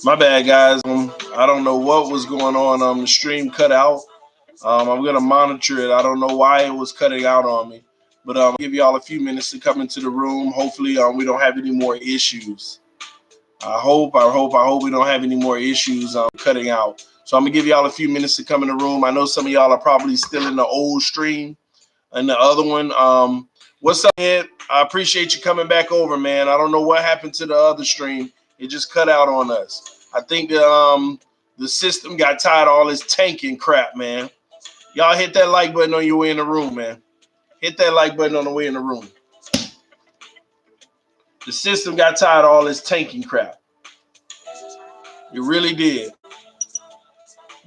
My bad, guys. I don't know what was going on. The stream cut out. I'm gonna monitor it. I don't know why it was cutting out on me, but I'll give y'all a few minutes to come into the room. Hopefully, we don't have any more issues. I hope we don't have any more issues cutting out. So I'm gonna give y'all a few minutes to come in the room. I know some of y'all are probably still in the old stream and the other one. What's up, man? I appreciate you coming back over, man. I don't know what happened to the other stream. It just cut out on us. I think the system got tired of all this tanking crap, man. Y'all hit that like button on your way in the room, man. Hit that like button on the way in the room. The system got tired of all this tanking crap. It really did.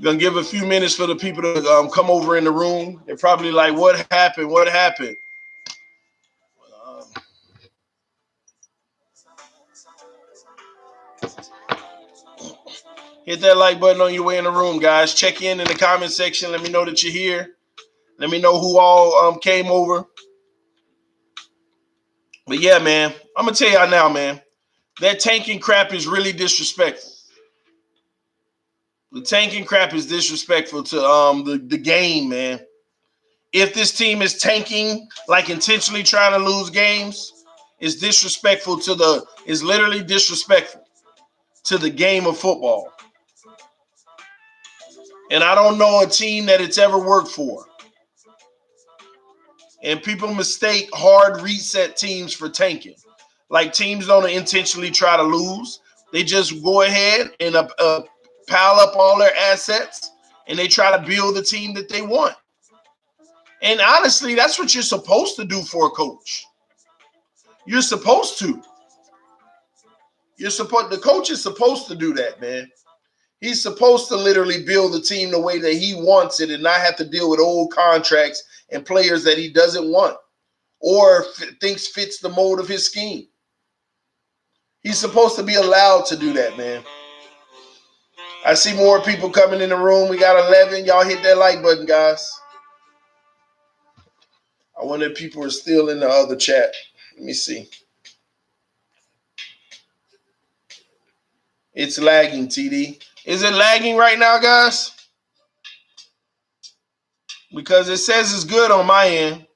Gonna give a few minutes for the people to come over in the room. They're probably like, what happened? What happened? Hit that like button on your way in the room, guys. Check in the comment section. Let me know that you're here. Let me know who all came over. But yeah, man, I'm gonna tell y'all now, man. That tanking crap is really disrespectful. The tanking crap is disrespectful to the game, man. If this team is tanking, like intentionally trying to lose games, it's disrespectful it's literally disrespectful to the game of football. And I don't know a team that it's ever worked for. And people mistake hard reset teams for tanking. Like teams don't intentionally try to lose. They just go ahead and pile up all their assets and they try to build the team that they want. And honestly, that's what you're supposed to do for a coach. You're supposed to. The coach is supposed to do that, man. He's supposed to literally build the team the way that he wants it and not have to deal with old contracts and players that he doesn't want or thinks fits the mold of his scheme. He's supposed to be allowed to do that, man. I see more people coming in the room. We got 11. Y'all hit that like button, guys. I wonder if people are still in the other chat. Let me see. It's lagging, TD. Is it lagging right now, guys? Because it says it's good on my end.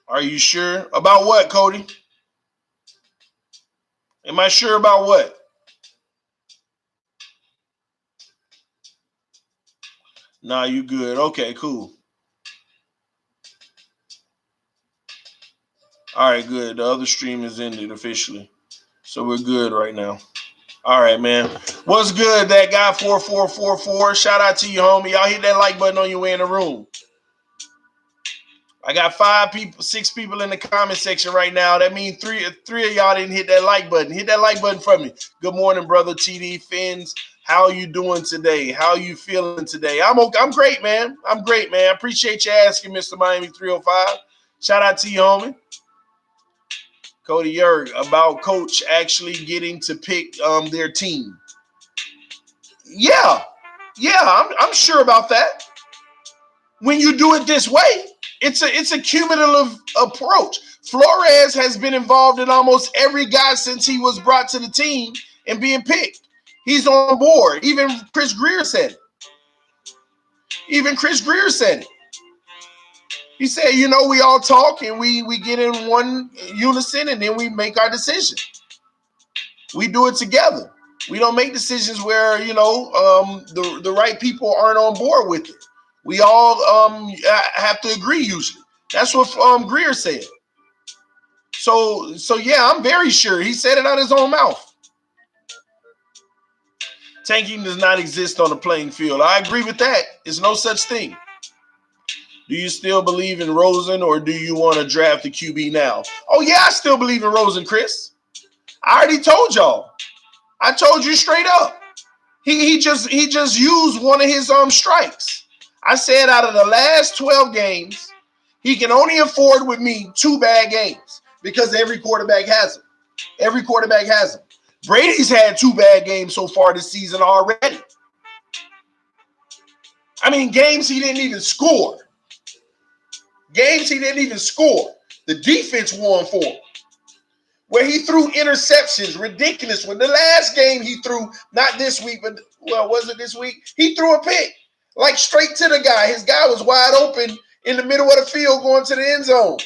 Are you sure? About what, Cody? Am I sure about what? Nah, you good. Okay, cool. All right, good. The other stream is ended officially. So we're good right now. All right, man. What's good, that guy 4444? Shout out to you, homie. Y'all hit that like button on your way in the room. I got 6 people in the comment section right now. That means three of y'all didn't hit that like button. Hit that like button for me. Good morning, brother TD Fins. How you doing today? How you feeling today? I'm great, man. I'm great, man. I appreciate you asking, Mr. Miami 305. Shout out to you, homie. Cody Yerg, about coach actually getting to pick their team. Yeah, I'm sure about that. When you do it this way, it's a cumulative approach. Flores has been involved in almost every guy since he was brought to the team and being picked. He's on board. Even Chris Greer said it. He said, we all talk and we get in one unison and then we make our decision. We do it together. We don't make decisions where, the right people aren't on board with it. We all have to agree usually. That's what Greer said. So yeah, I'm very sure. He said it out of his own mouth. Tanking does not exist on the playing field. I agree with that. There's no such thing. Do you still believe in Rosen or do you want to draft the QB now? Oh, yeah, I still believe in Rosen, Chris. I already told y'all. I told you straight up. He just used one of his strikes. I said out of the last 12 games, he can only afford with me 2 bad games because every quarterback has them. Brady's had 2 bad games so far this season already. I mean, games he didn't even score. The defense won for him. where he threw interceptions, ridiculous. When the last game he threw, not this week, but well, was it this week? He threw a pick, like straight to the guy. His guy was wide open in the middle of the field going to the end zone.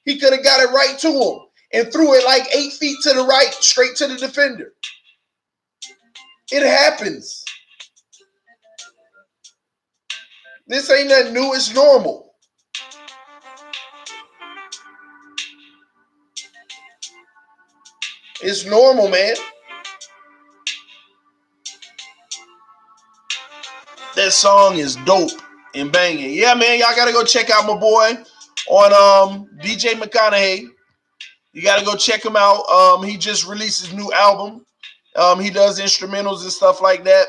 He could have got it right to him and threw it like 8 feet to the right, straight to the defender. It happens. This ain't nothing new, it's normal. It's normal, man. That song is dope and banging. Yeah, man, y'all gotta go check out my boy on DJ McConaughey. You gotta go check him out. He just released his new album. He does instrumentals and stuff like that.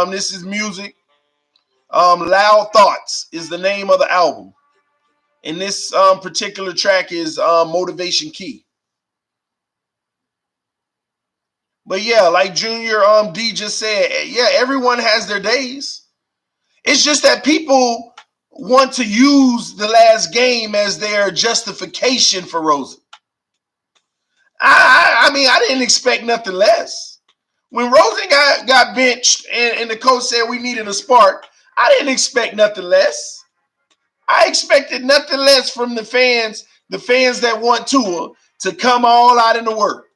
This is music. Loud Thoughts is the name of the album. And this particular track is Motivation Key. But yeah, like Junior D just said, yeah, everyone has their days. It's just that people want to use the last game as their justification for Rosen. I mean, I didn't expect nothing less. When Rosen got benched and the coach said we needed a spark, I didn't expect nothing less. I expected nothing less from the fans that want Tua to come all out in the work.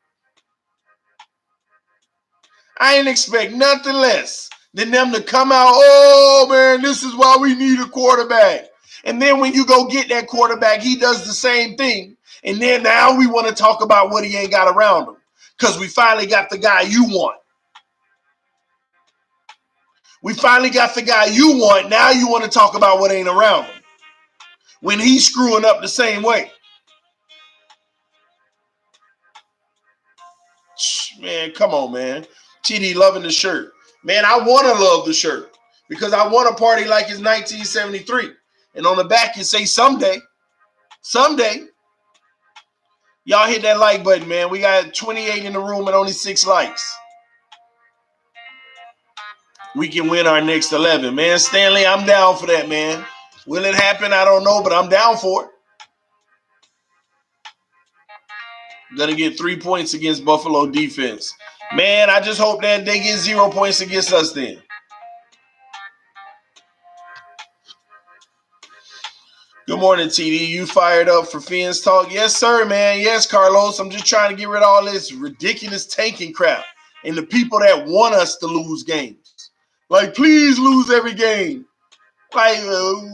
I didn't expect nothing less than them to come out, oh, man, this is why we need a quarterback. And then when you go get that quarterback, he does the same thing. And then now we want to talk about what he ain't got around him because we finally got the guy you want. We finally got the guy you want. Now you want to talk about what ain't around him when he's screwing up the same way. Man, come on, man. TD loving the shirt. Man, I want to love the shirt because I want to party like it's 1973. And on the back, you say someday. Someday. Y'all hit that like button, man. We got 28 in the room and only 6 likes. We can win our next 11. Man, Stanley, I'm down for that, man. Will it happen? I don't know, but I'm down for it. Gonna get 3 points against Buffalo defense. Man, I just hope that they get 0 points against us then. Good morning, TD. You fired up for Fiends Talk? Yes, sir, man. Yes, Carlos. I'm just trying to get rid of all this ridiculous tanking crap and the people that want us to lose games. Like, please lose every game. Like,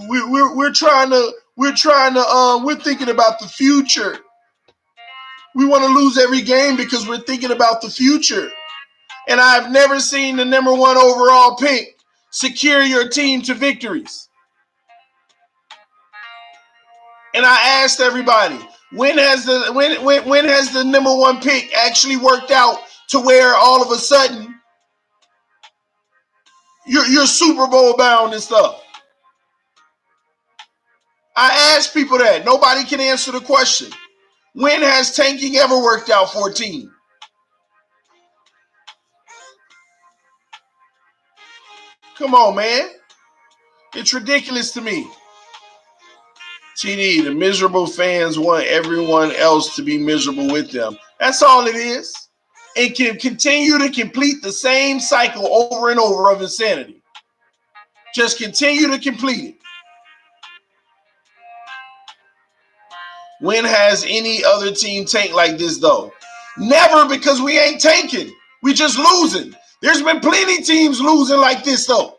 we're thinking about the future. We want to lose every game because we're thinking about the future. And I've never seen the number 1 overall pick secure your team to victories. And I asked everybody, when has the number 1 pick actually worked out to where all of a sudden you're Super Bowl bound and stuff? I asked people that. Nobody can answer the question. When has tanking ever worked out for a team? Come on, man. It's ridiculous to me. TD, the miserable fans want everyone else to be miserable with them. That's all it is. And can continue to complete the same cycle over and over of insanity. Just continue to complete it. When has any other team tanked like this, though? Never, because we ain't tanking. We just losing. There's been plenty teams losing like this, though.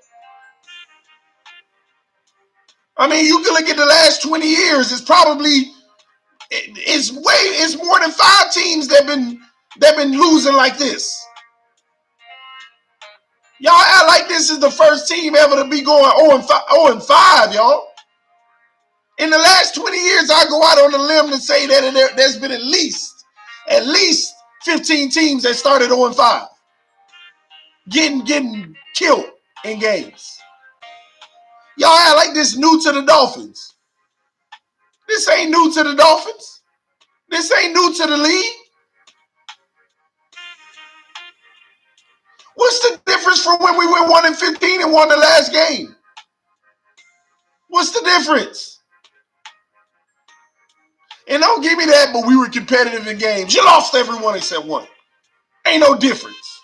I mean, you can look at the last 20 years. It's more than 5 teams that been losing like this. Y'all act like this is the first team ever to be going 0-5, y'all. In the last 20 years, I go out on a limb to say that there's been at least 15 teams that started 0-5. Getting killed in games. Y'all act like this new to the Dolphins. This ain't new to the Dolphins. This ain't new to the league. What's the difference from when we went 1-15 and won the last game? What's the difference? And don't give me that, but we were competitive in games. You lost every one except one. Ain't no difference.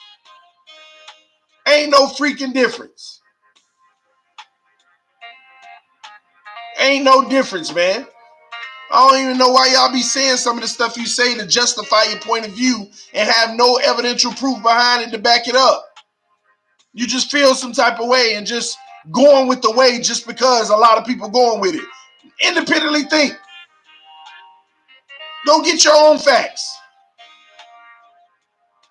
Ain't no freaking difference. Ain't no difference, man. I don't even know why y'all be saying some of the stuff you say to justify your point of view and have no evidential proof behind it to back it up. You just feel some type of way and just going with the way just because a lot of people going with it. Independently think. Go get your own facts.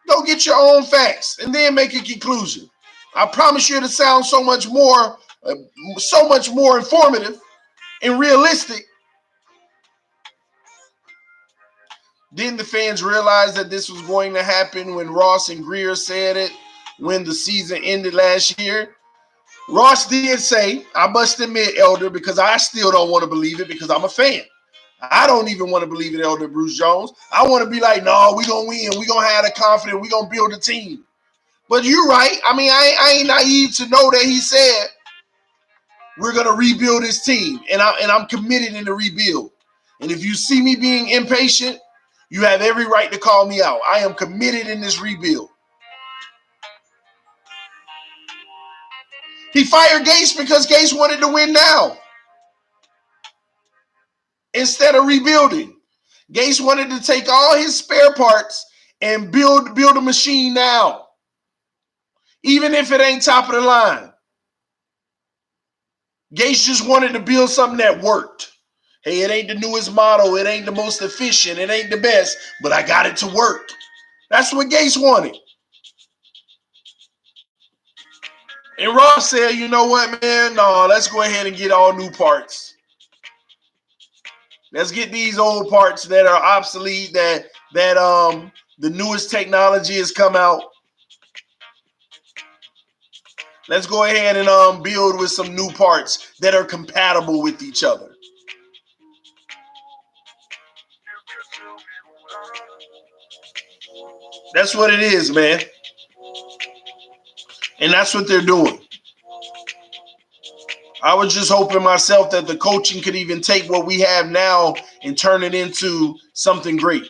Go get your own facts and then make a conclusion. I promise you it'll sound so much more informative and realistic. Didn't the fans realize that this was going to happen when Ross and Greer said it when the season ended last year? Ross did say, I must admit, Elder, because I still don't want to believe it because I'm a fan. I don't even want to believe it, Elder Bruce Jones. I want to be like, no, we're going to win. We're going to have the confidence. We're going to build a team. But you're right. I mean, I ain't naive to know that he said we're going to rebuild his team, and I'm committed in the rebuild. And if you see me being impatient, you have every right to call me out. I am committed in this rebuild. He fired Gase because Gase wanted to win now instead of rebuilding. Gase wanted to take all his spare parts and build a machine now, even if it ain't top of the line. Gase just wanted to build something that worked. Hey, it ain't the newest model. It ain't the most efficient. It ain't the best, but I got it to work. That's what Gase wanted. And Ross said, you know what, man? No, let's go ahead and get all new parts. Let's get these old parts that are obsolete, that the newest technology has come out. Let's go ahead and build with some new parts that are compatible with each other. That's what it is, man. And that's what they're doing. I was just hoping myself that the coaching could even take what we have now and turn it into something great.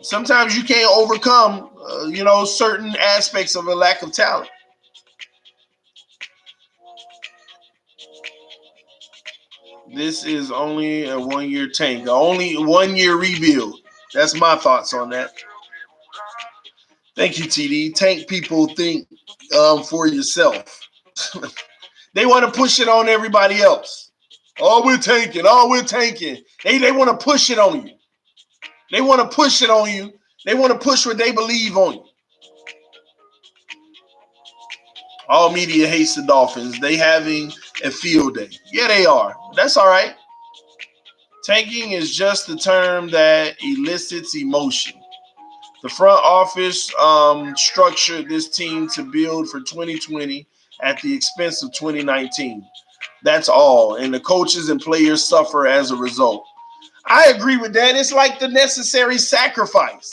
Sometimes you can't overcome, certain aspects of a lack of talent. This is only a one-year tank, only 1 year rebuild. That's my thoughts on that. Thank you, TD. Tank people think for yourself. They want to push it on everybody else. Oh, we're tanking. Oh, we're tanking. They want to push it on you. They want to push it on you. They want to push what they believe on you. All media hates the Dolphins. They having a field day. Yeah, they are. That's all right. Tanking is just the term that elicits emotion. The front office structured this team to build for 2020 at the expense of 2019. That's all. And the coaches and players suffer as a result. I agree with that. It's like the necessary sacrifice.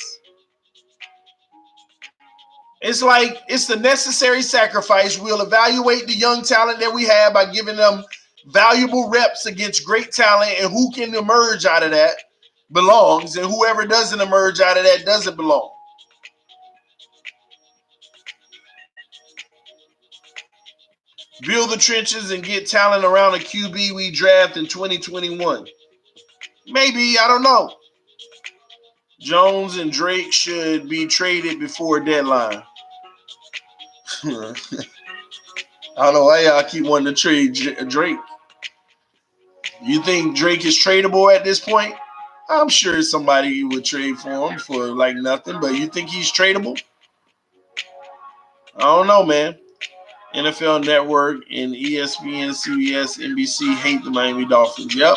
It's like it's the necessary sacrifice. We'll evaluate the young talent that we have by giving them valuable reps against great talent, and who can emerge out of that belongs, and whoever doesn't emerge out of that doesn't belong. Build the trenches and get talent around a QB we draft in 2021. Maybe, I don't know. Jones and Drake should be traded before deadline. I don't know why y'all keep wanting to trade Drake. You think Drake is tradable at this point? I'm sure somebody would trade for him for like nothing, but you think he's tradable? I don't know, man. NFL Network and ESPN, CBS, NBC hate the Miami Dolphins. Yep.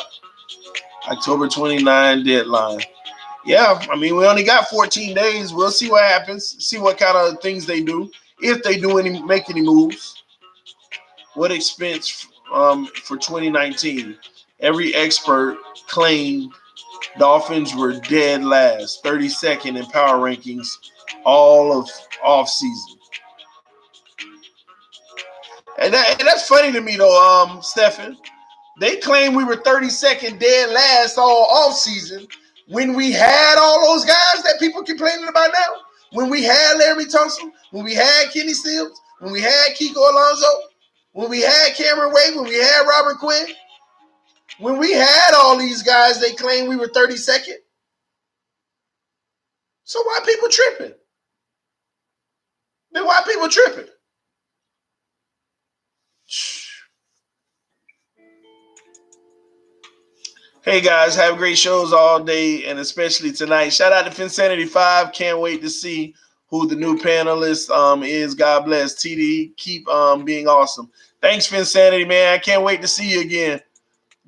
October 29 deadline. Yeah, I mean, we only got 14 days. We'll see what happens, see what kind of things they do, if they do make any moves. What expense for 2019? Every expert claimed Dolphins were dead last, 32nd in power rankings all of offseason. And that's funny to me, though, Stephen. They claim we were 32nd dead last all offseason when we had all those guys that people complaining about now. When we had Larry Tunsil, when we had Kenny Stills, when we had Kiko Alonso, when we had Cameron Wade, when we had Robert Quinn, when we had all these guys, they claim we were 32nd. So why people tripping? Then why people tripping? Hey guys, have great shows all day and especially tonight. Shout out to Finsanity5. Can't wait to see who the new panelist is. God bless. TD, keep being awesome. Thanks, Finsanity, man. I can't wait to see you again.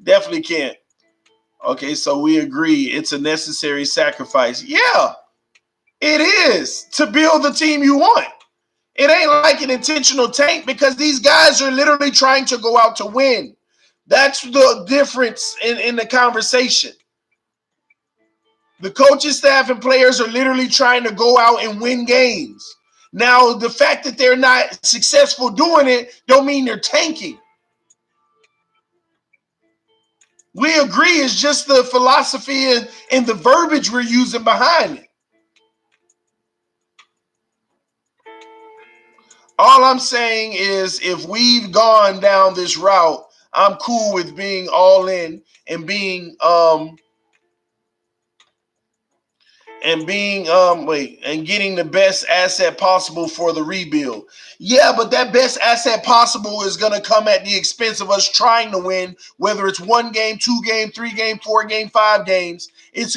Definitely can't. Okay, so we agree it's a necessary sacrifice. Yeah, it is to build the team you want. It ain't like an intentional tank because these guys are literally trying to go out to win. That's the difference in the conversation. The coaching staff and players are literally trying to go out and win games. Now, the fact that they're not successful doing it don't mean they're tanking. We agree it's just the philosophy and the verbiage we're using behind it. All I'm saying is if we've gone down this route, I'm cool with being all in and being getting the best asset possible for the rebuild. Yeah, but that best asset possible is going to come at the expense of us trying to win, whether it's 1 game, 2 game, 3 game, 4 game, 5 games. That's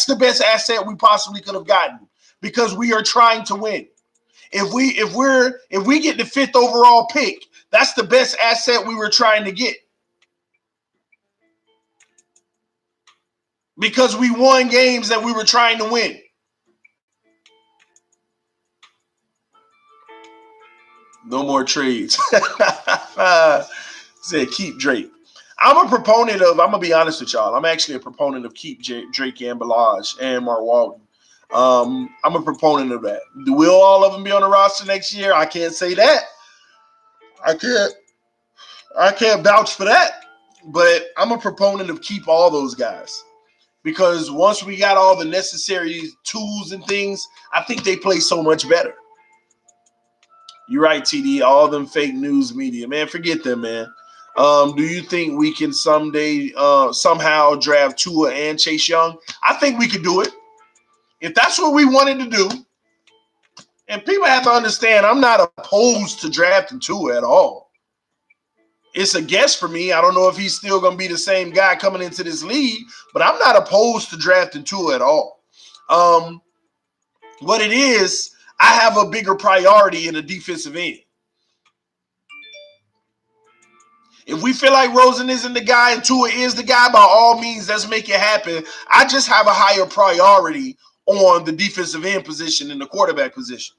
the best asset we possibly could have gotten because we are trying to win. If we get the 5th overall pick, that's the best asset we were trying to get. Because we won games that we were trying to win. No more trades. Said keep Drake. I'm gonna be honest with y'all. I'm actually a proponent of keep Drake and Balaj and Mark Walton. I'm a proponent of that. Will all of them be on the roster next year? I can't say that. I can't vouch for that. But I'm a proponent of keep all those guys. Because once we got all the necessary tools and things, I think they play so much better. You're right, TD. All them fake news media, man. Forget them, man. Do you think we can someday somehow draft Tua and Chase Young? I think we could do it. If that's what we wanted to do, and people have to understand, I'm not opposed to drafting Tua at all. It's a guess for me. I don't know if he's still going to be the same guy coming into this league, but I'm not opposed to drafting Tua at all. What it is, I have a bigger priority in the defensive end. If we feel like Rosen isn't the guy and Tua is the guy, by all means, let's make it happen. I just have a higher priority on the defensive end position and the quarterback position.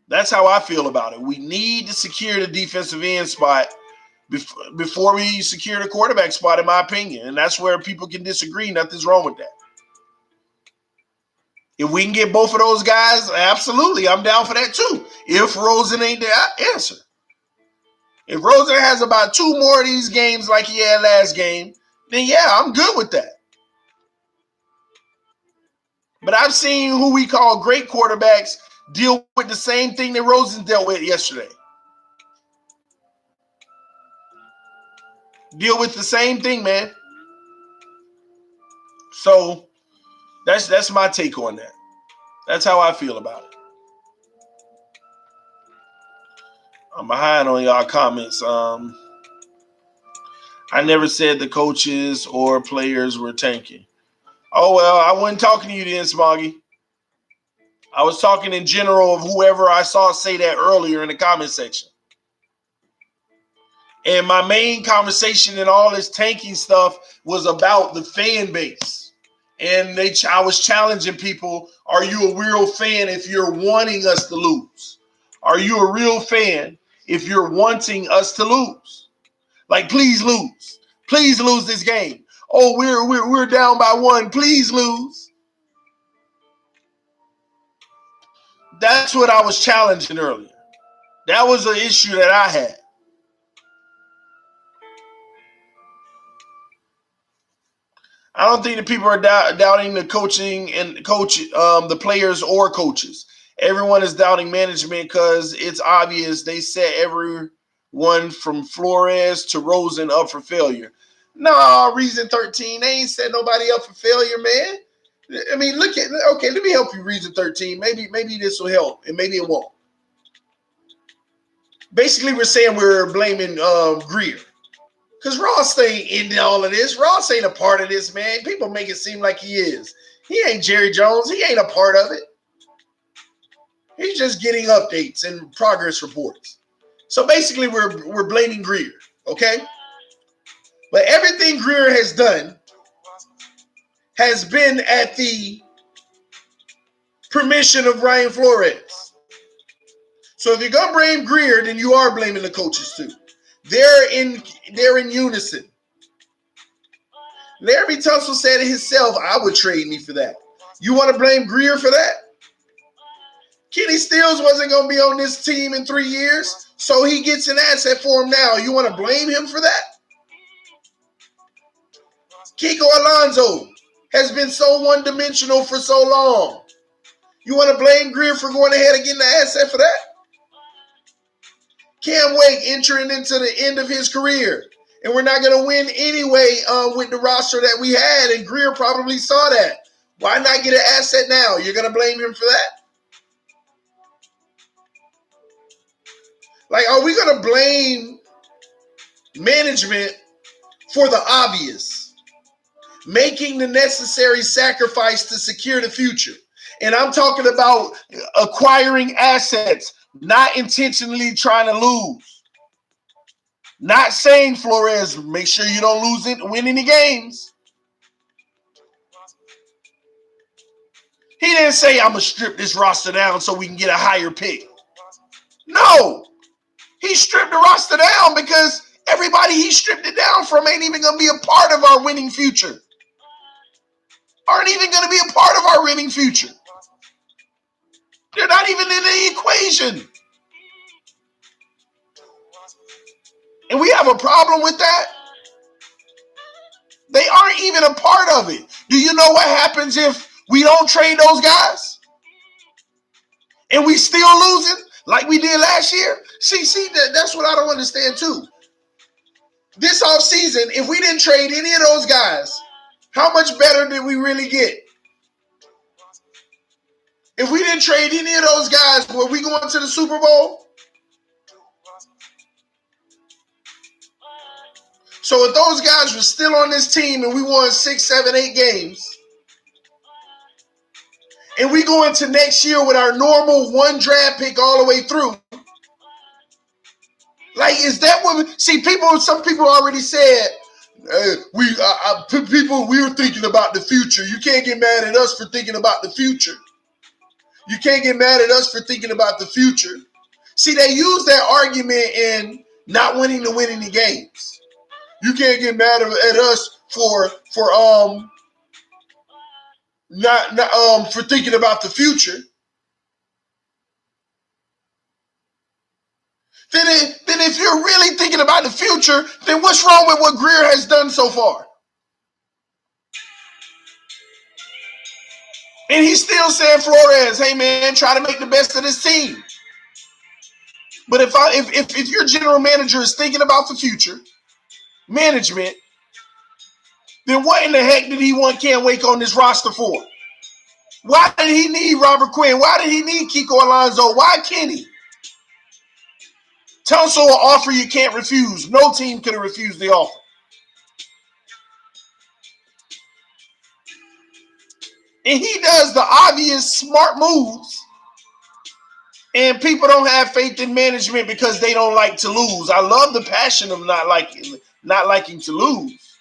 That's how I feel about it. We need to secure the defensive end spot before we secure the quarterback spot, in my opinion. And that's where people can disagree. Nothing's wrong with that. If we can get both of those guys, absolutely, I'm down for that too. If Rosen ain't the answer. If Rosen has about 2 more of these games like he had last game, then yeah, I'm good with that. But I've seen who we call great quarterbacks deal with the same thing that Rosen dealt with yesterday. Deal with the same thing, man. So that's my take on that. That's how I feel about it. I'm behind on y'all comments. I never said the coaches or players were tanking. Oh, well, I wasn't talking to you then, Smoggy. I was talking in general of whoever I saw say that earlier in the comment section. And my main conversation in all this tanking stuff was about the fan base. And I was challenging people, are you a real fan if you're wanting us to lose? Are you a real fan if you're wanting us to lose? Like, please lose. Please lose this game. Oh, we're down by 1. Please lose. That's what I was challenging earlier. That was an issue that I had. I don't think that people are doubting the coaching and the players or coaches. Everyone is doubting management because it's obvious they set everyone from Flores to Rosen up for failure. No, reason 13, they ain't set nobody up for failure, man. I mean, okay, let me help you, reason 13. Maybe this will help, and maybe it won't. Basically, we're saying we're blaming Greer. Because Ross ain't in all of this. Ross ain't a part of this, man. People make it seem like he is. He ain't Jerry Jones. He ain't a part of it. He's just getting updates and progress reports. So basically, we're blaming Greer, okay? But everything Greer has done has been at the permission of Brian Flores. So if you're gonna blame Greer, then you are blaming the coaches too. They're in unison. Larry Tunsil said it himself, I would trade me for that. You want to blame Greer for that? Kenny Stills wasn't going to be on this team in 3 years, so he gets an asset for him now. You want to blame him for that? Kiko Alonso has been so one-dimensional for so long. You want to blame Greer for going ahead and getting the asset for that? Cam Wake entering into the end of his career. And we're not going to win anyway with the roster that we had. And Greer probably saw that. Why not get an asset now? You're going to blame him for that? Like, are we going to blame management for the obvious? Making the necessary sacrifice to secure the future. And I'm talking about acquiring assets, not intentionally trying to lose. Not saying, Flores, make sure you don't win any games. He didn't say, I'm going to strip this roster down so we can get a higher pick. No. He stripped the roster down because everybody he stripped it down from ain't even going to be a part of our winning future. Aren't even going to be a part of our winning future. They're not even in the equation. And we have a problem with that. They aren't even a part of it. Do you know what happens if we don't trade those guys? And we still losing like we did last year? See, that's what I don't understand too. This offseason, if we didn't trade any of those guys, how much better did we really get? If we didn't trade any of those guys, were we going to the Super Bowl? So if those guys were still on this team and we won 6, 7, 8 games, and we go into next year with our normal 1 draft pick all the way through, like, is that what some people already said, we were thinking about the future. You can't get mad at us for thinking about the future. You can't get mad at us for thinking about the future. See, they use that argument in not winning to win any games. You can't get mad at us for thinking about the future. Then if you're really thinking about the future, then what's wrong with what Greer has done so far? And he's still saying, Flores, hey man, try to make the best of this team. But if your general manager is thinking about the future, management, then what in the heck did he want Cam Wake on this roster for? Why did he need Robert Quinn? Why did he need Kiko Alonso? Why can't he? Tunsil will offer you can't refuse. No team could have refused the offer. And he does the obvious smart moves. And people don't have faith in management because they don't like to lose. I love the passion of not liking to lose.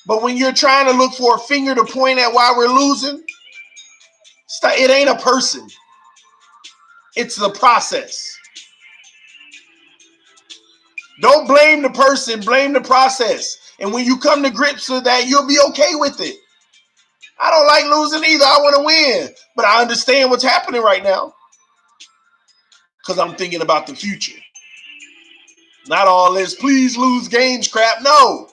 But when you're trying to look for a finger to point at why we're losing, it ain't a person. It's the process. Don't blame the person, blame the process. And when you come to grips with that, you'll be okay with it. I don't like losing either. I want to win. But I understand what's happening right now because I'm thinking about the future. Not all this, please lose games crap. No.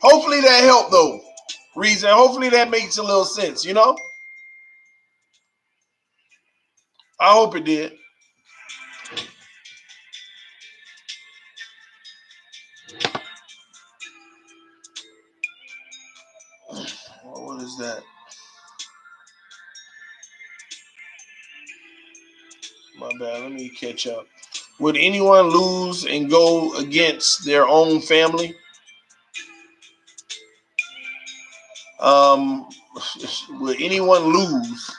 Hopefully that helped though. Reason. Hopefully that makes a little sense, you know? I hope it did. What is that? My bad. Let me catch up. Would anyone lose and go against their own family? Would anyone lose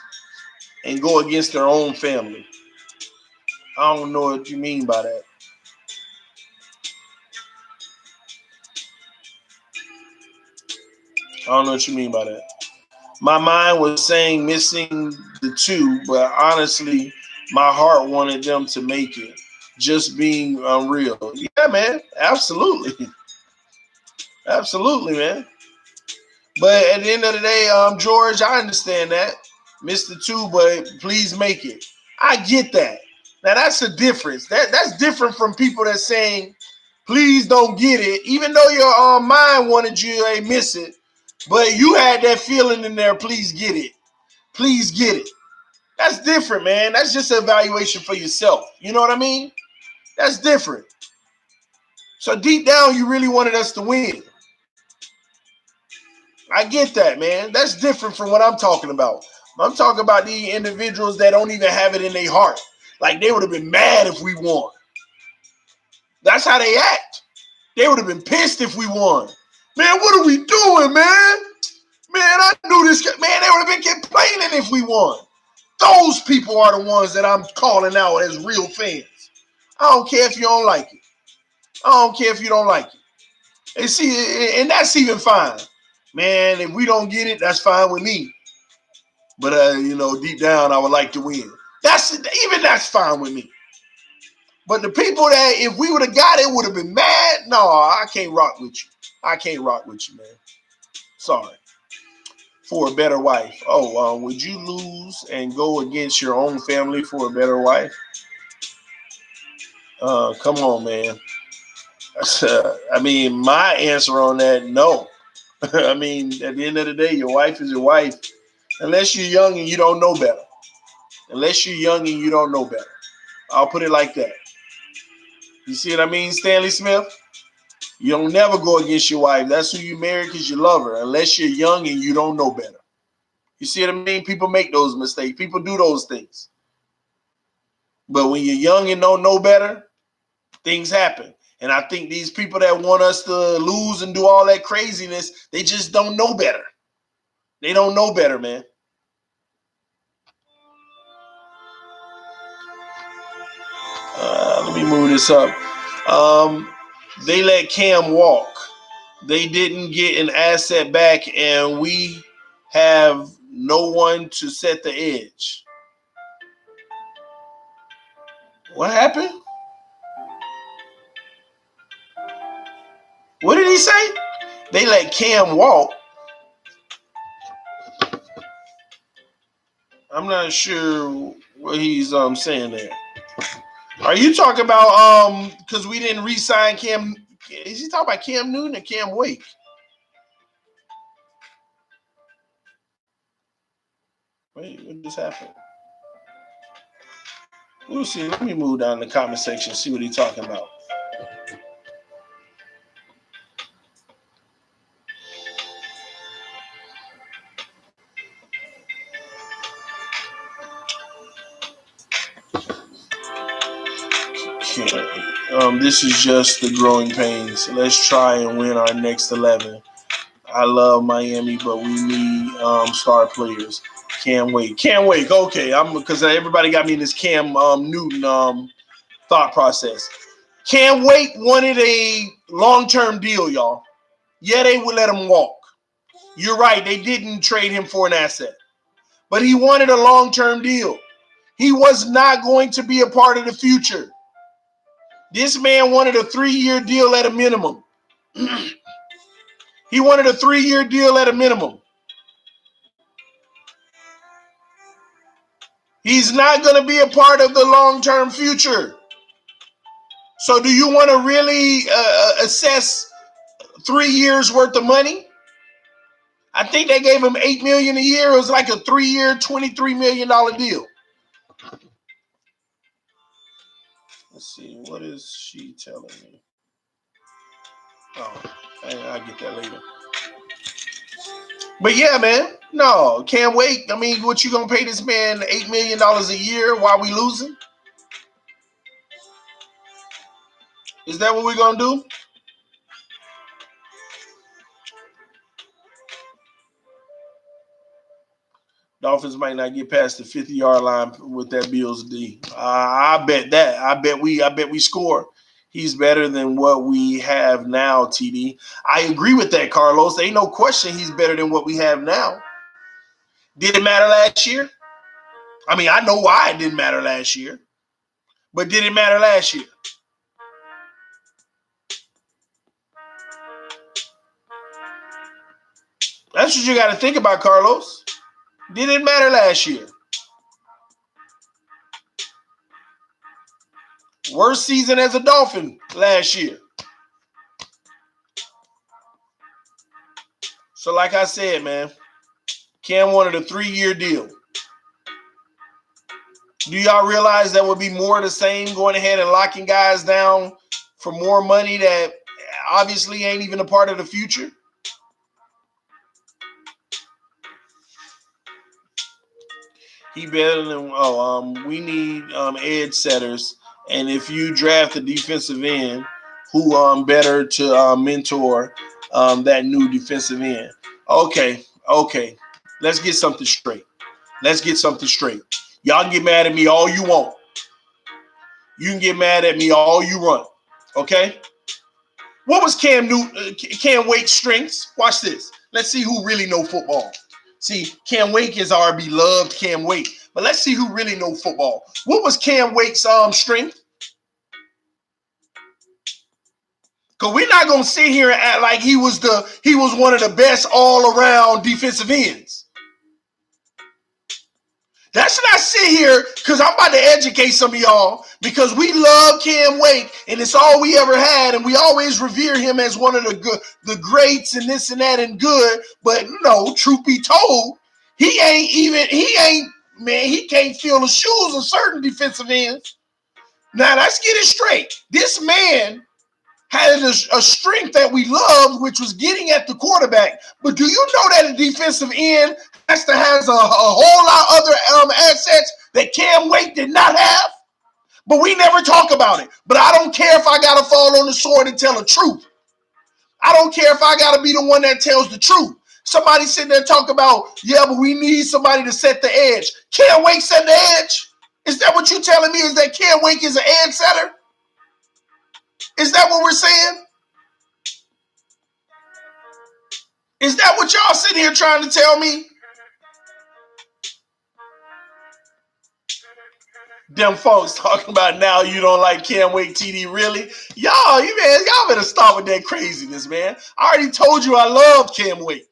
and go against their own family? I don't know what you mean by that. I don't know what you mean by that. My mind was saying missing the two, but honestly, my heart wanted them to make it. Just being unreal. Yeah, man. Absolutely. Absolutely, man. But at the end of the day, George, I understand that. Missed the two, but please make it. I get that. Now that's a difference. That's different from people that's saying, please don't get it, even though your mind wanted you to miss it, but you had that feeling in there, please get it. Please get it. That's different, man. That's just an evaluation for yourself. You know what I mean? That's different. So deep down, you really wanted us to win. I get that, man. That's different from what I'm talking about. I'm talking about the individuals that don't even have it in their heart. Like they would have been mad if we won. That's how they act. They would have been pissed if we won. Man, what are we doing, man? Man, I knew this. Man, they would have been complaining if we won. Those people are the ones that I'm calling out as real fans. I don't care if you don't like it. I don't care if you don't like it. And see, and that's even fine. Man, if we don't get it, that's fine with me. But deep down, I would like to win. That's fine with me. But the people that if we would have got it would have been mad. No, I can't rock with you. I can't rock with you, man. Sorry. For a better wife. Oh, would you lose and go against your own family for a better wife? Come on, man. I mean, my answer on that, no. I mean, at the end of the day, your wife is your wife. Unless you're young and you don't know better. Unless you're young and you don't know better. I'll put it like that. You see what I mean, Stanley Smith? You don't never go against your wife. That's who you marry because you love her. Unless you're young and you don't know better. You see what I mean? People make those mistakes. People do those things. But when you're young and don't know better, things happen. And I think these people that want us to lose and do all that craziness, they just don't know better. They don't know better, man. Let me move this up. They let Cam walk. They didn't get an asset back, and we have no one to set the edge. What happened? What did he say? They let Cam walk. I'm not sure what he's saying there. Are you talking about because we didn't re-sign Cam? Is he talking about Cam Newton or Cam Wake? Wait, what just happened? We'll see. Let me move down the comment section and see what he's talking about. This is just the growing pains. Let's try and win our next 11. I love Miami, but we need star players. Can't wait. Okay, because everybody got me in this Cam Newton thought process. Cam Wake wanted a long-term deal, y'all. Yeah, they would let him walk. You're right. They didn't trade him for an asset. But he wanted a long-term deal. He was not going to be a part of the future. This man wanted a 3-year deal at a minimum. He wanted a 3-year deal at a minimum. He's not going to be a part of the long-term future. So do you want to really assess 3 years worth of money. I think they gave him $8 million a year. It was like a 3-year, $23 million deal. Let's see. What is she telling me? Oh, I'll get that later. But yeah, man. No, can't wait. I mean, what you gonna pay this man $8 million a year while we losing? Is that what we're gonna do? Dolphins might not get past the 50-yard line with that Bills D. I bet that. I bet we score. He's better than what we have now, TD. I agree with that, Carlos. Ain't no question he's better than what we have now. Did it matter last year? I mean, I know why it didn't matter last year. But did it matter last year? That's what you got to think about, Carlos. Did it matter last year? Worst season as a Dolphin last year. So like I said, man, Cam wanted a 3-year deal. Do y'all realize that would be more of the same, going ahead and locking guys down for more money that obviously ain't even a part of the future? He better than we need edge setters, and if you draft a defensive end who better to mentor that new defensive end. Okay. Let's get something straight. Y'all can get mad at me all you want. You can get mad at me all you want. Okay? What was Cam Wake's strengths? Watch this. Let's see who really know football. See, Cam Wake is our beloved Cam Wake. But let's see who really know football. What was Cam Wake's strength? Because we're not going to sit here and act like he was one of the best all-around defensive ends. Let's not sit here, because I'm about to educate some of y'all, because we love Cam Wake, and it's all we ever had, and we always revere him as one of the greats and this and that and good. But no, truth be told, he can't fill the shoes of certain defensive ends. Now, let's get it straight. This man had a strength that we loved, which was getting at the quarterback. But do you know that a defensive end has a whole lot of other assets that Cam Wake did not have? But we never talk about it. But I don't care if I got to fall on the sword and tell the truth. I don't care if I got to be the one that tells the truth. Somebody sit there and talk about, yeah, but we need somebody to set the edge. Cam Wake set the edge? Is that what you're telling me? Is that Cam Wake is an edge setter? Is that what we're saying? Is that what y'all sitting here trying to tell me? Them folks talking about now you don't like Cam Wake, TD, really? Y'all better stop with that craziness, man. I already told you I love Cam Wake.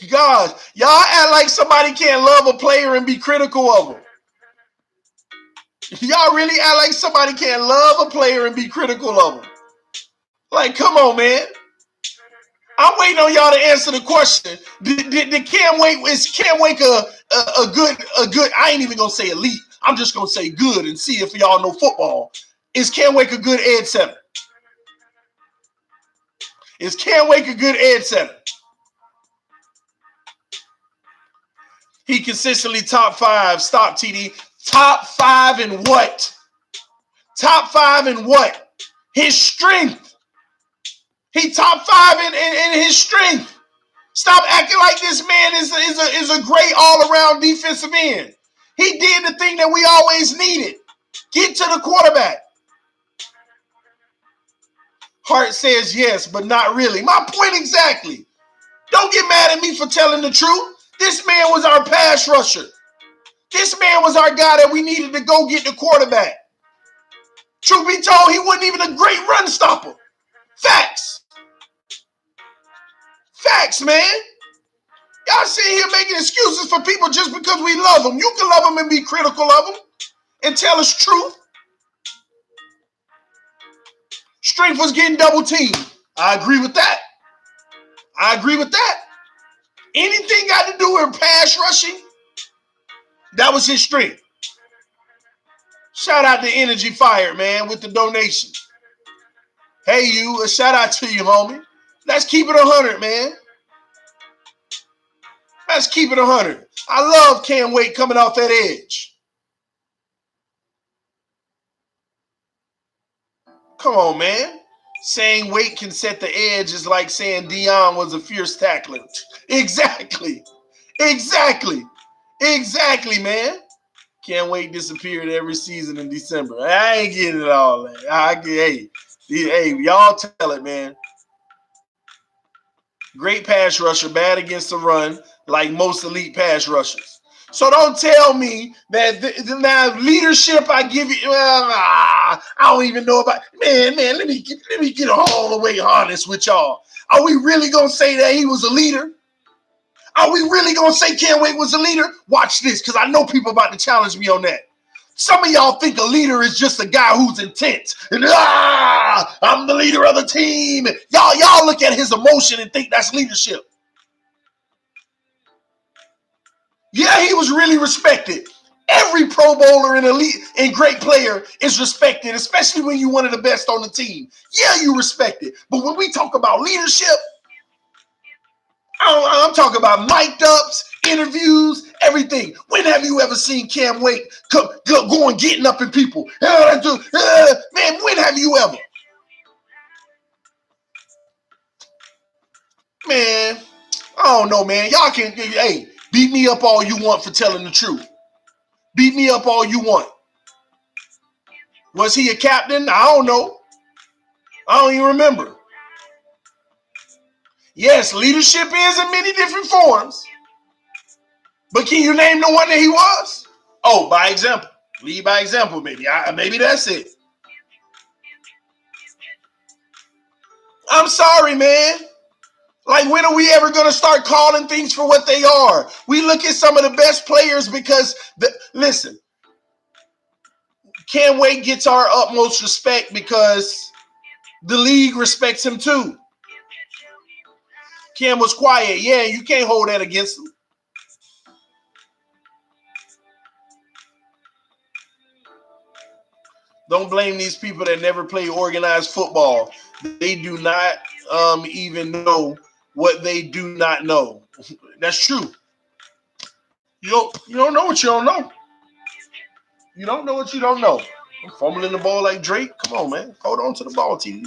Gosh, y'all act like somebody can't love a player and be critical of him. Y'all really act like somebody can't love a player and be critical of him. Like, come on, man. I'm waiting on y'all to answer the question. Did Cam Wake, is Cam Wake a good, I ain't even gonna say elite. I'm just gonna say good and see if y'all know football. Is Cam Wake a good edge setter? Is Cam Wake a good edge setter? He consistently top 5. Stop, TD. Top 5 in what? Top 5 in what? His strength. He top 5 in his strength. Stop acting like this man is a great all-around defensive end. He did the thing that we always needed. Get to the quarterback. Hart says yes, but not really. My point exactly. Don't get mad at me for telling the truth. This man was our pass rusher. This man was our guy that we needed to go get the quarterback. Truth be told, he wasn't even a great run stopper. Facts. Facts, man. Y'all sitting here making excuses for people just because we love them. You can love them and be critical of them. and tell us truth. Strength was getting double teamed. I agree with that. I agree with that. Anything got to do with pass rushing, that was his strength. Shout out to Energy Fire, man, with the donation. Hey, you, a shout out to you, homie. Let's keep it 100, man. Let's keep it 100. I love Can't Wait coming off that edge. Come on, man. Saying Wait can set the edge is like saying Dion was a fierce tackler. Exactly. Exactly. Exactly, man. Can't Wait disappeared every season in December. I ain't getting it all. Hey, y'all tell it, man. Great pass rusher, bad against the run, like most elite pass rushers. So don't tell me that now leadership I give you. I don't even know about. Man. Let me get all the way honest with y'all. Are we really gonna say that he was a leader? Are we really gonna say Can't Wait was a leader? Watch this, because I know people about to challenge me on that. Some of y'all think a leader is just a guy who's intense. And I'm the leader of the team. Y'all look at his emotion and think that's leadership. Yeah, he was really respected. Every Pro Bowler and elite and great player is respected, especially when you're one of the best on the team. Yeah, you respect it. But when we talk about leadership, I'm talking about mic'd ups, interviews, everything. When have you ever seen Cam Wake going getting up in people? Man, when have you ever? Man, I don't know, man. Y'all can, hey, beat me up all you want for telling the truth. Beat me up all you want. Was he a captain? I don't know. I don't even remember. Yes, leadership is in many different forms. But can you name the one that he was? Oh, by example. Lead by example, maybe. Maybe that's it. I'm sorry, man. Like, when are we ever going to start calling things for what they are? We look at some of the best players because, listen, Can't Wait gets our utmost respect because the league respects him too. Cam was quiet. Yeah, you can't hold that against him. Don't blame these people that never play organized football. They do not even know what they do not know. That's true. You don't know what you don't know. You don't know what you don't know. I'm fumbling the ball like Drake. Come on, man. Hold on to the ball, TV.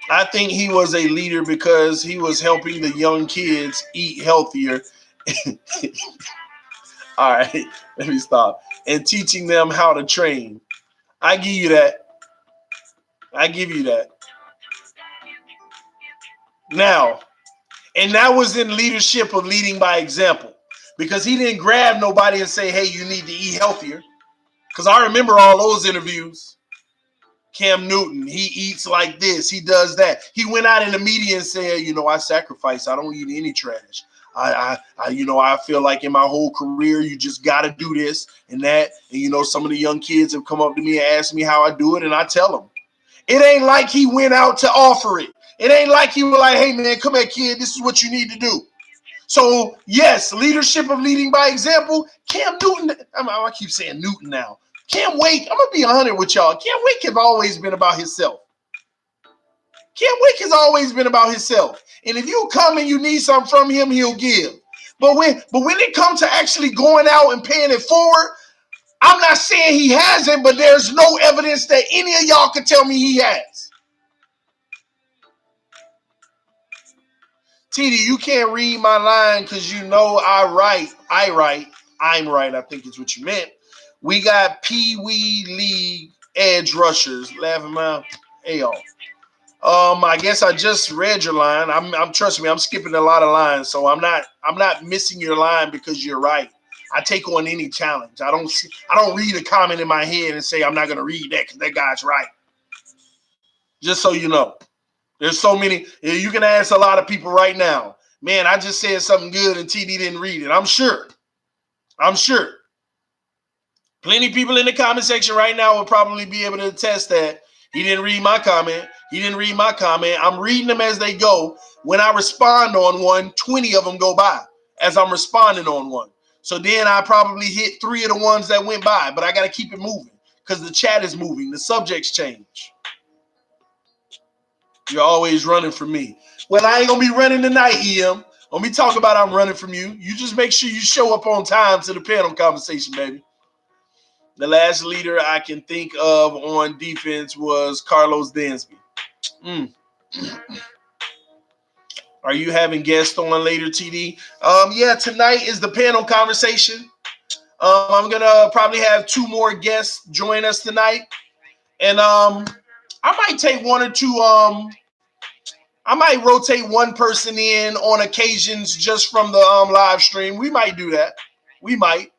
I think he was a leader because he was helping the young kids eat healthier. All right, let me stop. And teaching them how to train. I give you that. I give you that. Now, and that was in leadership of leading by example, because he didn't grab nobody and say, hey, you need to eat healthier. Because I remember all those interviews. Cam Newton, he eats like this. He does that. He went out in the media and said, I sacrifice. I don't eat any trash. I feel like in my whole career, you just got to do this and that. And, some of the young kids have come up to me and asked me how I do it, and I tell them. It ain't like he went out to offer it. It ain't like he was like, hey, man, come here, kid. This is what you need to do. So, yes, leadership of leading by example. Cam Newton, I keep saying Newton now. Cam Wake, I'm going to be 100 with y'all. Cam Wake has always been about himself. Cam Wake has always been about himself. And if you come and you need something from him, he'll give. But when it comes to actually going out and paying it forward, I'm not saying he hasn't, but there's no evidence that any of y'all can tell me he has. TD, you can't read my line because I'm right, I think is what you meant. We got Pee Wee League edge rushers. Laughing out. Hey, y'all. I guess I just read your line. I'm trust me, I'm skipping a lot of lines, so I'm not missing your line because you're right. I take on any challenge. I don't read a comment in my head and say I'm not going to read that because that guy's right. Just so you know. There's so many. You can ask a lot of people right now. Man, I just said something good and TD didn't read it. I'm sure. Plenty of people in the comment section right now will probably be able to attest that he didn't read my comment. He didn't read my comment. I'm reading them as they go. When I respond on one, 20 of them go by as I'm responding on one. So then I probably hit 3 of the ones that went by, but I got to keep it moving because the chat is moving. The subjects change. You're always running from me. Well, I ain't going to be running tonight, EM. When we talk about I'm running from you, you just make sure you show up on time to the panel conversation, baby. The last leader I can think of on defense was Carlos Dansby. Are you having guests on later, TD? Yeah, tonight is the panel conversation. I'm going to probably have 2 more guests join us tonight. And I might take 1 or 2. I might rotate 1 person in on occasions just from the live stream. We might do that. We might.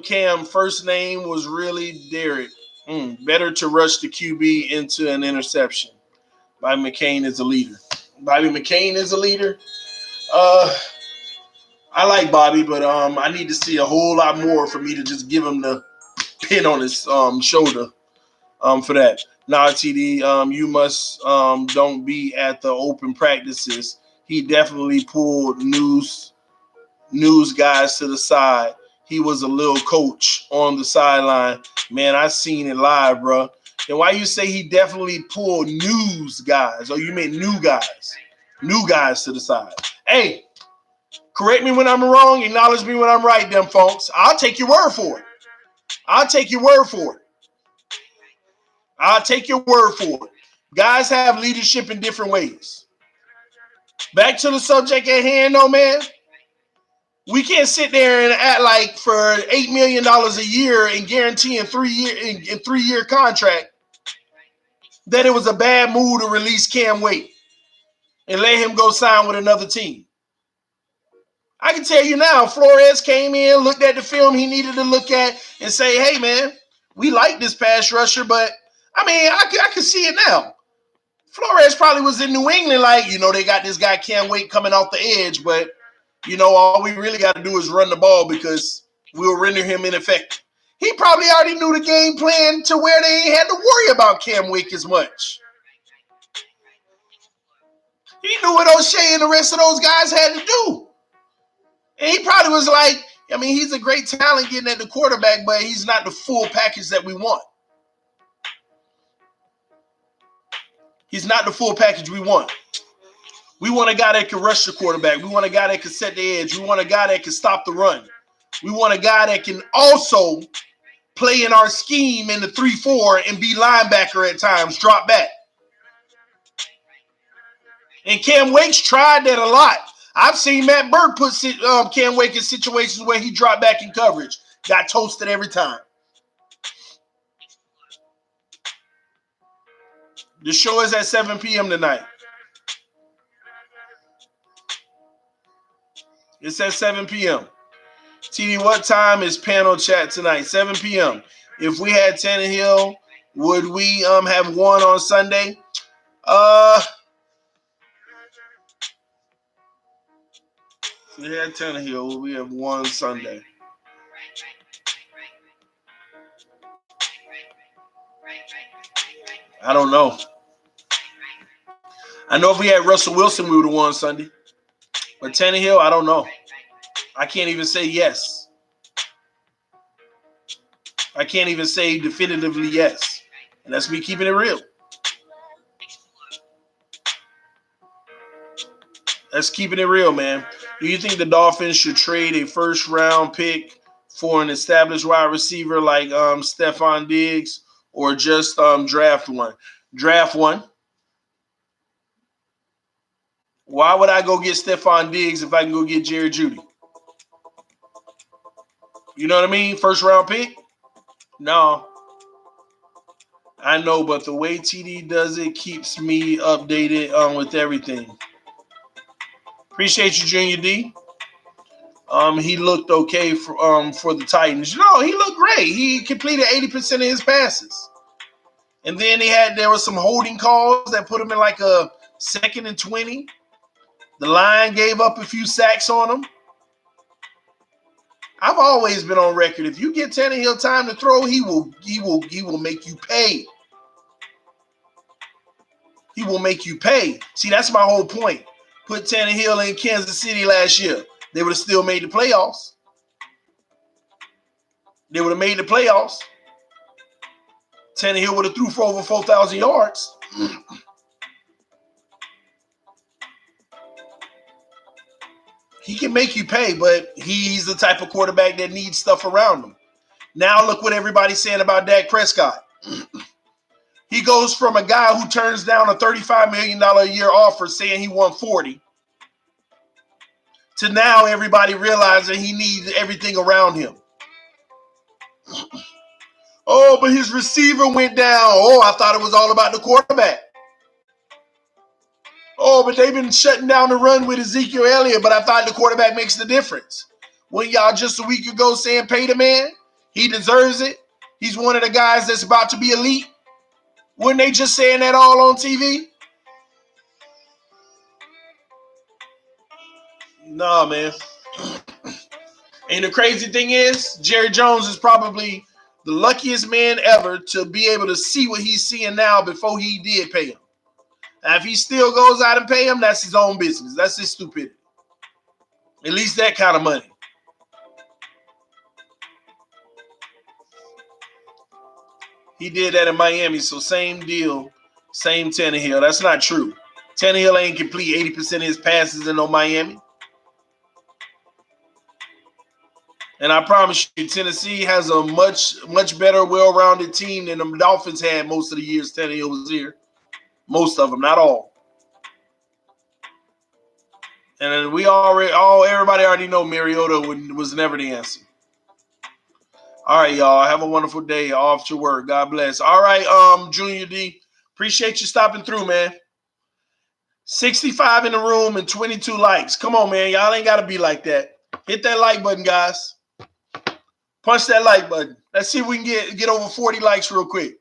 Cam, first name was really Derek. Better to rush the QB into an interception. Bobby McCain is a leader. Bobby McCain is a leader. I like Bobby, but I need to see a whole lot more for me to just give him the pin on his shoulder for that. Nah, TD, you must don't be at the open practices. He definitely pulled news guys to the side. He was a little coach on the sideline. Man, I seen it live, bro. And why you say he definitely pulled news guys? Oh, you meant new guys. New guys to the side. Hey, correct me when I'm wrong. Acknowledge me when I'm right, them folks. I'll take your word for it. I'll take your word for it. I'll take your word for it. Guys have leadership in different ways. Back to the subject at hand, though, man. We can't sit there and act like for $8 million a year and guaranteeing 3-year contract that it was a bad move to release Cam Wake and let him go sign with another team. I can tell you now, Flores came in, looked at the film he needed to look at, and say, hey, man, we like this pass rusher, but, I mean, I can see it now. Flores probably was in New England like, they got this guy Cam Wake coming off the edge, but, all we really got to do is run the ball because we'll render him ineffective. He probably already knew the game plan to where they ain't had to worry about Cam Wake as much. He knew what O'Shea and the rest of those guys had to do. And he probably was like, I mean, he's a great talent getting at the quarterback, but he's not the full package that we want. He's not the full package we want. We want a guy that can rush the quarterback. We want a guy that can set the edge. We want a guy that can stop the run. We want a guy that can also play in our scheme in the 3-4 and be linebacker at times, drop back. And Cam Wake's tried that a lot. I've seen Matt Burke put Cam Wake in situations where he dropped back in coverage. Got toasted every time. The show is at 7 p.m. tonight. It's at 7 p.m. TD, what time is panel chat tonight? 7 p.m. If we had Tannehill, would we have one on Sunday? If we had Tannehill, would we have one Sunday? I don't know. I know if we had Russell Wilson, we would have won Sunday. But Tannehill, I don't know. I can't even say yes. I can't even say definitively yes. And that's me keeping it real. That's keeping it real, man. Do you think the Dolphins should trade a first-round pick for an established wide receiver like Stephon Diggs or just draft one? Draft one. Why would I go get Stephon Diggs if I can go get Jerry Jeudy? You know what I mean? First round pick? No. I know, but the way TD does it keeps me updated with everything. Appreciate you, Junior D. He looked okay for the Titans. No, he looked great. He completed 80% of his passes. And then there was some holding calls that put him in like a 2nd and 20. The line gave up a few sacks on him. I've always been on record. If you get Tannehill time to throw, he will make you pay. He will make you pay. See, that's my whole point. Put Tannehill in Kansas City last year. They would have still made the playoffs. They would have made the playoffs. Tannehill would have threw for over 4,000 yards. He can make you pay, but he's the type of quarterback that needs stuff around him. Now look what everybody's saying about Dak Prescott. He goes from a guy who turns down a $35 million a year offer saying he won 40 to now everybody realizing he needs everything around him. Oh, but his receiver went down. Oh, I thought it was all about the quarterback. Oh, but they've been shutting down the run with Ezekiel Elliott, but I thought the quarterback makes the difference. When y'all just a week ago saying pay the man, he deserves it. He's one of the guys that's about to be elite. Weren't they just saying that all on TV? Nah, man. And the crazy thing is, Jerry Jones is probably the luckiest man ever to be able to see what he's seeing now before he did pay him. Now, if he still goes out and pay him, that's his own business. That's his stupidity. At least that kind of money. He did that in Miami, so same deal, same Tannehill. That's not true. Tannehill ain't complete 80% of his passes in Miami. And I promise you, Tennessee has a much better, well-rounded team than the Dolphins had most of the years Tannehill was here. Most of them, not all. And everybody already know Mariota was never the answer. All right, y'all. Have a wonderful day. Off to work. God bless. All right, Junior D. Appreciate you stopping through, man. 65 in the room and 22 likes. Come on, man. Y'all ain't got to be like that. Hit that like button, guys. Punch that like button. Let's see if we can get over 40 likes real quick.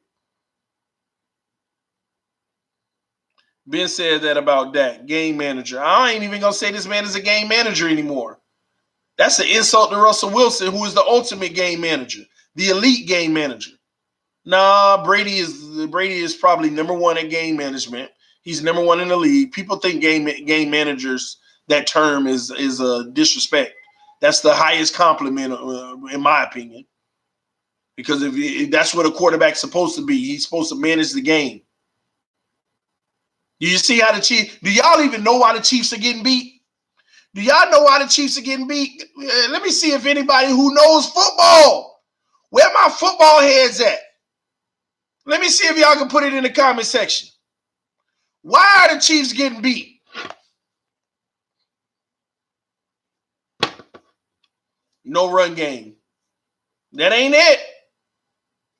Ben said that about Dak, game manager. I ain't even going to say this man is a game manager anymore. That's an insult to Russell Wilson, who is the ultimate game manager, the elite game manager. Nah, Brady is probably number one at game management. He's number one in the league. People think game managers, that term is a disrespect. That's the highest compliment, in my opinion, because if that's what a quarterback's supposed to be. He's supposed to manage the game. Do you see how the Chiefs? Do y'all even know why the Chiefs are getting beat? Do y'all know why the Chiefs are getting beat? Let me see if anybody who knows football, where my football heads at. Let me see if y'all can put it in the comment section. Why are the Chiefs getting beat? No run game. That ain't it.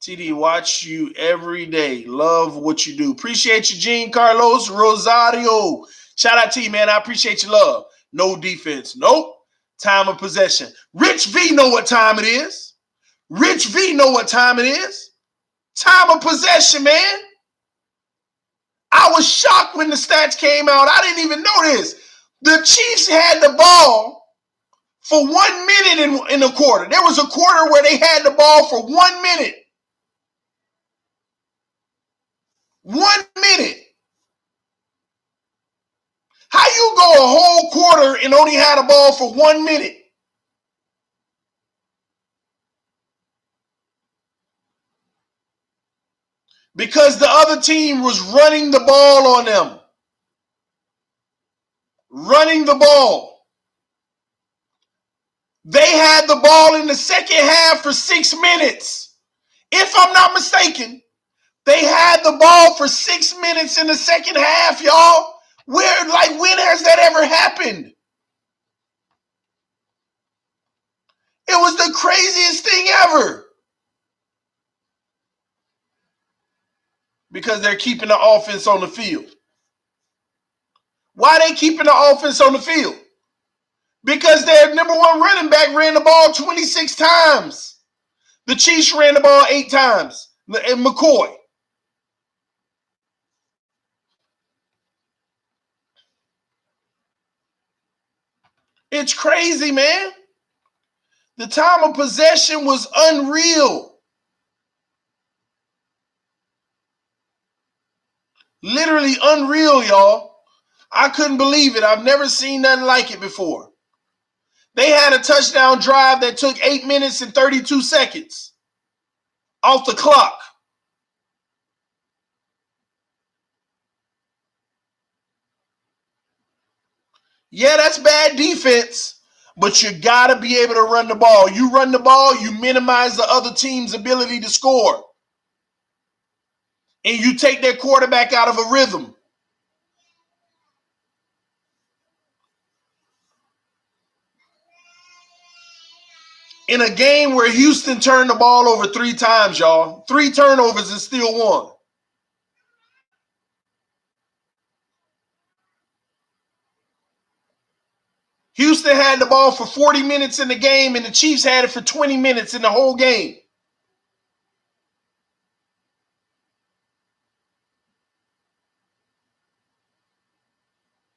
TD, watch you every day. Love what you do. Appreciate you, Gene Carlos Rosario. Shout out to you, man. I appreciate your love. No defense. Nope. Time of possession. Rich V know what time it is. Rich V know what time it is. Time of possession, man. I was shocked when the stats came out. I didn't even know this. The Chiefs had the ball for 1 minute in a quarter. There was a quarter where they had the ball for 1 minute. 1 minute. How you go a whole quarter and only had a ball for 1 minute? Because the other team was running the ball on them. Running the ball. They had the ball in the second half for 6 minutes. If I'm not mistaken, they had the ball for 6 minutes in the second half, y'all. When has that ever happened? It was the craziest thing ever. Because they're keeping the offense on the field. Why are they keeping the offense on the field? Because their number one running back ran the ball 26 times. The Chiefs ran the ball 8 times. And McCoy. It's crazy, man. The time of possession was unreal. Literally unreal, y'all. I couldn't believe it. I've never seen nothing like it before. They had a touchdown drive that took 8 minutes and 32 seconds off the clock. Yeah, that's bad defense, but you got to be able to run the ball. You run the ball, you minimize the other team's ability to score. And you take their quarterback out of a rhythm. In a game where Houston turned the ball over 3 times, y'all. 3 turnovers and still won. Houston had the ball for 40 minutes in the game, and the Chiefs had it for 20 minutes in the whole game.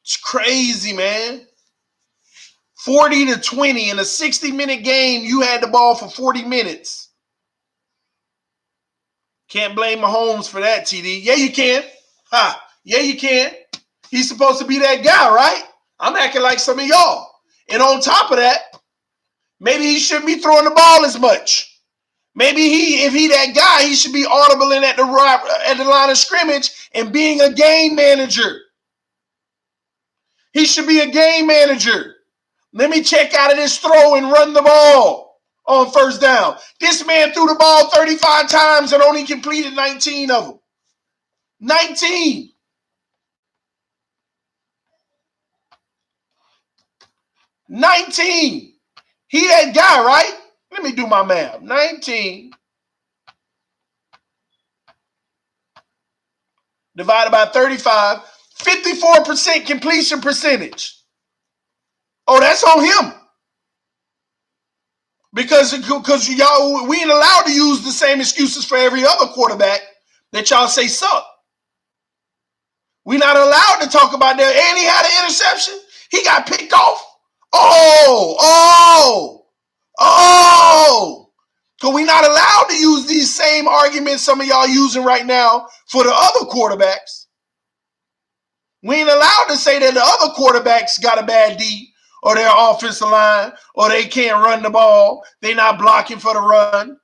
It's crazy, man. 40-20 in a 60-minute game, you had the ball for 40 minutes. Can't blame Mahomes for that, TD. Yeah, you can. Yeah, you can. He's supposed to be that guy, right? I'm acting like some of y'all. And on top of that, maybe he shouldn't be throwing the ball as much. Maybe if he that guy, he should be audible in at the line of scrimmage and being a game manager. He should be a game manager. Let me check out of this throw and run the ball on first down. This man threw the ball 35 times and only completed 19 of them. 19. 19. He that guy, right? Let me do my math. 19 divided by 35, 54% completion percentage. Oh, that's on him. Because y'all, we ain't allowed to use the same excuses for every other quarterback that y'all say suck. We're not allowed to talk about that. And he had an interception. He got picked off. Because we're not allowed to use these same arguments some of y'all using right now for the other quarterbacks. We ain't allowed to say that the other quarterbacks got a bad D or their offensive line or they can't run the ball. They not blocking for the run.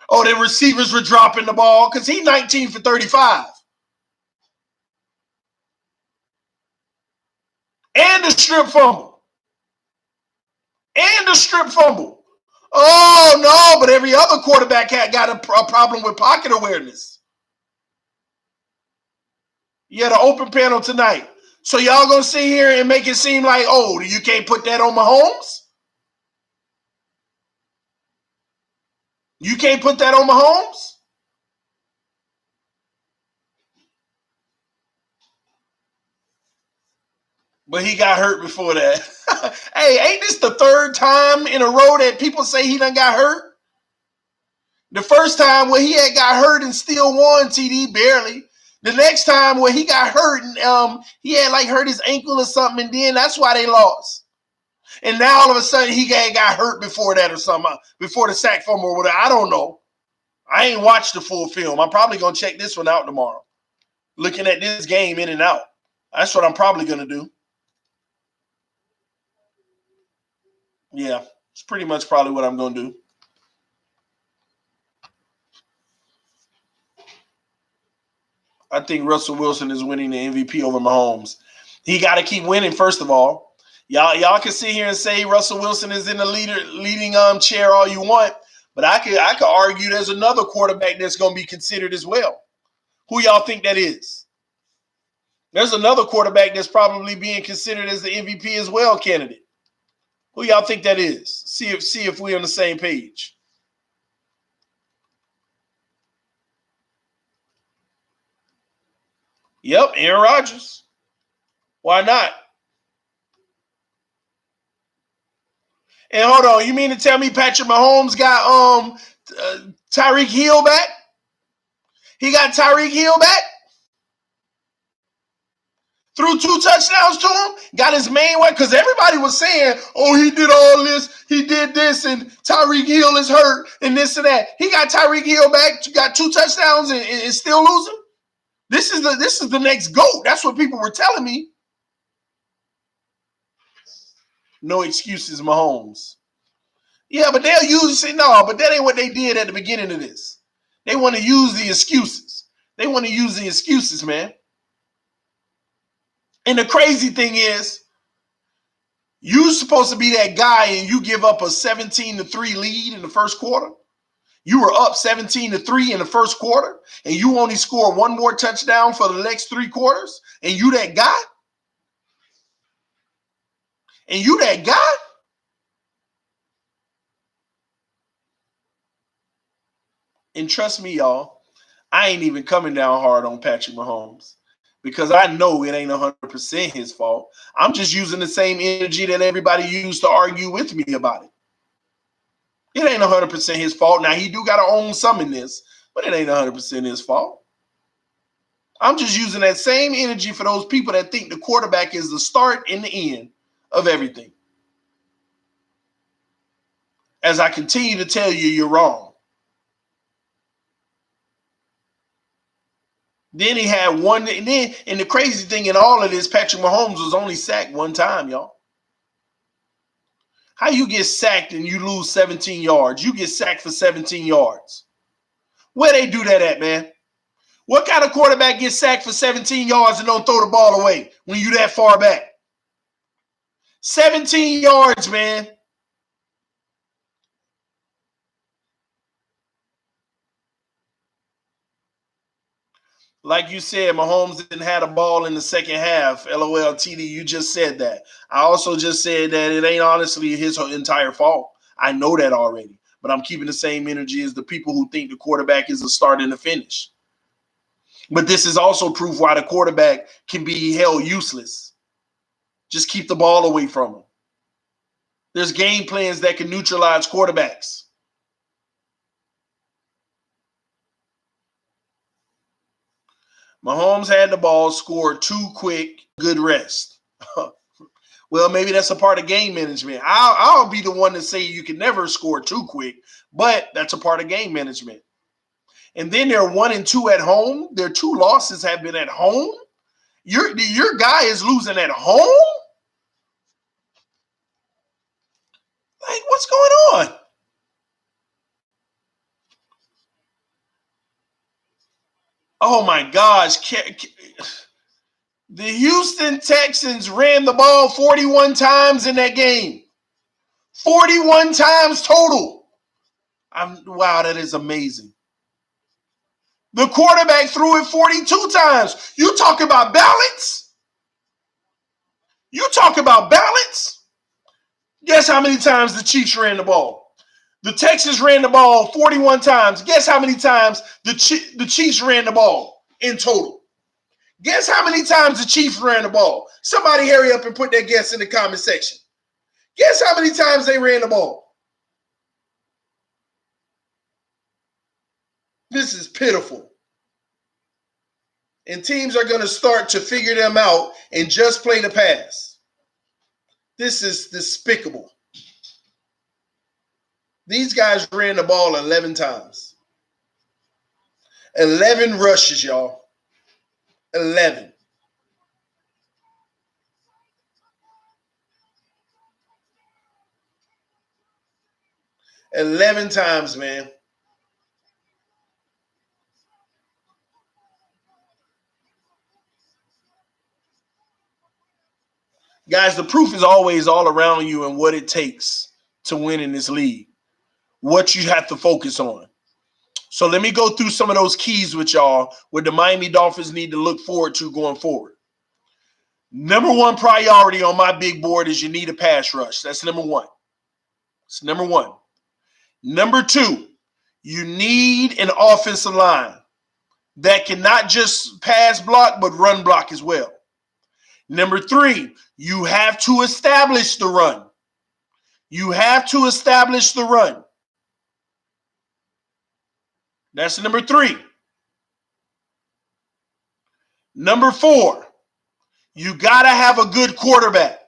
Or their receivers were dropping the ball because he 19 for 35. And the strip fumble. Oh, no, but every other quarterback got a problem with pocket awareness. You had an open panel tonight. So y'all going to sit here and make it seem like, oh, you can't put that on Mahomes? You can't put that on Mahomes? But he got hurt before that. Hey, ain't this the 3rd time in a row that people say he done got hurt? The first time where he had got hurt and still won, TD, barely. The next time where he got hurt and he had like hurt his ankle or something, and then that's why they lost. And now all of a sudden he got hurt before that or something, before the sack fumble or whatever. I don't know. I ain't watched the full film. I'm probably going to check this one out tomorrow. Looking at this game in and out. That's what I'm probably going to do. Yeah, it's pretty much probably what I'm going to do. I think Russell Wilson is winning the MVP over Mahomes. He got to keep winning, first of all. Y'all can sit here and say Russell Wilson is in the leading chair all you want, but I could argue there's another quarterback that's going to be considered as well. Who y'all think that is? There's another quarterback that's probably being considered as the MVP as well candidate. Who y'all think that is? See if we're on the same page. Yep, Aaron Rodgers. Why not? And hold on, you mean to tell me Patrick Mahomes got Tyreek Hill back? He got Tyreek Hill back? Threw 2 touchdowns to him, got his main way, because everybody was saying, oh, he did all this, he did this, and Tyreek Hill is hurt, and this and that. He got Tyreek Hill back, got 2 touchdowns, and still losing. This is the next GOAT. That's what people were telling me. No excuses, Mahomes. Yeah, but they'll say, no, but that ain't what they did at the beginning of this. They want to use the excuses. They want to use the excuses, man. And the crazy thing is, you're supposed to be that guy and you give up a 17-3 lead in the first quarter. You were up 17-3 in the first quarter, and you only score 1 more touchdown for the next 3 quarters, and you that guy? And you that guy? And trust me, y'all, I ain't even coming down hard on Patrick Mahomes because I know it ain't 100% his fault. I'm just using the same energy that everybody used to argue with me about it. It ain't 100% his fault. Now, he do got to own some in this, but it ain't 100% his fault. I'm just using that same energy for those people that think the quarterback is the start and the end of everything. As I continue to tell you, you're wrong. Then he had one, and the crazy thing in all of this, Patrick Mahomes was only sacked 1 time, y'all. How you get sacked and you lose 17 yards? You get sacked for 17 yards. Where they do that at, man? What kind of quarterback gets sacked for 17 yards and don't throw the ball away when you that far back? 17 yards, man. Like you said, Mahomes didn't have a ball in the second half. LOL, TD, you just said that. I also just said that it ain't honestly his entire fault. I know that already. But I'm keeping the same energy as the people who think the quarterback is a start and a finish. But this is also proof why the quarterback can be held useless. Just keep the ball away from him. There's game plans that can neutralize quarterbacks. Mahomes had the ball, scored too quick, good rest. Well, maybe that's a part of game management. I'll be the one to say you can never score too quick, but that's a part of game management. And then they're 1-2 at home. Their 2 losses have been at home. Your guy is losing at home? Like, what's going on? Oh, my gosh. The Houston Texans ran the ball 41 times in that game. 41 times total. Wow, that is amazing. The quarterback threw it 42 times. You talk about balance? You talk about balance? Guess how many times the Chiefs ran the ball? The Texans ran the ball 41 times. Guess how many times the Chiefs ran the ball in total? Guess how many times the Chiefs ran the ball? Somebody hurry up and put that guess in the comment section. Guess how many times they ran the ball? This is pitiful. And teams are going to start to figure them out and just play the pass. This is despicable. These guys ran the ball 11 times. 11 rushes, y'all. 11. $11 times, man. Guys, the proof is always all around you and what it takes to win in this league. What you have to focus on. So let me go through some of those keys with y'all what the Miami Dolphins need to look forward to going forward. Number 1 priority on my big board is you need a pass rush. That's number 1. It's number 1. Number 2, you need an offensive line that can not just pass block, but run block as well. Number 3, you have to establish the run. You have to establish the run. That's number 3. Number 4, You got to have a good quarterback.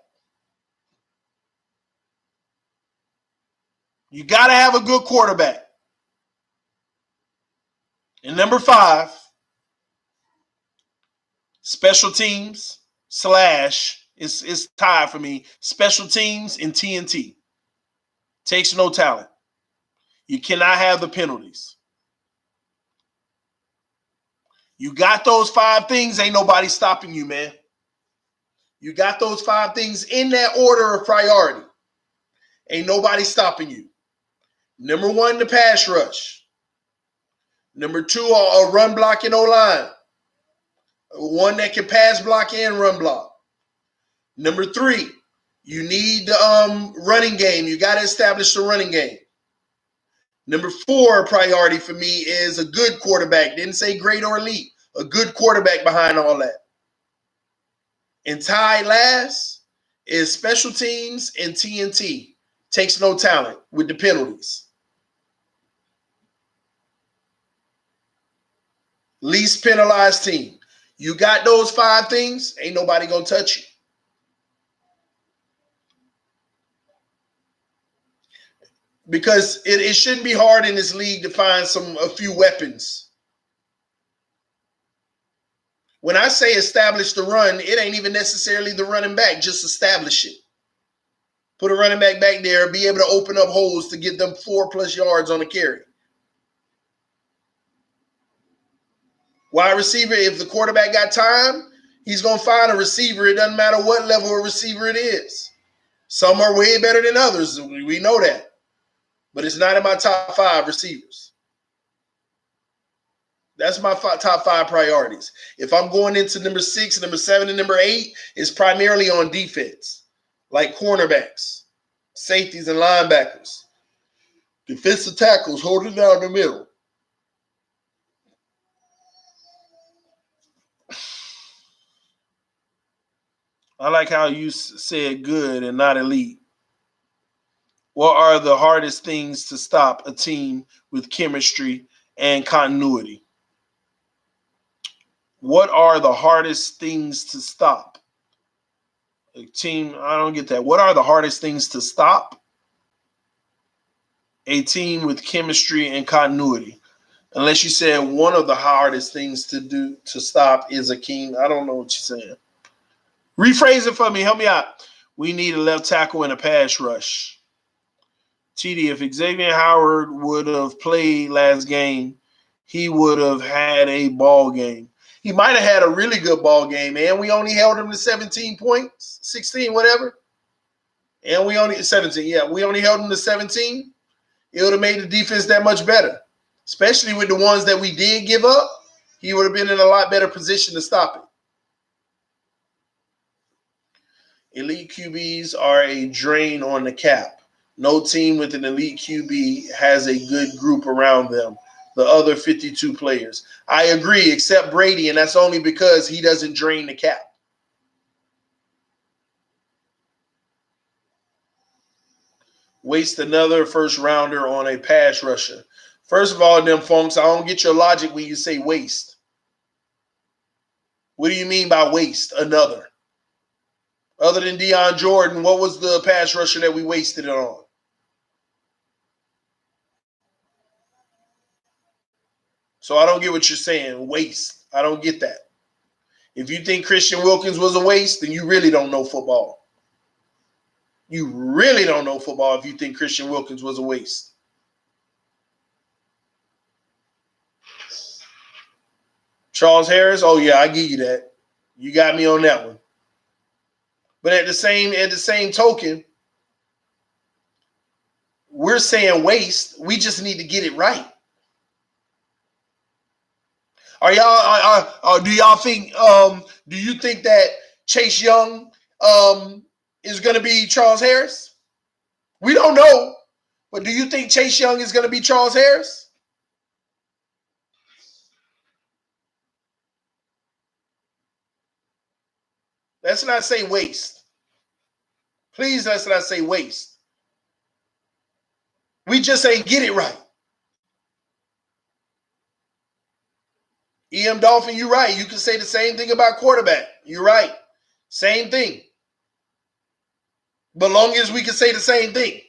You got to have a good quarterback. And number 5, special teams / it's tied for me. Special teams and TNT. Takes no talent. You cannot have the penalties. You got those 5 things, ain't nobody stopping you, man. You got those 5 things in that order of priority. Ain't nobody stopping you. Number 1, the pass rush. Number 2, a run block and O-line. One that can pass block and run block. Number 3, you need the running game. You got to establish the running game. Number 4 priority for me is a good quarterback. Didn't say great or elite. A good quarterback behind all that. And tied last is special teams and TNT. Takes no talent with the penalties. Least penalized team. You got those 5 things, ain't nobody going to touch you. Because it shouldn't be hard in this league to find a few weapons. When I say establish the run, it ain't even necessarily the running back. Just establish it. Put a running back there, be able to open up holes to get them 4+ yards on a carry. Wide receiver, if the quarterback got time, he's going to find a receiver. It doesn't matter what level of receiver it is. Some are way better than others. We know that. But it's not in my top 5 receivers. That's my top 5 priorities. If I'm going into number 6, number 7, and number 8, it's primarily on defense, like cornerbacks, safeties, and linebackers. Defensive tackles holding down the middle. I like how you said good and not elite. What are the hardest things to stop a team with chemistry and continuity? What are the hardest things to stop? A team, I don't get that. What are the hardest things to stop? A team with chemistry and continuity. Unless you said one of the hardest things to stop is a team. I don't know what you're saying. Rephrase it for me. Help me out. We need a left tackle and a pass rush. TD, if Xavier Howard would have played last game, he would have had a ball game. He might have had a really good ball game, man. We only held him to 17 points, 16, whatever. And we only 17. Yeah, we only held him to 17. It would have made the defense that much better, especially with the ones that we did give up. He would have been in a lot better position to stop it. Elite QBs are a drain on the cap. No team with an elite QB has a good group around them. The other 52 players. I agree, except Brady, and that's only because he doesn't drain the cap. Waste another first rounder on a pass rusher. First of all, them folks, I don't get your logic when you say waste. What do you mean by waste another? Other than Deion Jordan, what was the pass rusher that we wasted it on? So I don't get what you're saying, waste. I don't get that. If you think Christian Wilkins was a waste, then you really don't know football. You really don't know football if you think Christian Wilkins was a waste. Charles Harris, oh yeah, I give you that. You got me on that one. But at the same token, we're saying waste. We just need to get it right. Are y'all? Do y'all think? Do you think that Chase Young is going to be Charles Harris? We don't know, but do you think Chase Young is going to be Charles Harris? Let's not say waste. Please, let's not say waste. We just ain't get it right. EM Dolphin, you're right. You can say the same thing about quarterback. You're right. Same thing. But long as we can say the same thing.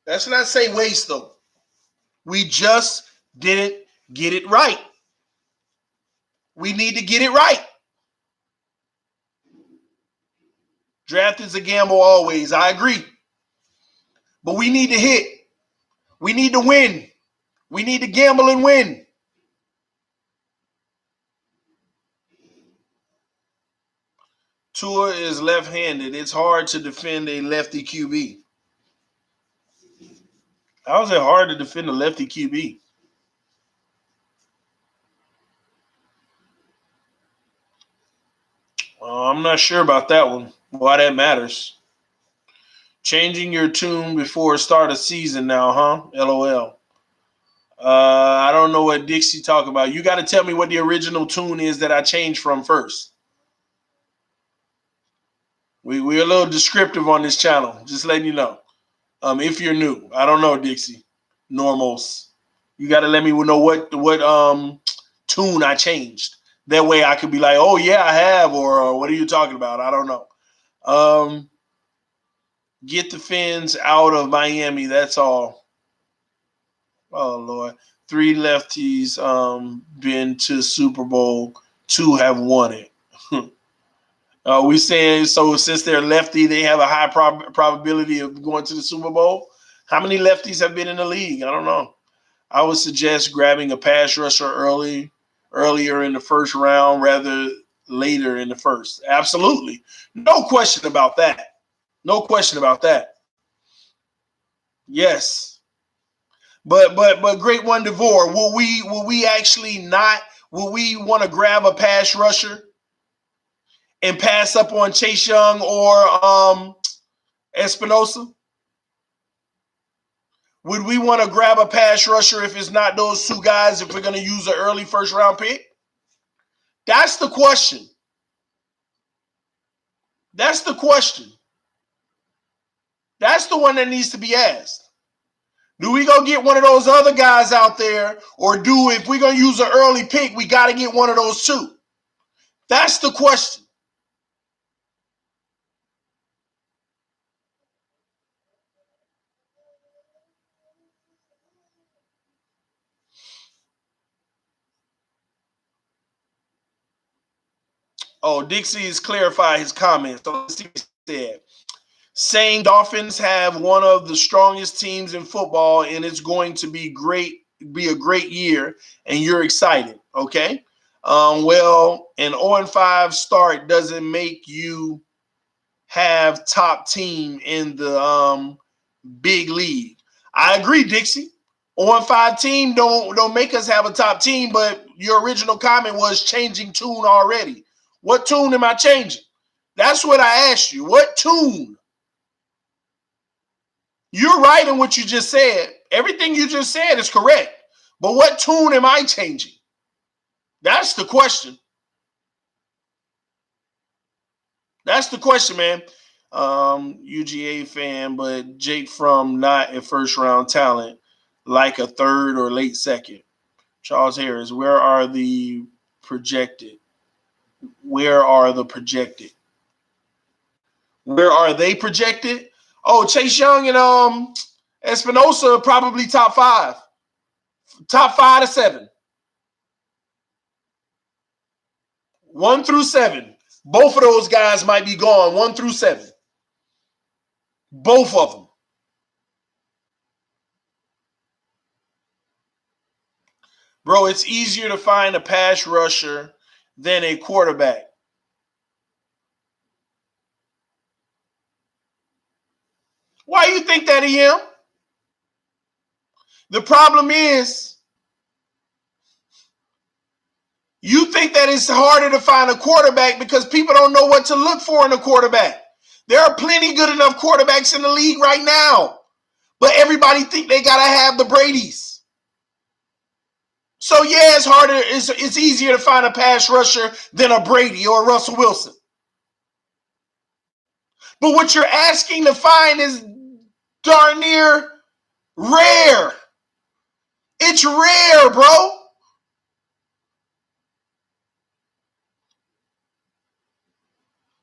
Let's not say waste, though. We just didn't get it right. We need to get it right. Draft is a gamble always. I agree. But we need to hit. We need to win. We need to gamble and win. Tua is left-handed. It's hard to defend a lefty QB. How is it hard to defend a lefty QB? I'm not sure about that one. Why that matters. Changing your tune before start of season now, huh? LOL. I don't know what Dixie talk about. You got to tell me what the original tune is that I changed from first. We're a little descriptive on this channel. Just letting you know. If you're new, I don't know, Dixie. Normals. You got to let me know what tune I changed. That way I could be like, oh yeah, I have, or what are you talking about? I don't know. Get the Fins out of Miami. That's all. Oh Lord. 3 lefties been to Super Bowl. 2 have won it. We saying so since they're lefty, they have a high probability of going to the Super Bowl. How many lefties have been in the league? I don't know. I would suggest grabbing a pass rusher earlier in the first round rather later in the first. Absolutely. No question about that. No question about that. Yes. But great one, DeVore. Will we actually not? Will we want to grab a pass rusher and pass up on Chase Young or Espinosa? Would we want to grab a pass rusher if it's not those 2 guys? If we're going to use an early first round pick, that's the question. That's the question. That's the one that needs to be asked. Do we go get one of those other guys out there, or if we're going to use an early pick, we got to get one of those 2? That's the question. Oh, Dixie has clarified his comments. So let's see what he said. Saying Dolphins have one of the strongest teams in football, and it's going to be a great year, and you're excited. Okay. Well, an 0-5 start doesn't make you have top team in the big league. I agree, Dixie. 0-5 team don't make us have a top team, but your original comment was changing tune already. What tune am I changing? That's what I asked you. What tune? You're right in what you just said. Everything you just said is correct. But what tune am I changing? That's the question. That's the question, man. UGA fan, but Jake Fromm not a first round talent, like a third or late second. Charles Harris, where are the projected? Where are the projected? Where are they projected? Oh, Chase Young and Espinosa probably top 5. Top 5 to 7. 1 through 7. Both of those guys might be gone. 1 through 7. Both of them. Bro, it's easier to find a pass rusher than a quarterback. Why do you think that, EM? The problem is, you think that it's harder to find a quarterback because people don't know what to look for in a quarterback. There are plenty good enough quarterbacks in the league right now, but everybody think they got to have the Bradys. So yeah, it's harder. It's easier to find a pass rusher than a Brady or a Russell Wilson. But what you're asking to find is darn near rare. It's rare, bro.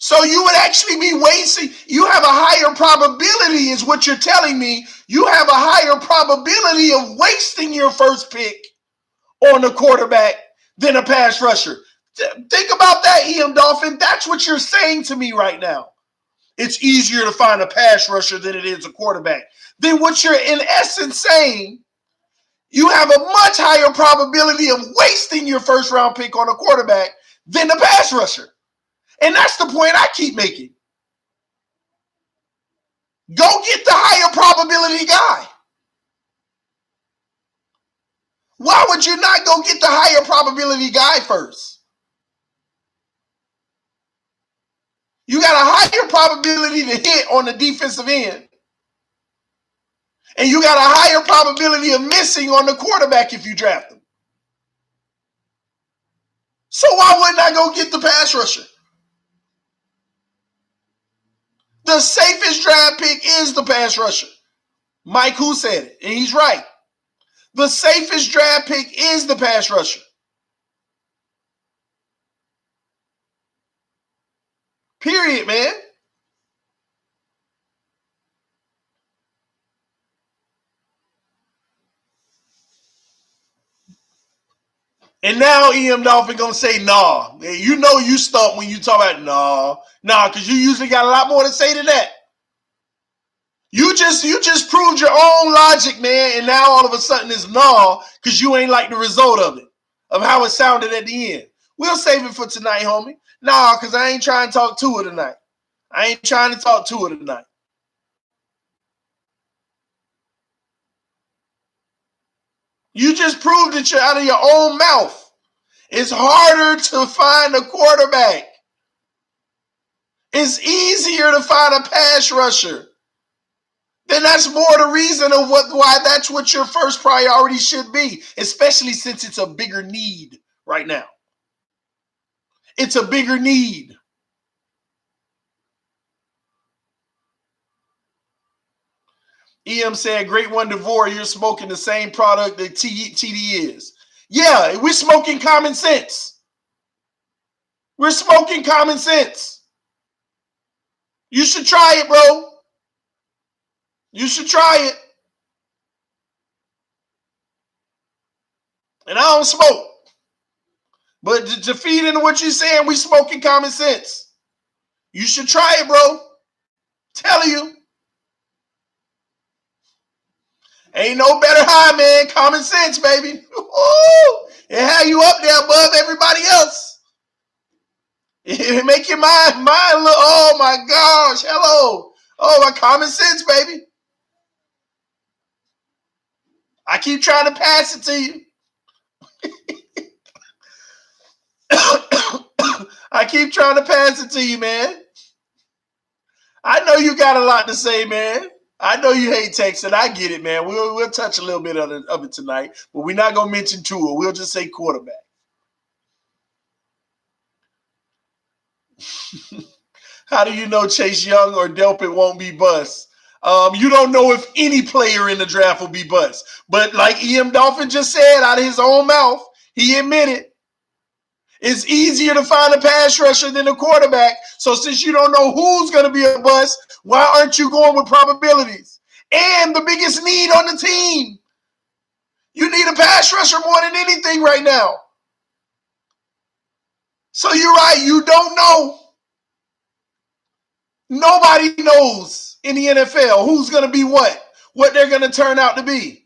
So you would actually be wasting. You have a higher probability, is what you're telling me. You have a higher probability of wasting your first pick on a quarterback than a pass rusher. Think about that, EM Dolphin. That's what you're saying to me right now. It's easier to find a pass rusher than it is a quarterback. Then what you're in essence saying, you have a much higher probability of wasting your first round pick on a quarterback than the pass rusher. And that's the point I keep making. Go get the higher probability guy. Why would you not go get the higher probability guy first? You got a higher probability to hit on the defensive end. And you got a higher probability of missing on the quarterback if you draft them. So why wouldn't I go get the pass rusher? The safest draft pick is the pass rusher. Mike Who said it, and he's right. The safest draft pick is the pass rusher. Period, man. And now EM Dolphin gonna say nah. You know you stumped when you talk about nah, because you usually got a lot more to say than that. You just proved your own logic, man, and now all of a sudden it's nah, because you ain't like the result of it, of how it sounded at the end. We'll save it for tonight, homie. Nah, because I ain't trying to talk to her tonight. I ain't trying to talk to her tonight. You just proved it out of your own mouth. It's harder to find a quarterback. It's easier to find a pass rusher. Then that's more the reason of why that's what your first priority should be, especially since it's a bigger need right now. It's a bigger need. EM said, great one, DeVore, you're smoking the same product that TD is. Yeah, we're smoking common sense. We're smoking common sense. You should try it, bro. You should try it. And I don't smoke. But to feed into what you're saying, we smoking common sense. You should try it, bro. Tell you. Ain't no better high, man. Common sense, baby. Woo! It have you up there above everybody else. It make your mind look, oh my gosh, hello. Oh, my common sense, baby. I keep trying to pass it to you. I keep trying to pass it to you, man. I know you got a lot to say, man. I know you hate texting. I get it, man. We'll touch a little bit of it tonight, but we're not going to mention Tua. We'll just say quarterback. How do you know Chase Young or Delpit won't be bust? You don't know if any player in the draft will be bust. But like EM Dolphin just said out of his own mouth, he admitted it's easier to find a pass rusher than a quarterback. So since you don't know who's going to be a bust, why aren't you going with probabilities? And the biggest need on the team. You need a pass rusher more than anything right now. So you're right. You don't know. Nobody knows in the NFL who's going to be what they're going to turn out to be.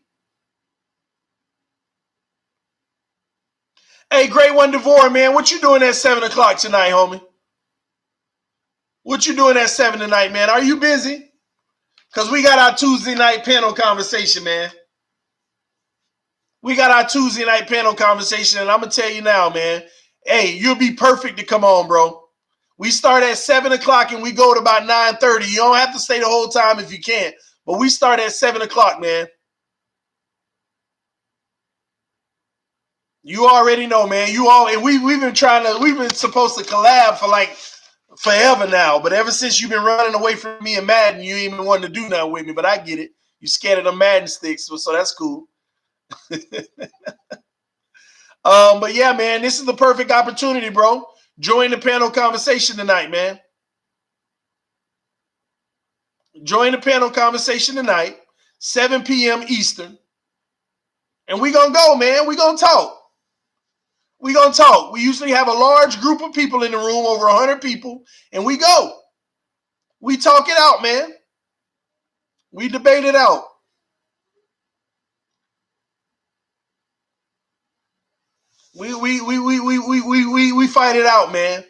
Hey, great one, DeVore, man. What you doing at 7 o'clock tonight, homie? What you doing at 7 tonight, man? Are you busy? Because we got our Tuesday night panel conversation, man. We got our Tuesday night panel conversation, and I'm going to tell you now, man. Hey, you'll be perfect to come on, bro. We start at 7 o'clock, and we go to about 9:30. You don't have to stay the whole time if you can't, but we start at 7 o'clock, man. You already know, man. And we've been supposed to collab for like forever now. But ever since you've been running away from me and Madden, you ain't even wanting to do nothing with me. But I get it. You scared of the Madden sticks, so that's cool. But yeah, man, this is the perfect opportunity, bro. Join the panel conversation tonight, man. Join the panel conversation tonight, 7 p.m. Eastern. And we're going to go, man. We're going to talk. We're going to talk. We usually have a large group of people in the room, over 100 people, and we go. We talk it out, man. We debate it out. We fight it out, man.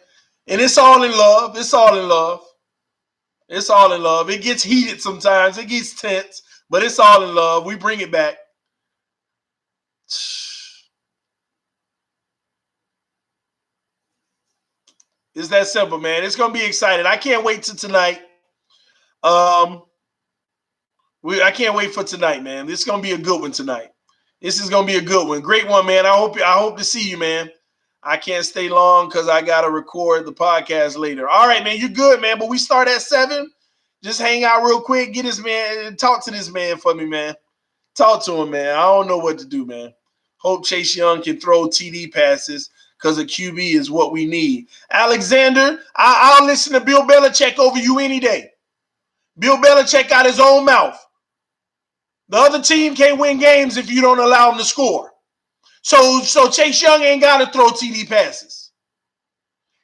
And it's all in love. It's all in love. It's all in love. It gets heated sometimes. It gets tense, but it's all in love. We bring it back. It's that simple, man. It's gonna be exciting. I can't wait till tonight. I can't wait for tonight, man. This is gonna be a good one tonight. This is gonna be a good one. Great one, man. I hope to see you, man. I can't stay long because I gotta record the podcast later. All right, man. You good, man? But we start at 7. Just hang out real quick. Get this man. Talk to this man for me, man. Talk to him, man. I don't know what to do, man. Hope Chase Young can throw TD passes because a QB is what we need. Alexander, I'll listen to Bill Belichick over you any day. Bill Belichick got his own mouth. The other team can't win games if you don't allow them to score. So Chase Young ain't got to throw TD passes.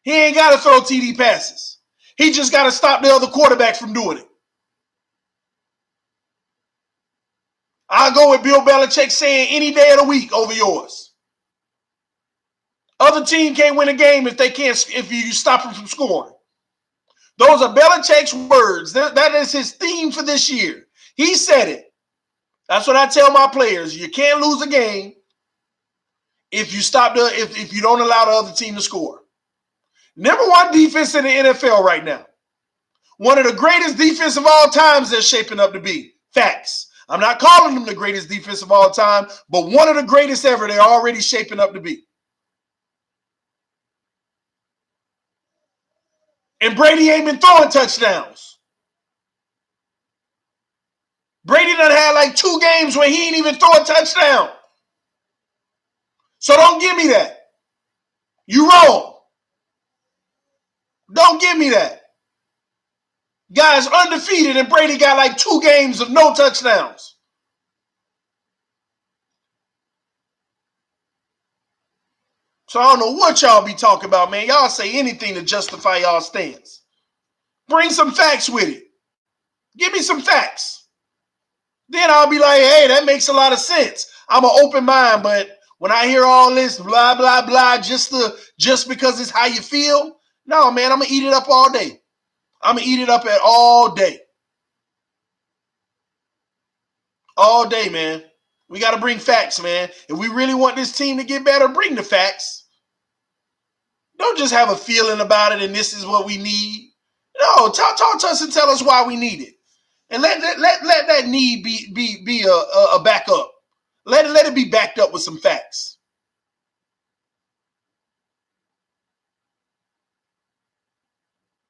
He ain't got to throw TD passes. He just got to stop the other quarterbacks from doing it. I'll go with Bill Belichick saying any day of the week over yours. Other team can't win a game if you stop them from scoring. Those are Belichick's words. That is his theme for this year. He said it. That's what I tell my players. You can't lose a game if you don't allow the other team to score. Number one defense in the NFL right now. One of the greatest defense of all times they're shaping up to be. Facts. I'm not calling them the greatest defense of all time, but one of the greatest ever they're already shaping up to be. And Brady ain't been throwing touchdowns. Brady done had like 2 games where he ain't even throw a touchdown. So don't give me that. You wrong. Don't give me that. Guy's undefeated and Brady got like 2 games of no touchdowns. So I don't know what y'all be talking about, man. Y'all say anything to justify y'all stance. Bring some facts with it. Give me some facts. Then I'll be like, hey, that makes a lot of sense. I'm an open mind, but when I hear all this blah, blah, blah, just because it's how you feel, no, man, I'm going to eat it up all day. I'm going to eat it up all day. All day, man. We got to bring facts, man. If we really want this team to get better, bring the facts. Don't just have a feeling about it and this is what we need. No, talk to us and tell us why we need it. And let that need be a backup. Let it be backed up with some facts.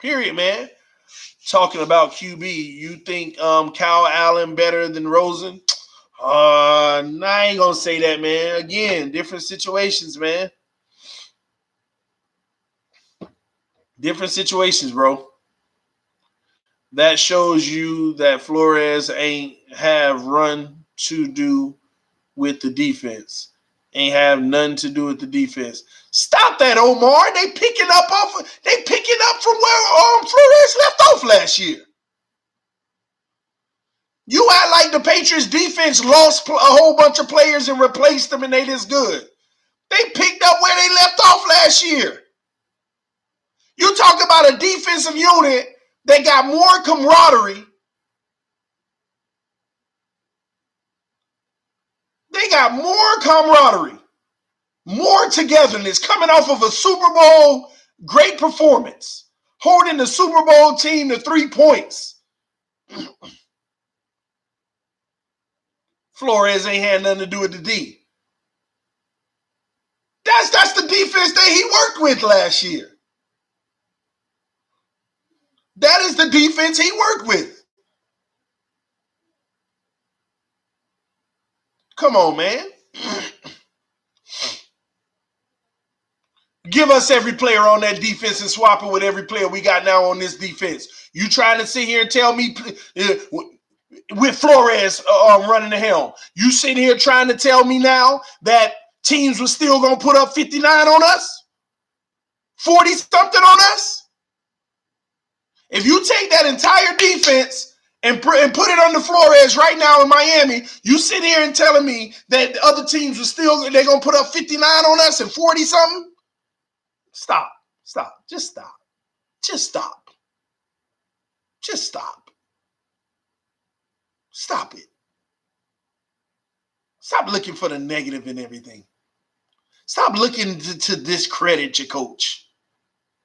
Period, man. Talking about QB, you think Kyle Allen better than Rosen? I ain't gonna say that, man. Again, different situations, man. Different situations, bro. That shows you that Flores ain't have run to do with the defense. Ain't have nothing to do with the defense. Stop that, Omar. They picking up from where Flores left off last year. You act like the Patriots defense lost a whole bunch of players and replaced them and they this good. They picked up where they left off last year. You talk about a defensive unit that got more camaraderie. They got more camaraderie, more togetherness coming off of a Super Bowl great performance, holding the Super Bowl team to 3 points. Flores ain't had nothing to do with the D. That's the defense that he worked with last year. That is the defense he worked with. Come on, man. Give us every player on that defense and swap it with every player we got now on this defense. You trying to sit here and tell me with Flores running the helm, you sitting here trying to tell me now that teams were still going to put up 59 on us? 40-something on us? If you take that entire defense and put it under Flores right now in Miami, you sit here and telling me that the other teams they're going to put up 59 on us and 40-something? Stop. Just stop. Stop it. Stop looking for the negative in everything. Stop looking to discredit your coach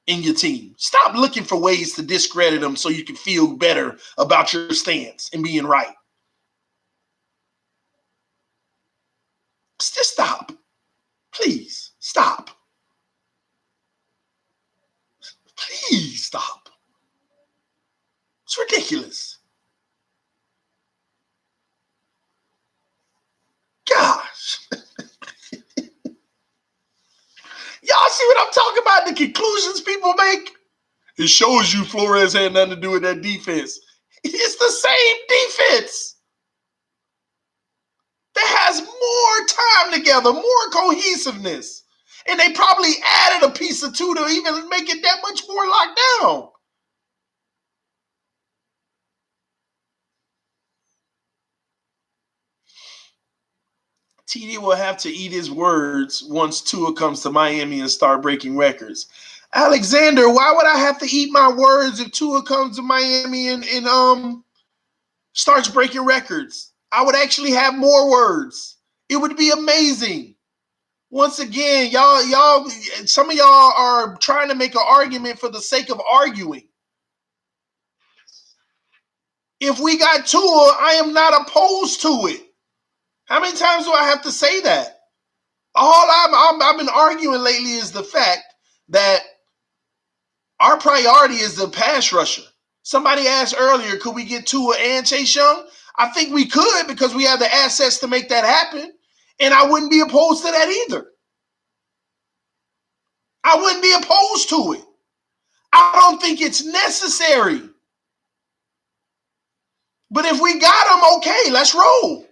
and your team. Stop looking for ways to discredit them so you can feel better about your stance and being right. Just stop. Please, stop. Please stop. It's ridiculous. Gosh. Y'all see what I'm talking about? The conclusions people make? It shows you Flores had nothing to do with that defense. It's the same defense that has more time together, more cohesiveness. And they probably added a piece or two to even make it that much more locked down. TD will have to eat his words once Tua comes to Miami and start breaking records. Alexander, why would I have to eat my words if Tua comes to Miami and starts breaking records? I would actually have more words. It would be amazing. Once again, y'all, some of y'all are trying to make an argument for the sake of arguing. If we got Tua, I am not opposed to it. How many times do I have to say that? All I've been arguing lately is the fact that our priority is the pass rusher. Somebody asked earlier, could we get Tua and Chase Young? I think we could because we have the assets to make that happen. And I wouldn't be opposed to that either. I wouldn't be opposed to it. I don't think it's necessary. But if we got them, okay, let's roll.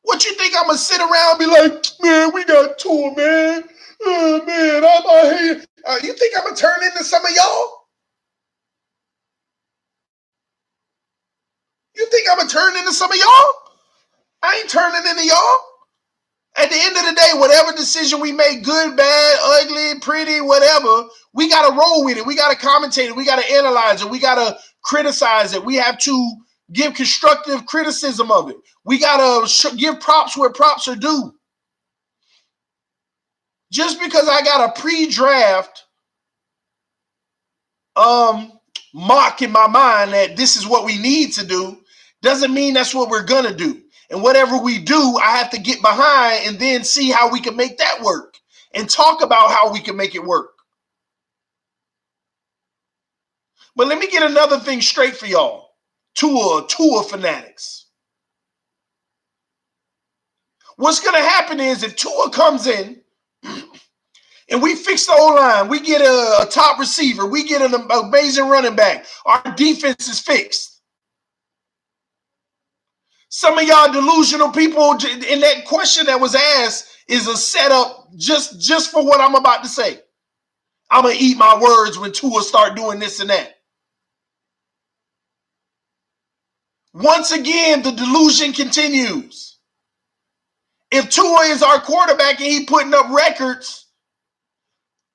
What you think I'm going to sit around and be like, man, we got Tua, man. Oh, man, I'm here. You think I'm going to turn into some of y'all? You think I'm going to turn into some of y'all? I ain't turning into y'all. At the end of the day, whatever decision we make, good, bad, ugly, pretty, whatever, we got to roll with it. We got to commentate it. We got to analyze it. We got to criticize it. We have to give constructive criticism of it. We got to give props where props are due. Just because I got a pre-draft mock in my mind that this is what we need to do doesn't mean that's what we're going to do. And whatever we do, I have to get behind and then see how we can make that work and talk about how we can make it work. But let me get another thing straight for y'all. Tua fanatics. What's going to happen is if Tua comes in and we fix the O-line, we get a top receiver, we get an amazing running back, our defense is fixed. Some of y'all delusional people in that question that was asked is a setup just for what I'm about to say. I'm going to eat my words when Tua start doing this and that. Once again, the delusion continues. If Tua is our quarterback and he putting up records,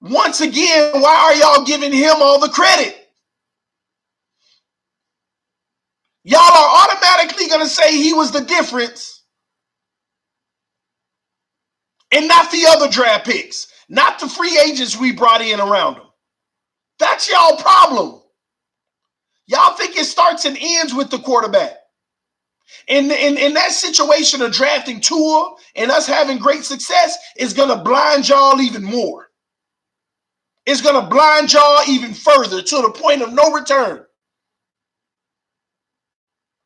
once again, why are y'all giving him all the credit? Y'all are automatically going to say he was the difference and not the other draft picks, not the free agents we brought in around him. That's y'all problem. Y'all think it starts and ends with the quarterback. In that situation of drafting Tua and us having great success is going to blind y'all even more. It's going to blind y'all even further to the point of no return.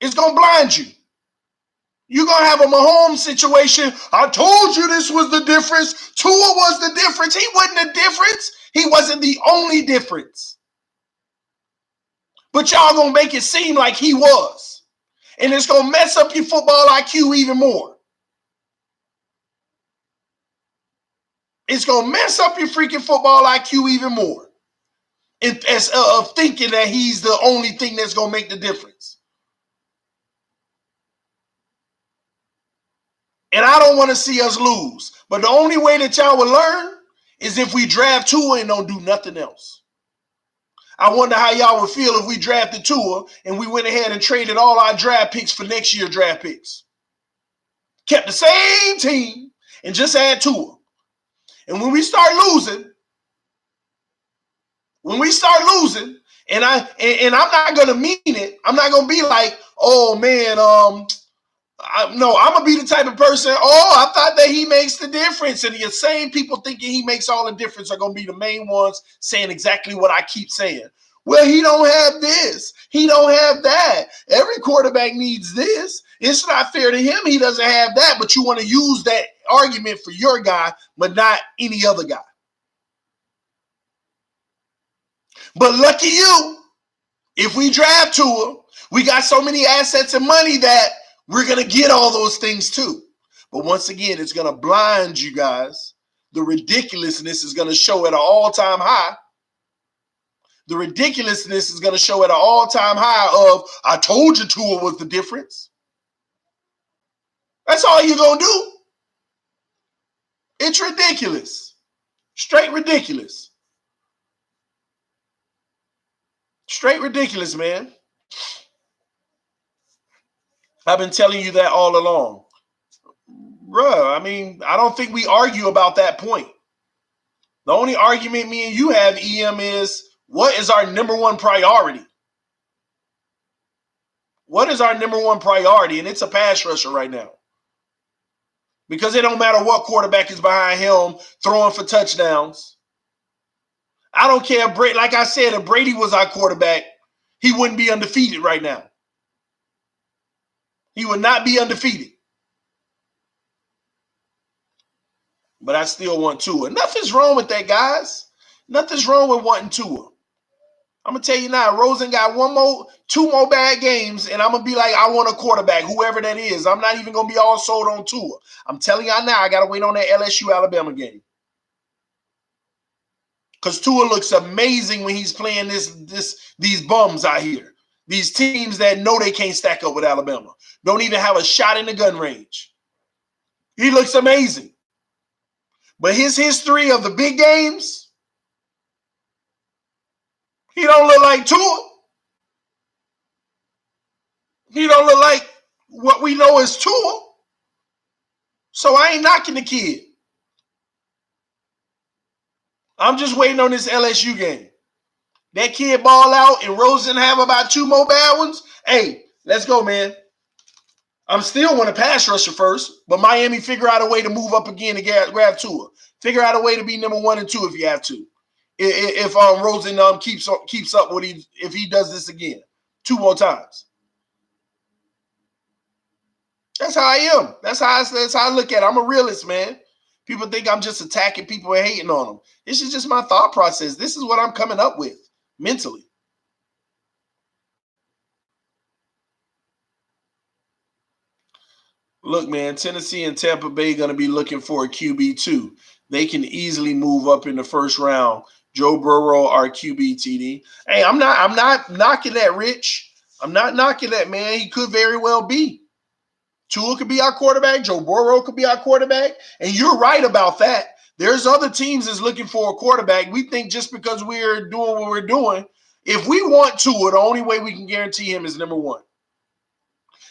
It's going to blind you. You're going to have a Mahomes situation. I told you this was the difference. Tua was the difference. He wasn't the difference. He wasn't the only difference. But y'all going to make it seem like he was. And it's going to mess up your football IQ even more. It's going to mess up your freaking football IQ even more. Of thinking that he's the only thing that's going to make the difference. And I don't want to see us lose. But the only way that y'all will learn is if we draft Tua and don't do nothing else. I wonder how y'all would feel if we drafted Tua and we went ahead and traded all our draft picks for next year draft picks. Kept the same team and just add Tua. And when we start losing, and I'm not gonna mean it, I'm not gonna be like, oh man, I'm gonna be the type of person, I thought that he makes the difference. And the same people thinking he makes all the difference are gonna be the main ones saying exactly what I keep saying. Well, he don't have this, he don't have that. Every quarterback needs this. It's not fair to him, he doesn't have that, but you want to use that argument for your guy, but not any other guy. But lucky you, if we draft Tua, we got so many assets and money that we're going to get all those things too. But once again, it's going to blind you guys. The ridiculousness is going to show at an all-time high. The ridiculousness is going to show at an all-time high of, I told you Tua was the difference. That's all you're going to do. It's ridiculous. Straight ridiculous. Straight ridiculous, man. I've been telling you that all along. Bruh, I mean, I don't think we argue about that point. The only argument me and you have, EM, is what is our number one priority? What is our number one priority? And it's a pass rusher right now. Because it don't matter what quarterback is behind him throwing for touchdowns. I don't care. Like I said, if Brady was our quarterback, he wouldn't be undefeated right now. He would not be undefeated. But I still want Tua. Nothing's wrong with that, guys. Nothing's wrong with wanting Tua. I'm going to tell you now, Rosen got two more bad games, and I'm going to be like, I want a quarterback, whoever that is. I'm not even going to be all sold on Tua. I'm telling y'all now, I got to wait on that LSU-Alabama game. Because Tua looks amazing when he's playing these bums out here. These teams that know they can't stack up with Alabama. Don't even have a shot in the gun range. He looks amazing. But his history of the big games, he don't look like Tua. He don't look like what we know as Tua. So I ain't knocking the kid. I'm just waiting on this LSU game. That kid ball out and Rosen have about two more bad ones. Hey, let's go, man. I'm still want to pass rusher first, but Miami figure out a way to move up again and grab Tua. Figure out a way to be number 1 and 2 if you have to. If Rosen keeps up what if he does this again 2 more times. That's how I am. That's how I look at it. I'm a realist, man. People think I'm just attacking people and hating on them. This is just my thought process. This is what I'm coming up with mentally. Look, man, Tennessee and Tampa Bay going to be looking for a QB too. They can easily move up in the first round. Joe Burrow, our QB, TD. Hey, I'm not knocking that, Rich. I'm not knocking that, man. He could very well be. Tua could be our quarterback. Joe Burrow could be our quarterback. And you're right about that. There's other teams that's looking for a quarterback. We think just because we're doing what we're doing, if we want Tua, the only way we can guarantee him is number 1.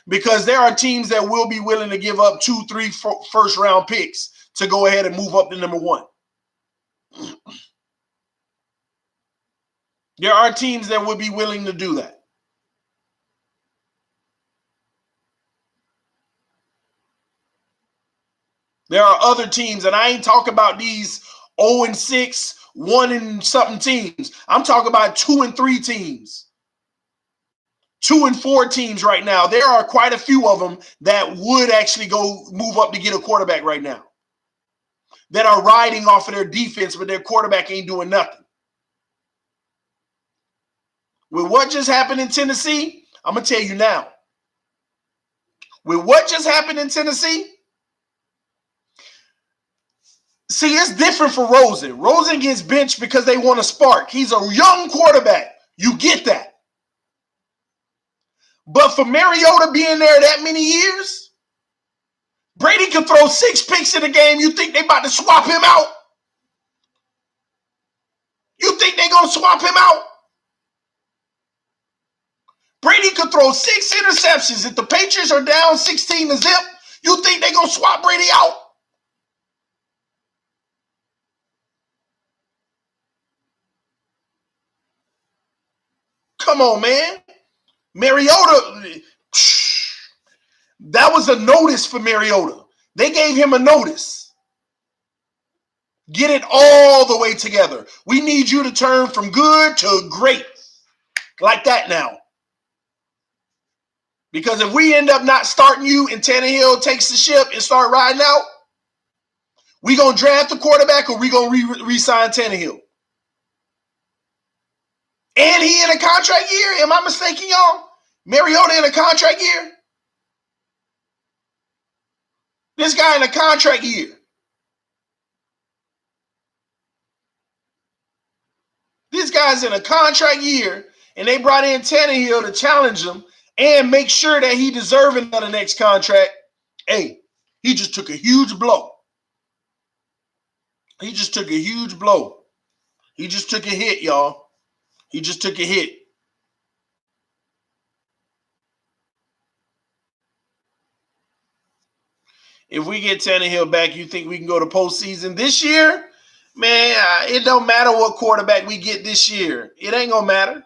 Because there are teams that will be willing to give up 2, 3 first-round picks to go ahead and move up to number 1. There are teams that would be willing to do that. There are other teams, and I ain't talking about these 0-6, 1 and something teams. I'm talking about 2 and 3 teams. 2 and 4 teams right now, there are quite a few of them that would actually go move up to get a quarterback right now, that are riding off of their defense, but their quarterback ain't doing nothing. With what just happened in Tennessee, I'm going to tell you now. With what just happened in Tennessee, see, it's different for Rosen. Rosen gets benched because they want a spark. He's a young quarterback. You get that. But for Mariota being there that many years, Brady could throw 6 picks in a game. You think they about to swap him out? You think they going to swap him out? Brady could throw 6 interceptions. If the Patriots are down 16-0, you think they going to swap Brady out? Come on, man. Mariota, that was a notice for Mariota. They gave him a notice. Get it all the way together. We need you to turn from good to great. Like that now. Because if we end up not starting you and Tannehill takes the ship and start riding out, we going to draft the quarterback or we going to re-sign Tannehill? And he in a contract year? Am I mistaken, y'all? Mariota in a contract year? This guy in a contract year. This guy's in a contract year, and they brought in Tannehill to challenge him and make sure that he deserving of the next contract. Hey, he just took a huge blow. He just took a huge blow. He just took a hit, y'all. He just took a hit. If we get Tannehill back, you think we can go to postseason this year? Man, it don't matter what quarterback we get this year. It ain't going to matter.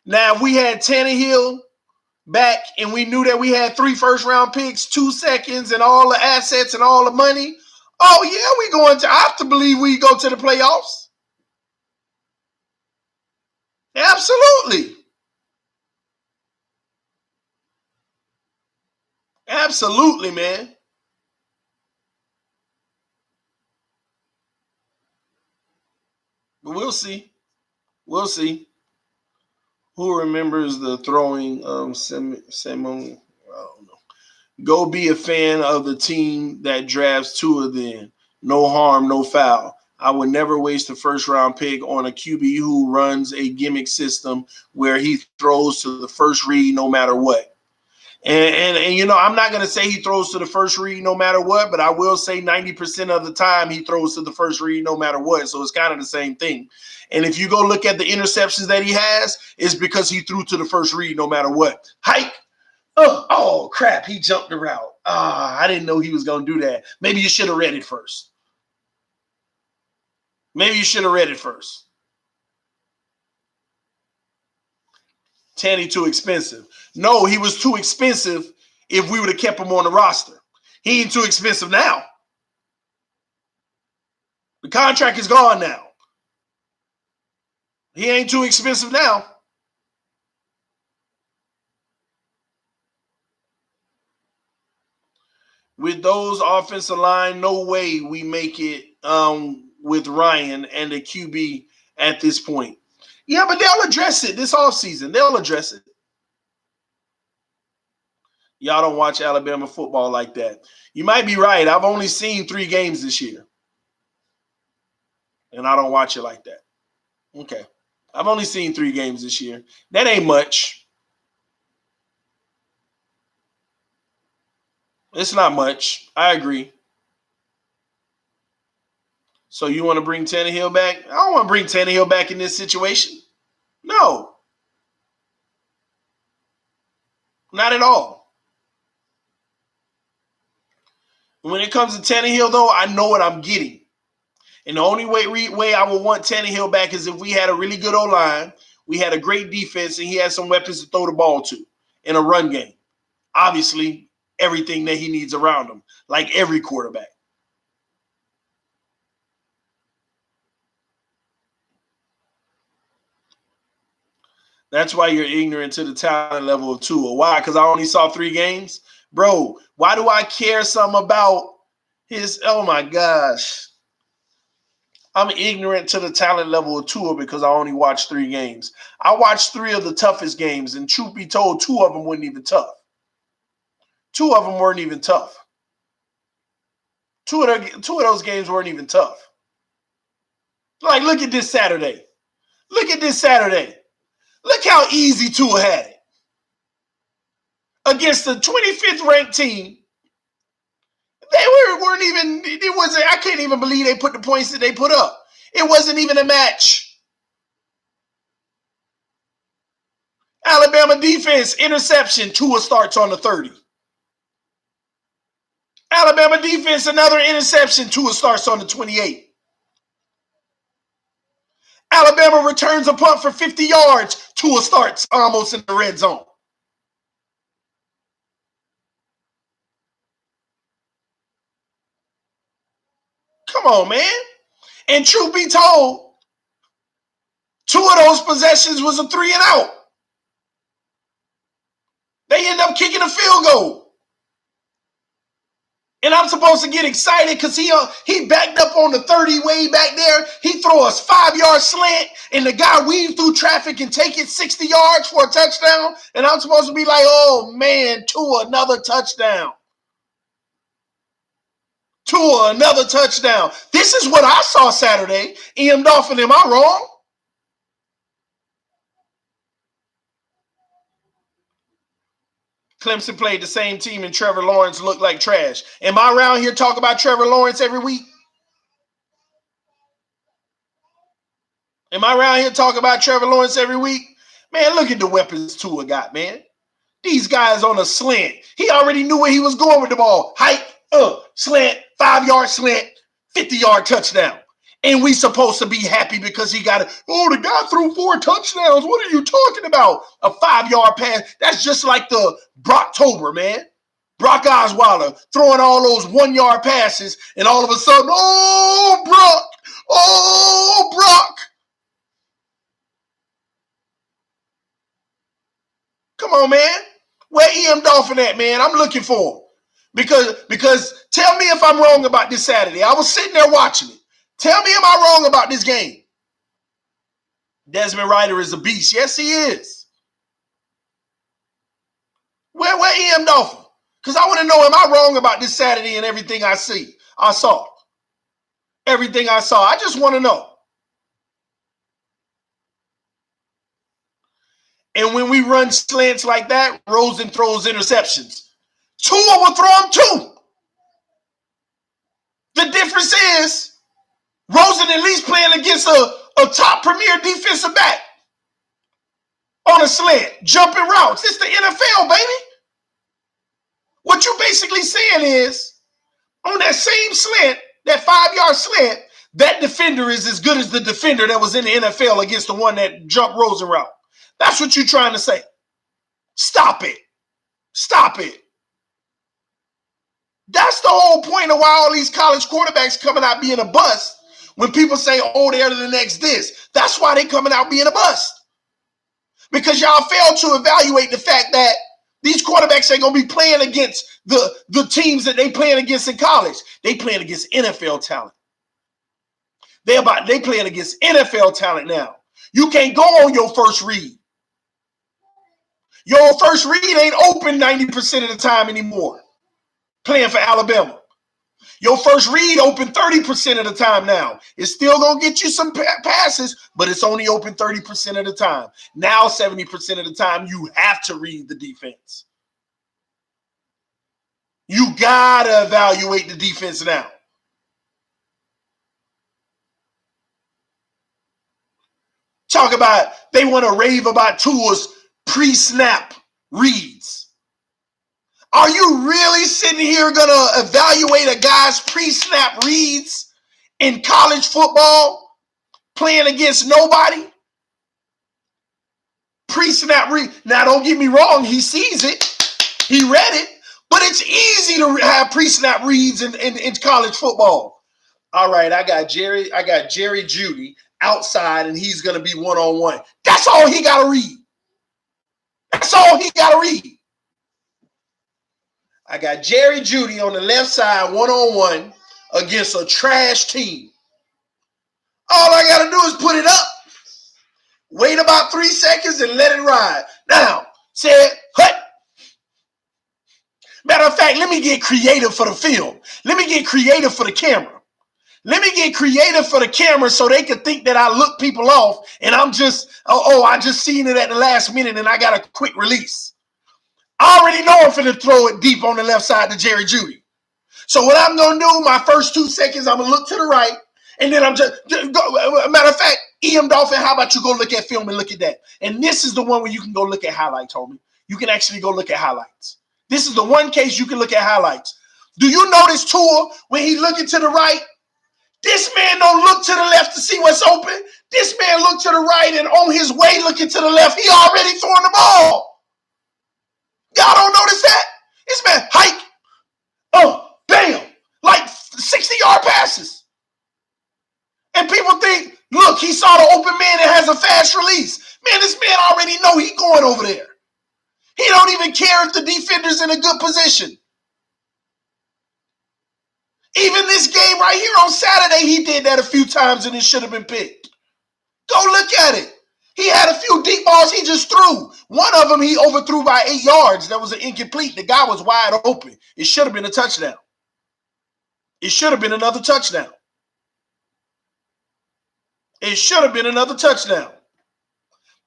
Now, if we had Tannehill back and we knew that we had 3 first-round picks, 2 seconds, and all the assets and all the money, oh, yeah, I have to believe we go to the playoffs. Absolutely. Absolutely, man. But we'll see. We'll see. Who remembers the throwing Simon? I don't know. Go be a fan of the team that drafts Tua then. No harm, no foul. I would never waste a first-round pick on a QB who runs a gimmick system where he throws to the first read no matter what. And you know, I'm not going to say he throws to the first read no matter what, but I will say 90% of the time he throws to the first read no matter what. So it's kind of the same thing. And if you go look at the interceptions that he has, it's because he threw to the first read no matter what. Hike. Oh, crap. He jumped the route. I didn't know he was going to do that. Maybe you should have read it first. Tanny too expensive. No, he was too expensive if we would have kept him on the roster. He ain't too expensive now. The contract is gone now. He ain't too expensive now. With those offensive line, no way we make it with Ryan and the QB at this point. Yeah, but they'll address it this offseason. They'll address it. Y'all don't watch Alabama football like that. You might be right. I've only seen 3 games this year. And I don't watch it like that. Okay. I've only seen 3 games this year. That ain't much. It's not much. I agree. So you want to bring Tannehill back? I don't want to bring Tannehill back in this situation. No. Not at all. When it comes to Tannehill, though, I know what I'm getting. And the only way I would want Tannehill back is if we had a really good O-line, we had a great defense, and he had some weapons to throw the ball to in a run game. Obviously, everything that he needs around him, like every quarterback. That's why you're ignorant to the talent level of Tua. Why? Because I only saw 3 games? Bro, why do I care something about his? Oh my gosh. I'm ignorant to the talent level of Tua because I only watched 3 games. I watched 3 of the toughest games, and truth be told, 2 of them weren't even tough. 2 of them weren't even tough. Two of those games weren't even tough. Like, look at this Saturday. Look at this Saturday. Look how easy Tua had it. Against the 25th ranked team, weren't even, it wasn't, I can't even believe they put the points that they put up. It wasn't even a match. Alabama defense, interception, Tua starts on the 30. Alabama defense, another interception, Tua starts on the 28. Alabama returns a punt for 50 yards, Tua starts almost in the red zone. Come on, man. And truth be told, 2 of those possessions was a 3 and out. They end up kicking a field goal. And I'm supposed to get excited because he backed up on the 30 way back there. He throw a 5-yard slant, and the guy weaved through traffic and take it 60 yards for a touchdown. And I'm supposed to be like, oh, man, Tua, another touchdown. Tua, another touchdown. This is what I saw Saturday. EM Dolphin, am I wrong? Clemson played the same team and Trevor Lawrence looked like trash. Am I around here talking about Trevor Lawrence every week? Am I around here talking about Trevor Lawrence every week? Man, look at the weapons Tua got, man. These guys on a slant. He already knew where he was going with the ball. Height, slant, 5-yard slant, 50-yard touchdown. And we supposed to be happy because he got it. Oh, the guy threw 4 touchdowns. What are you talking about? A 5-yard pass. That's just like the Brocktober, man. Brock Osweiler throwing all those 1-yard passes, and all of a sudden, oh, Brock. Oh, Brock. Come on, man. Where EM Dolphin at, man? I'm looking for him. Because tell me if I'm wrong about this Saturday. I was sitting there watching it. Tell me, am I wrong about this game? Desmond Ridder is a beast. Yes, he is. Where EM Dolphin? Because I want to know, am I wrong about this Saturday and everything I saw? Everything I saw. I just want to know. And when we run slants like that, Rosen throws interceptions. Tua will throw them too. The difference is, Rosen at least playing against a top premier defensive back on a slant, jumping routes. It's the NFL, baby. What you basically saying is, on that same slant, that 5-yard slant, that defender is as good as the defender that was in the NFL against the one that jumped Rosen route. That's what you're trying to say. Stop it. Stop it. That's the whole point of why all these college quarterbacks coming out being a bust. When people say, oh, they're the next this, that's why they coming out being a bust. Because y'all failed to evaluate the fact that these quarterbacks ain't going to be playing against the teams that they playing against in college. They playing against NFL talent. They playing against NFL talent now. You can't go on your first read. Your first read ain't open 90% of the time anymore. Playing for Alabama. Your first read open 30% of the time now. It's still going to get you some passes, but it's only open 30% of the time. Now 70% of the time, you have to read the defense. You got to evaluate the defense now. Talk about, they want to rave about Tua's pre-snap reads. Are you really sitting here going to evaluate a guy's pre-snap reads in college football playing against nobody? Pre-snap read. Now, don't get me wrong. He sees it. He read it. But it's easy to have pre-snap reads in college football. All right, I got Jerry Judy outside, and he's going to be one-on-one. That's all he got to read. That's all he got to read. I got Jerry Jeudy on the left side, one-on-one against a trash team. All I got to do is put it up, wait about 3 seconds, and let it ride. Now, said, hut. Matter of fact, let me get creative for the film. Let me get creative for the camera. Let me get creative for the camera so they can think that I look people off and I'm just, I just seen it at the last minute and I got a quick release. I already know I'm finna throw it deep on the left side to Jerry Jeudy. So what I'm going to do, my first 2 seconds, I'm going to look to the right, and then I'm just, matter of fact, EM Dolphin, how about you go look at film and look at that? And this is the one where you can go look at highlights, homie. You can actually go look at highlights. This is the one case you can look at highlights. Do you notice Tua, when he looking to the right, this man don't look to the left to see what's open. This man look to the right, and on his way looking to the left, he already throwing the ball. Y'all don't notice that? This man, hike, bam, like 60-yard passes. And people think, look, he saw the open man and has a fast release. Man, this man already know he going over there. He don't even care if the defender's in a good position. Even this game right here on Saturday, he did that a few times and it should have been picked. Go look at it. He had a few deep balls he just threw. One of them he overthrew by 8 yards. That was an incomplete. The guy was wide open. It should have been a touchdown. It should have been another touchdown. It should have been another touchdown.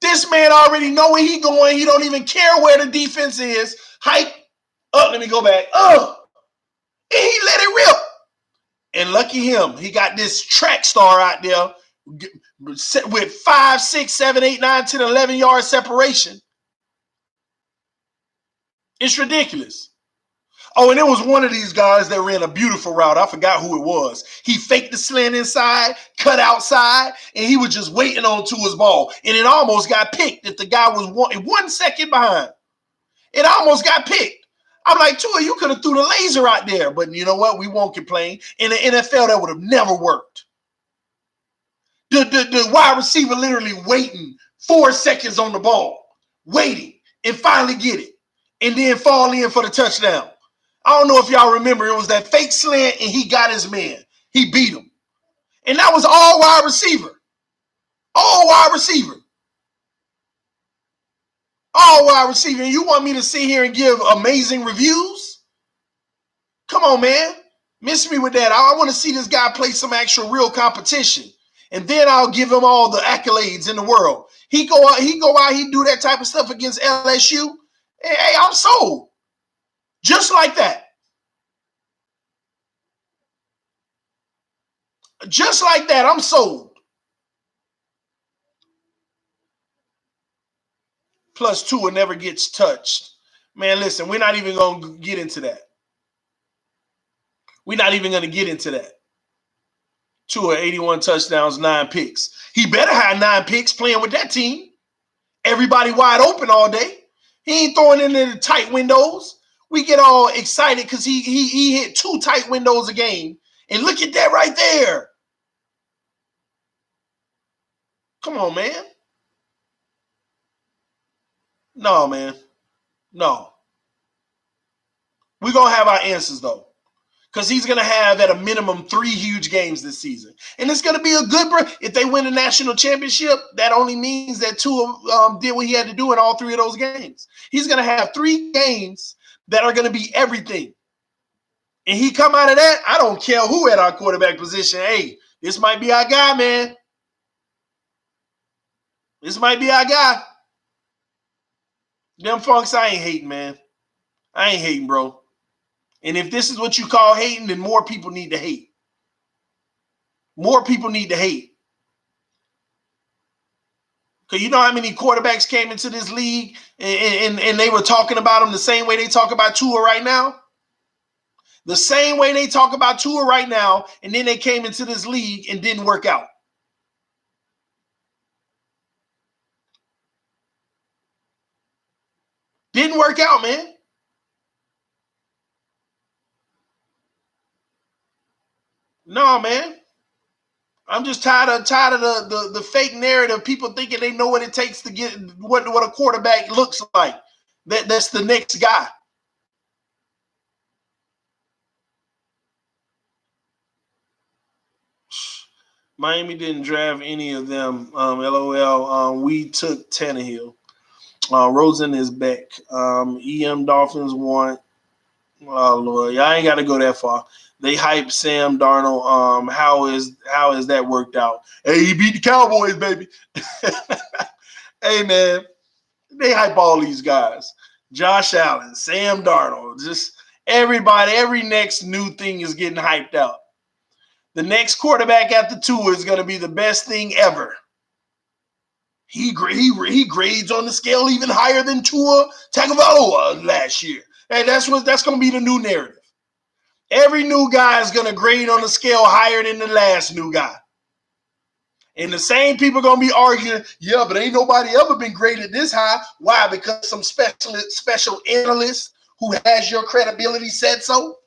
This man already know where he going. He don't even care where the defense is. Hike. Let me go back. And he let it rip. And lucky him, he got this track star out there with 5, 6, 7, 8, 9, 10, 11 yard separation. It's ridiculous. Oh, and it was one of these guys that ran a beautiful route. I forgot who it was. He faked the slant inside, cut outside, and he was just waiting on Tua's ball. And it almost got picked if the guy was 1 second behind. It almost got picked. I'm like, Tua, you could have threw the laser out there. But you know what? We won't complain. In the NFL, that would have never worked. The wide receiver literally waiting 4 seconds on the ball, waiting, and finally get it, and then fall in for the touchdown. I don't know if y'all remember, it was that fake slant, and he got his man. He beat him. And that was all wide receiver. All wide receiver. All wide receiver. And you want me to sit here and give amazing reviews? Come on, man. Miss me with that. I want to see this guy play some actual real competition. And then I'll give him all the accolades in the world. He go out, he do that type of stuff against LSU. Hey, I'm sold. Just like that. Just like that, I'm sold. Plus Tua never gets touched. Man, listen, we're not even going to get into that. We're not even going to get into that. Tua, 81 touchdowns, 9 picks. He better have 9 picks playing with that team. Everybody wide open all day. He ain't throwing into the tight windows. We get all excited because he hit 2 tight windows a game. And look at that right there. Come on, man. No, man. No. We're going to have our answers, though. Because he's going to have at a minimum 3 huge games this season. And it's going to be a good – if they win the national championship, that only means that Tua did what he had to do in all 3 of those games. He's going to have 3 games that are going to be everything. And he come out of that, I don't care who at our quarterback position. Hey, this might be our guy, man. This might be our guy. Them funks, I ain't hating, man. I ain't hating, bro. And if this is what you call hating, then more people need to hate. More people need to hate. Because you know how many quarterbacks came into this league and they were talking about them the same way they talk about Tua right now? The same way they talk about Tua right now, and then they came into this league and didn't work out. Didn't work out, man. No, man. I'm just tired of the fake narrative. People thinking they know what it takes to get what a quarterback looks like. That's the next guy. Miami didn't draft any of them. LOL. We took Tannehill. Rosen is back. EM Dolphins want. Oh Lord, y'all ain't got to go that far. They hype Sam Darnold. How is that worked out? Hey, he beat the Cowboys, baby. Hey man, they hype all these guys. Josh Allen, Sam Darnold, just everybody. Every next new thing is getting hyped out. The next quarterback after Tua is going to be the best thing ever. He grades on the scale even higher than Tua Tagovailoa last year. And that's going to be the new narrative. Every new guy is going to grade on the scale higher than the last new guy. And the same people are going to be arguing, yeah, but ain't nobody ever been graded this high. Why? Because some special analyst who has your credibility said so?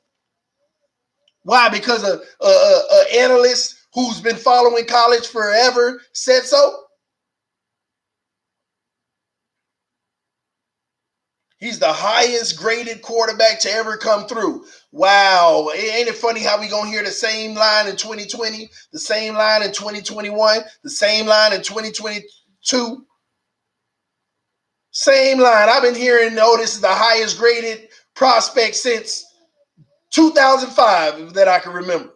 Why? Because an analyst who's been following college forever said so? He's the highest graded quarterback to ever come through. Wow. Ain't it funny how we going to hear the same line in 2020, the same line in 2021, the same line in 2022? Same line. I've been hearing, this is the highest graded prospect since 2005 that I can remember.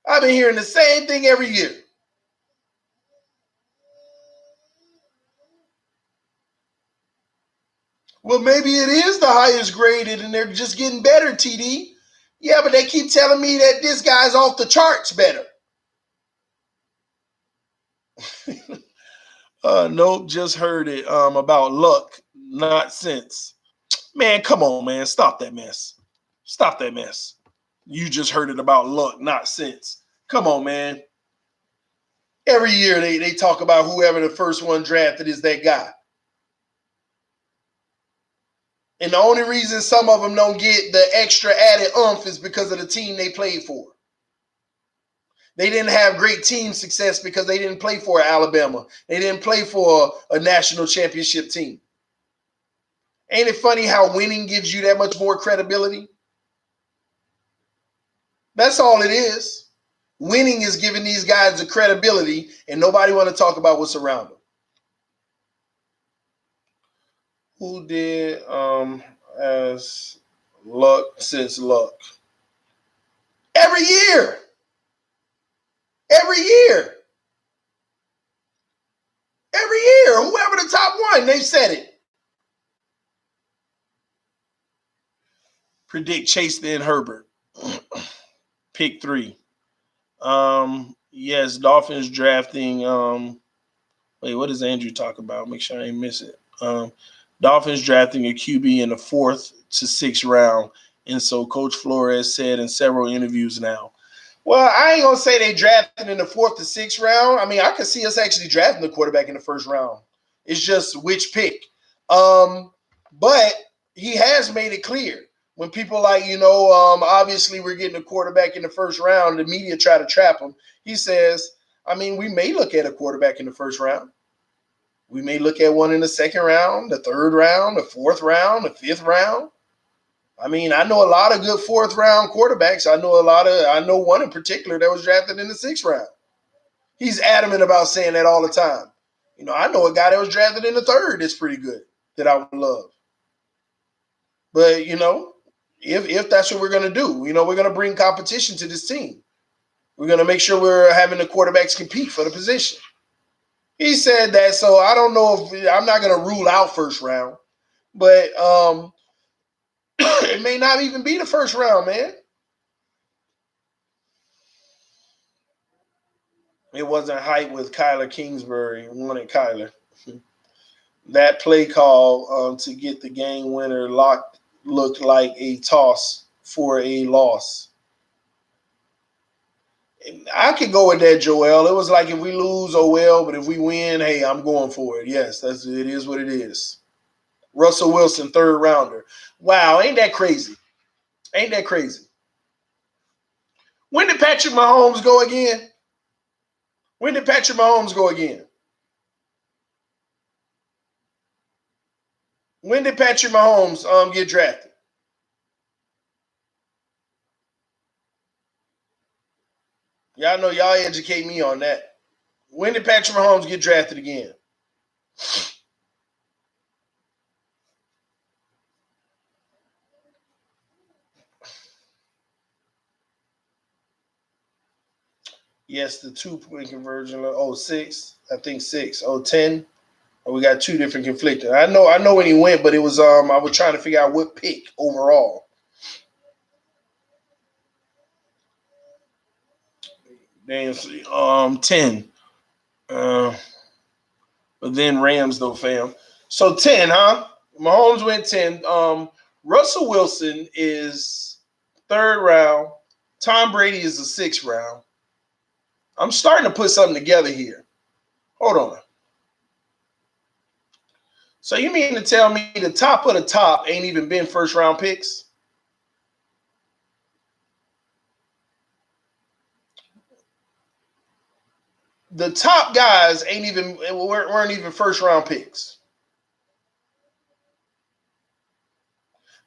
I've been hearing the same thing every year. Well, maybe it is the highest graded and they're just getting better, TD. Yeah, but they keep telling me that this guy's off the charts better. Nope, just heard it about luck, not sense. Man, come on, man. Stop that mess. Stop that mess. You just heard it about luck, not sense. Come on, man. Every year they talk about whoever the first one drafted is that guy. And the only reason some of them don't get the extra added oomph is because of the team they played for. They didn't have great team success because they didn't play for Alabama. They didn't play for a national championship team. Ain't it funny how winning gives you that much more credibility? That's all it is. Winning is giving these guys the credibility, and nobody want to talk about what's around them. Who did as luck since luck? Every year. Every year. Every year. Whoever the top one, they said it. Predict Chase then Herbert. Pick 3. Yes, Dolphins drafting. Wait, what does Andrew talk about? Make sure I ain't miss it. Dolphins drafting a QB in the 4th to 6th round. And so Coach Flores said in several interviews now. Well, I ain't going to say they drafted in the 4th to 6th round. I mean, I could see us actually drafting the quarterback in the 1st round. It's just which pick. But he has made it clear. When people obviously we're getting a quarterback in the 1st round, the media try to trap him. He says, I mean, we may look at a quarterback in the 1st round. We may look at one in the 2nd round, the 3rd round, the 4th round, the 5th round. I mean, I know a lot of good 4th round quarterbacks. I know one in particular that was drafted in the 6th round. He's adamant about saying that all the time. I know a guy that was drafted in the 3rd that's pretty good that I would love. But, if that's what we're going to do, we're going to bring competition to this team. We're going to make sure we're having the quarterbacks compete for the position. He said that, so I don't know if I'm not going to rule out 1st round, but it may not even be the 1st round, man. It wasn't hype with Kyler Kingsbury. Wanted Kyler. That play call to get the game winner looked like a toss for a loss. I could go with that, Joel. It was like if we lose, oh well, but if we win, hey, I'm going for it. Yes, it is what it is. Russell Wilson, 3rd rounder. Wow, ain't that crazy? Ain't that crazy? When did Patrick Mahomes go again? When did Patrick Mahomes go again? When did Patrick Mahomes get drafted? Y'all know y'all educate me on that. When did Patrick Mahomes get drafted again? Yes, the 2-point conversion. Oh, 6. I think 6. Oh, 10. Oh, we got 2 different conflicting. I know when he went, but it was I was trying to figure out what pick overall. Damn, 10. But then Rams though, fam. So 10, huh? Mahomes went 10. Russell Wilson is 3rd round. Tom Brady is the 6th round. I'm starting to put something together here. Hold on. So you mean to tell me the top of the top ain't even been 1st round picks? The top guys weren't even 1st round picks.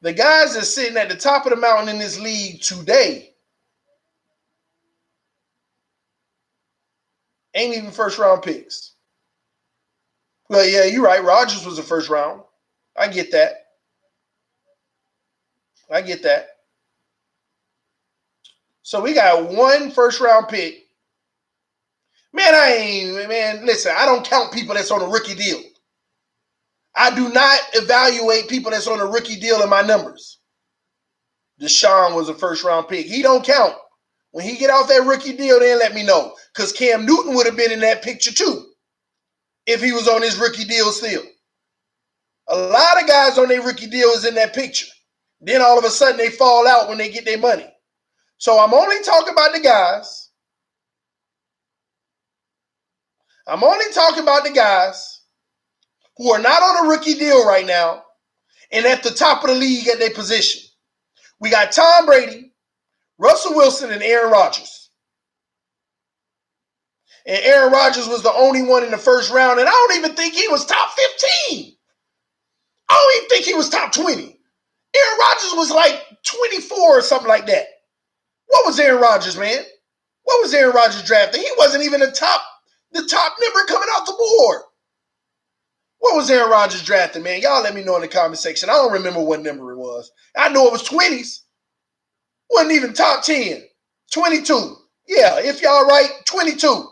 The guys that's sitting at the top of the mountain in this league today ain't even 1st round picks. Well, yeah, you're right. Rodgers was a 1st round. I get that. So we got 1 1st round pick. Man, listen, I don't count people that's on a rookie deal. I do not evaluate people that's on a rookie deal in my numbers. Deshaun was a 1st round pick. He don't count. When he get off that rookie deal, then let me know. Because Cam Newton would have been in that picture too if he was on his rookie deal still. A lot of guys on their rookie deal is in that picture. Then all of a sudden they fall out when they get their money. So I'm only talking about the guys. Who are not on a rookie deal right now and at the top of the league at their position. We got Tom Brady, Russell Wilson, and Aaron Rodgers. And Aaron Rodgers was the only one in the 1st round, and I don't even think he was top 15. I don't even think he was top 20. Aaron Rodgers was like 24 or something like that. What was Aaron Rodgers, man? What was Aaron Rodgers drafted? He wasn't even the top number coming off the board. What was Aaron Rodgers drafted, man? Y'all let me know in the comment section. I don't remember what number it was. I know it was 20s. Wasn't even top 10. 22. Yeah, if y'all right, 22.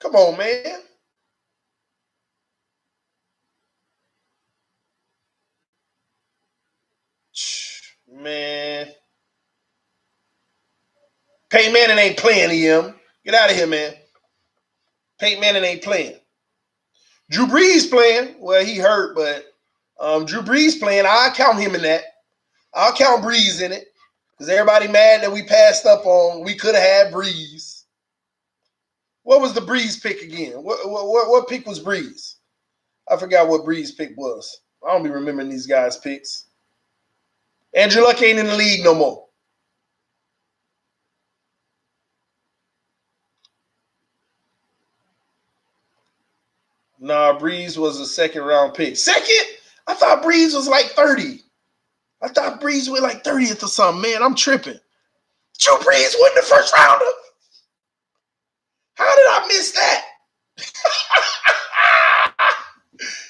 Come on, man. Man. Peyton Manning ain't playing, EM. Get out of here, man. Peyton Manning ain't playing. Drew Brees playing. Well, he hurt, but Drew Brees playing. I'll count him in that. I'll count Brees in it. Because everybody mad that we passed up on. We could have had Brees. What was the Brees pick again? What pick was Brees? I forgot what Brees pick was. I don't be remembering these guys' picks. Andrew Luck ain't in the league no more. Nah, Brees was a 2nd round pick. 2nd? I thought Brees was like 30. I thought Brees was like 30th or something. Man, I'm tripping. Drew Brees wasn't the 1st rounder. How did I miss that?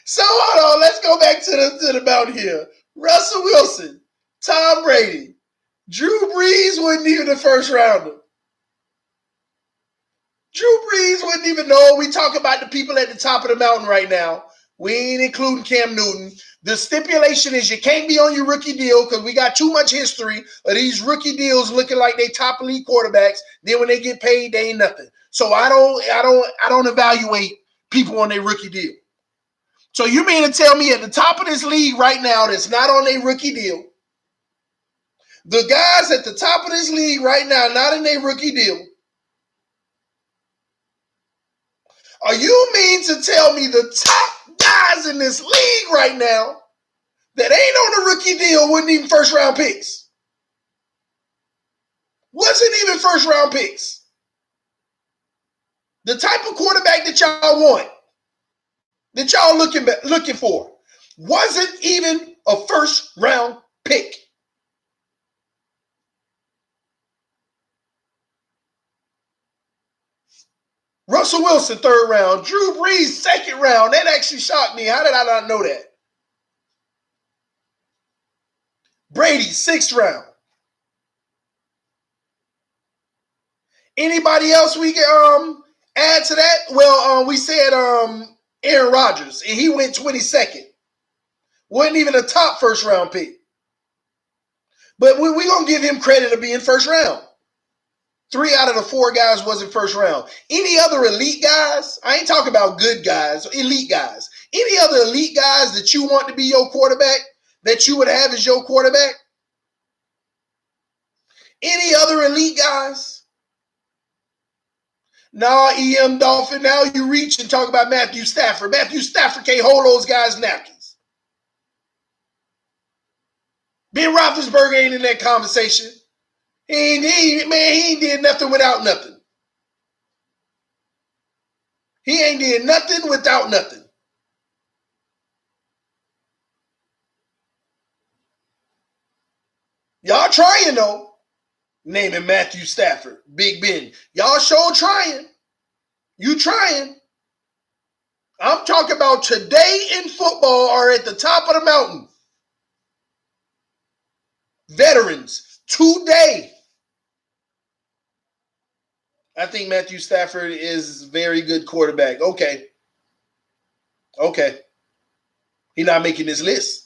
So hold on, let's go back to the mountain here. Russell Wilson, Tom Brady, Drew Brees wasn't even the 1st rounder. Drew Brees wouldn't even know. We talk about the people at the top of the mountain right now. We ain't including Cam Newton. The stipulation is you can't be on your rookie deal because we got too much history of these rookie deals looking like they top elite quarterbacks. Then when they get paid, they ain't nothing. So I don't evaluate people on their rookie deal. So you mean to tell me at the top of this league right now that's not on their rookie deal, the guys at the top of this league right now not in their rookie deal, are you mean to tell me the top guys in this league right now that ain't on the rookie deal wasn't even 1st round picks? Wasn't even first-round picks. The type of quarterback that y'all want, that y'all looking for, wasn't even a first-round pick. Russell Wilson, 3rd round. Drew Brees, 2nd round. That actually shocked me. How did I not know that? Brady, 6th round. Anybody else we can add to that? Well, we said Aaron Rodgers, and he went 22nd. Wasn't even a top first-round pick. But we're going to give him credit of being first round. 3 out of the 4 guys wasn't first round. Any other elite guys? I ain't talking about good guys, elite guys. Any other elite guys that you want to be your quarterback, that you would have as your quarterback? Any other elite guys? Nah, EM Dolphin, now you reach and talk about Matthew Stafford. Matthew Stafford can't hold those guys' napkins. Ben Roethlisberger ain't in that conversation. He ain't did nothing without nothing. He ain't did nothing without nothing. Y'all trying, though. Naming Matthew Stafford, Big Ben. Y'all sure trying. You trying. I'm talking about today in football are at the top of the mountain. Veterans, today. I think Matthew Stafford is a very good quarterback. Okay. He's not making this list.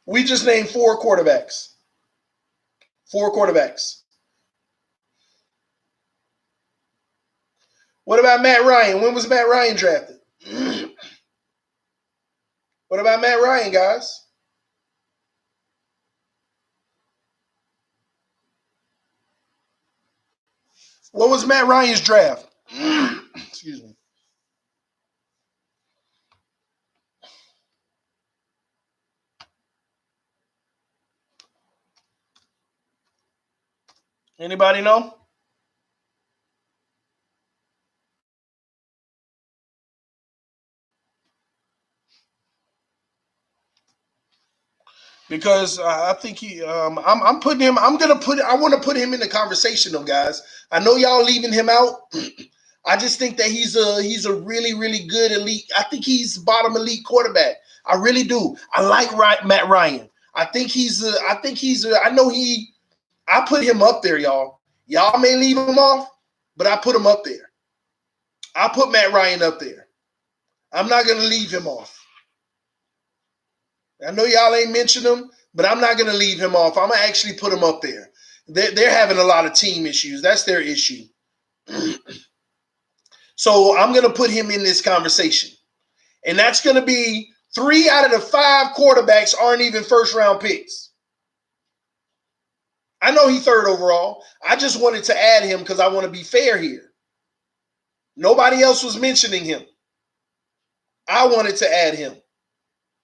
We just named 4 quarterbacks. 4 quarterbacks. What about Matt Ryan? When was Matt Ryan drafted? What about Matt Ryan, guys? What was Matt Ryan's draft? Excuse me. Anybody know? Because I think he, I'm putting him. I want to put him in the conversation, though, guys. I know y'all leaving him out. I just think that he's a really, really good elite. I think he's bottom elite quarterback. I really do. I like Matt Ryan. I know he. I put him up there, y'all. Y'all may leave him off, but I put him up there. I put Matt Ryan up there. I'm not gonna leave him off. I know y'all ain't mentioned him, but I'm not going to leave him off. I'm going to actually put him up there. They're having a lot of team issues. That's their issue. So I'm going to put him in this conversation. And that's going to be 3 out of the 5 quarterbacks aren't even first-round picks. I know he's 3rd overall. I just wanted to add him because I want to be fair here. Nobody else was mentioning him. I wanted to add him.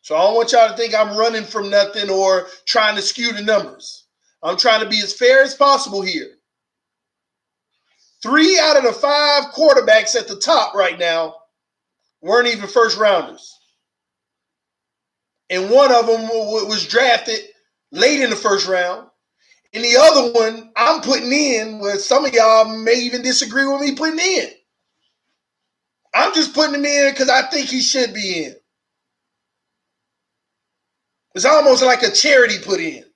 So I don't want y'all to think I'm running from nothing or trying to skew the numbers. I'm trying to be as fair as possible here. 3 out of the 5 quarterbacks at the top right now weren't even first rounders. And one of them was drafted late in the first round. And the other one I'm putting in, where some of y'all may even disagree with me putting in. I'm just putting him in because I think he should be in. It's almost like a charity put in.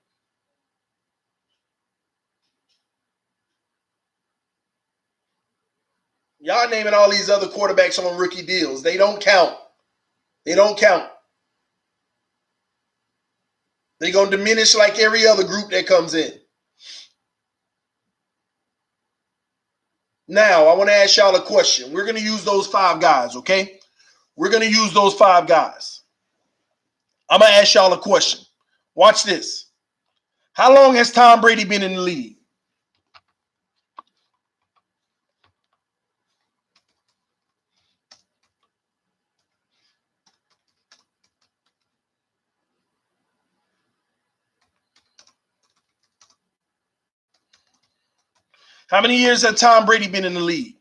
Y'all naming all these other quarterbacks on rookie deals. They don't count. They're going to diminish like every other group that comes in. Now, I want to ask y'all a question. We're going to use those 5 guys, okay? We're going to use those 5 guys. I'm going to ask y'all a question. Watch this. How long has Tom Brady been in the league? How many years has Tom Brady been in the league?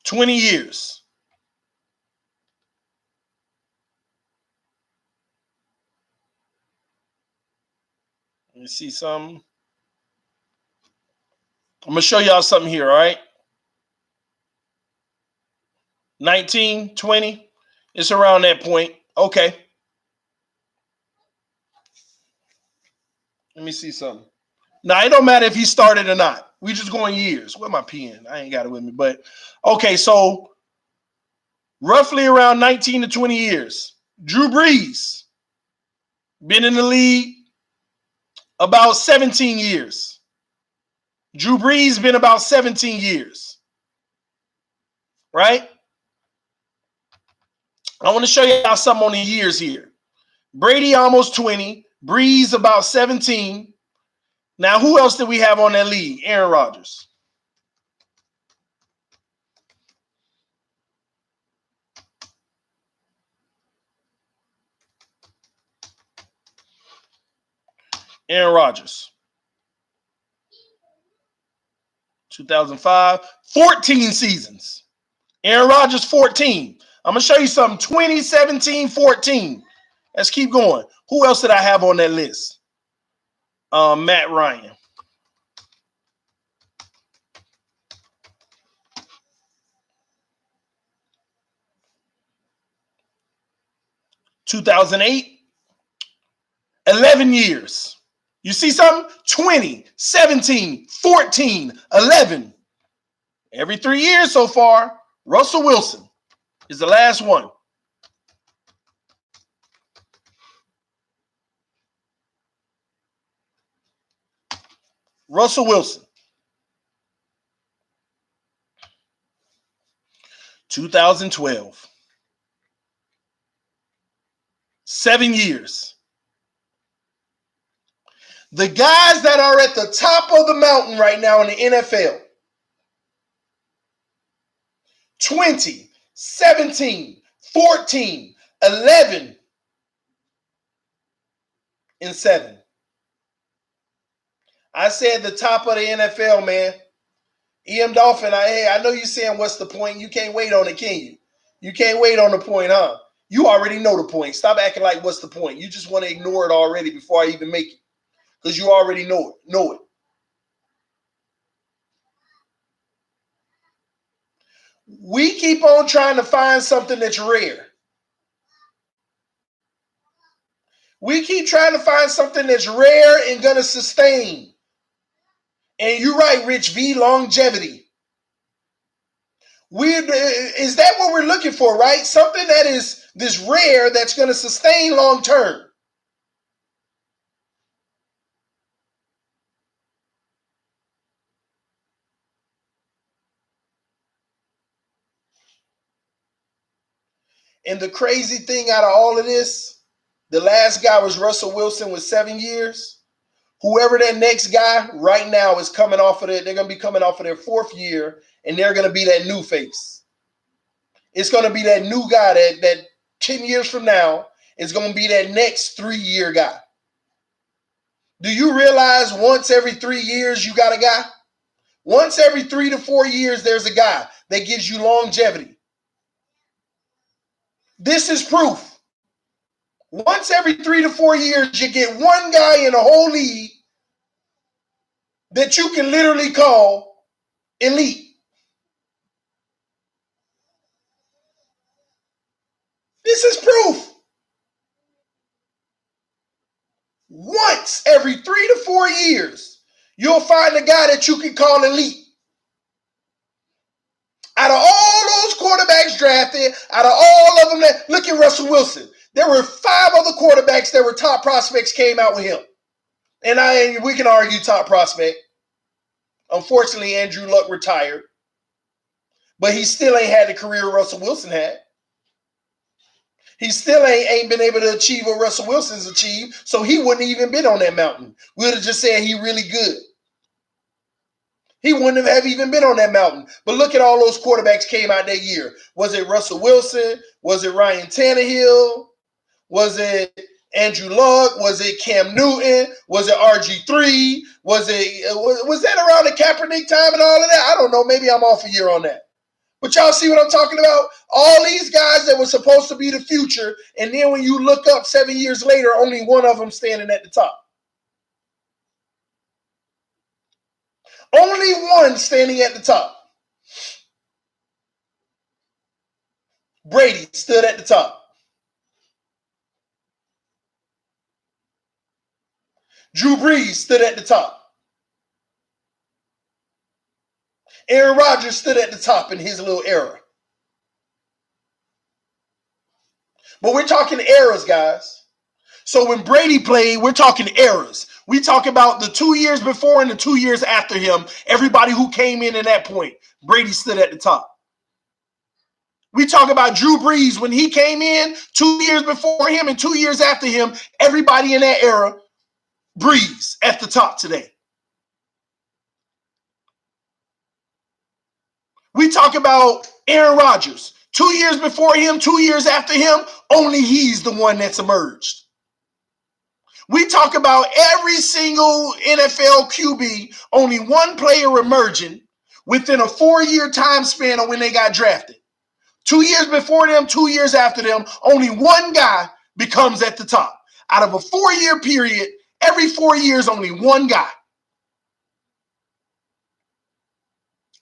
20 years. Let me see something. I'm going to show y'all something here, all right? 19, 20. It's around that point. Okay. Let me see something. Now, it don't matter if he started or not. We just going years. Where my pen? I ain't got it with me. But, okay, so roughly around 19 to 20 years. Drew Brees, been in the league about 17 years. Drew Brees been about 17 years. Right? I want to show y'all something on the years here. Brady almost 20. Brees about 17. Now, who else did we have on that league? Aaron Rodgers. Aaron Rodgers. 2005. 14 seasons. Aaron Rodgers, 14. I'm going to show you something. 2017, 14. Let's keep going. Who else did I have on that list? Matt Ryan. 2008, 11 years. You see something? 20, 17, 14, 11. Every 3 years so far. Russell Wilson is the last one. Russell Wilson. 2012. 7 years. The guys that are at the top of the mountain right now in the NFL. 20, 17, 14, 11, and 7. I said the top of the NFL, man. EM Dolphin, I know you're saying what's the point? You can't wait on it, can you? You can't wait on the point, huh? You already know the point. Stop acting like what's the point. You just want to ignore it already before I even make it. Because you already know it. We keep on trying to find something that's rare. We keep trying to find something that's rare and going to sustain. And you're right, Rich V, longevity. Is that what we're looking for, right? Something that is this rare that's going to sustain long term. And the crazy thing out of all of this, the last guy was Russell Wilson with 7 years. Whoever that next guy right now is coming off of it, they're going to be coming off of their 4th year, and they're going to be that new face. It's going to be that new guy that 10 years from now is going to be that next 3-year guy. Do you realize once every 3 years you got a guy? Once every 3 to 4 years, there's a guy that gives you longevity. This is proof. Once every 3 to 4 years, you get one guy in the whole league that you can literally call elite. This is proof. Once every 3 to 4 years, you'll find a guy that you can call elite. Out of all those quarterbacks drafted, out of all of them, look at Russell Wilson. There were 5 other quarterbacks that were top prospects came out with him. And we can argue top prospect. Unfortunately, Andrew Luck retired. But he still ain't had the career Russell Wilson had. He still ain't been able to achieve what Russell Wilson's achieved, so he wouldn't even been on that mountain. We would have just said he really good. He wouldn't have even been on that mountain. But look at all those quarterbacks came out that year. Was it Russell Wilson? Was it Ryan Tannehill? Was it Andrew Luck? Was it Cam Newton? Was it RG3? Was that around the Kaepernick time and all of that? I don't know. Maybe I'm off a year on that. But y'all see what I'm talking about? All these guys that were supposed to be the future, and then when you look up 7 years later, only one of them standing at the top. Only one standing at the top. Brady stood at the top. Drew Brees stood at the top. Aaron Rodgers stood at the top in his little era. But we're talking eras, guys. So when Brady played, we're talking eras. We talk about the 2 years before and the 2 years after him. Everybody who came in at that point, Brady stood at the top. We talk about Drew Brees when he came in 2 years before him and 2 years after him. Everybody in that era, Brees at the top today. We talk about Aaron Rodgers. 2 years before him, 2 years after him, only he's the one that's emerged. We talk about every single NFL QB, only one player emerging within a 4-year time span of when they got drafted. 2 years before them, 2 years after them, only one guy becomes at the top. Out of a 4-year period, every 4 years, only one guy.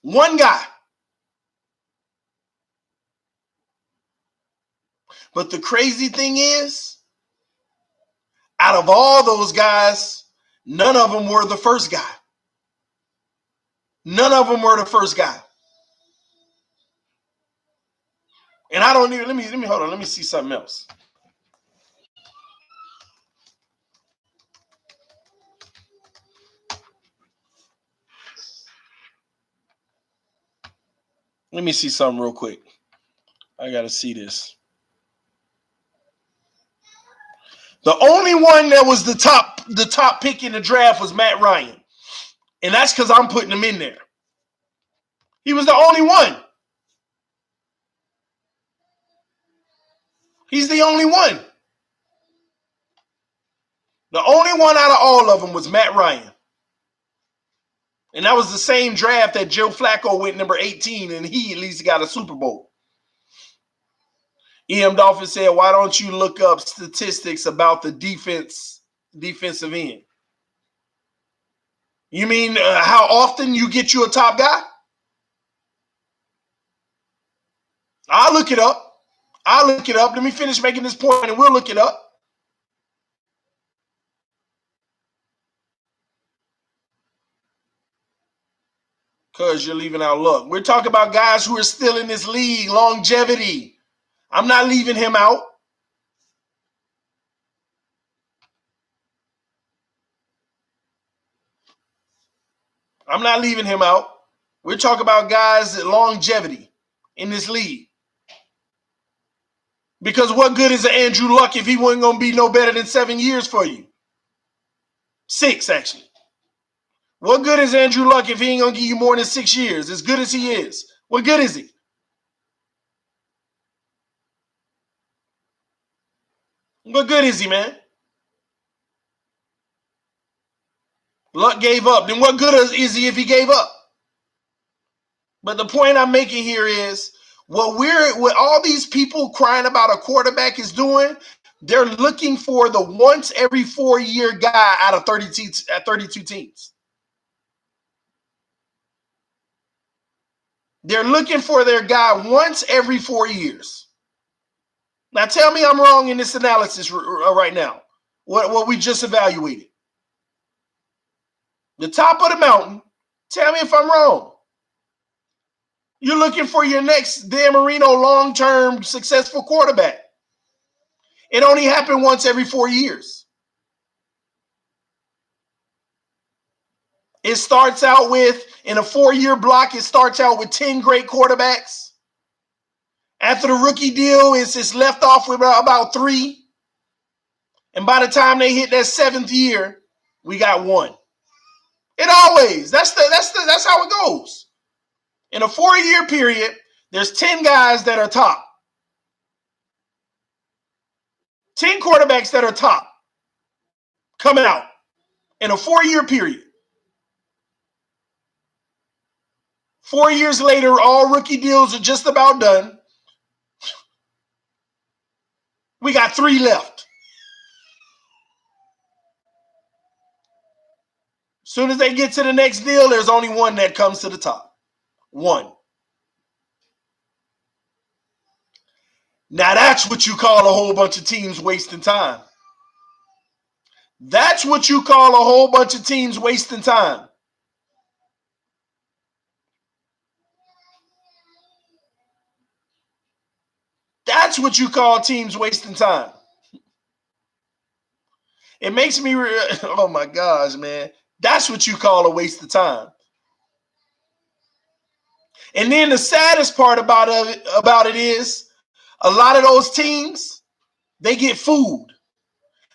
One guy. But the crazy thing is, out of all those guys, none of them were the first guy. None of them were the first guy. And I don't even, let me hold on, let me see something else. Let me see something real quick. I got to see this. The only one that was the top pick in the draft was Matt Ryan. And that's because I'm putting him in there. He was the only one. He's the only one. The only one out of all of them was Matt Ryan. And that was the same draft that Joe Flacco went number 18, and he at least got a Super Bowl. E.M. Dolphins said, why don't you look up statistics about the defensive end? You mean how often you get you a top guy? I'll look it up. Let me finish making this point, and we'll look it up. Because you're leaving out Luck. We're talking about guys who are still in this league, longevity. I'm not leaving him out. I'm not leaving him out. We're talking about guys' longevity in this league. Because what good is an Andrew Luck if he wasn't going to be no better than 7 years for you? 6, actually. What good is Andrew Luck if he ain't going to give you more than 6 years, as good as he is? What good is he? What good is he, man? Luck gave up. Then what good is he if he gave up? But the point I'm making here is what all these people crying about a quarterback is doing, they're looking for the once every 4-year guy out of 32 teams. They're looking for their guy once every 4 years. Now tell me I'm wrong in this analysis right now. What we just evaluated. The top of the mountain. Tell me if I'm wrong. You're looking for your next Dan Marino long-term successful quarterback. It only happened once every 4 years. It starts out with, in a 4-year block, it starts out with 10 great quarterbacks. After the rookie deal, it's left off with about 3. And by the time they hit that 7th year, we got 1. It always, that's how it goes. In a 4-year period, there's 10 guys that are top. 10 quarterbacks that are top coming out in a 4-year period. 4 years later, all rookie deals are just about done. We got 3 left. As soon as they get to the next deal, there's only one that comes to the top. One. Now that's what you call a whole bunch of teams wasting time. That's what you call a whole bunch of teams wasting time. That's what you call teams wasting time. It makes me, oh my gosh, man. That's what you call a waste of time. And then the saddest part about it is a lot of those teams, they get fooled.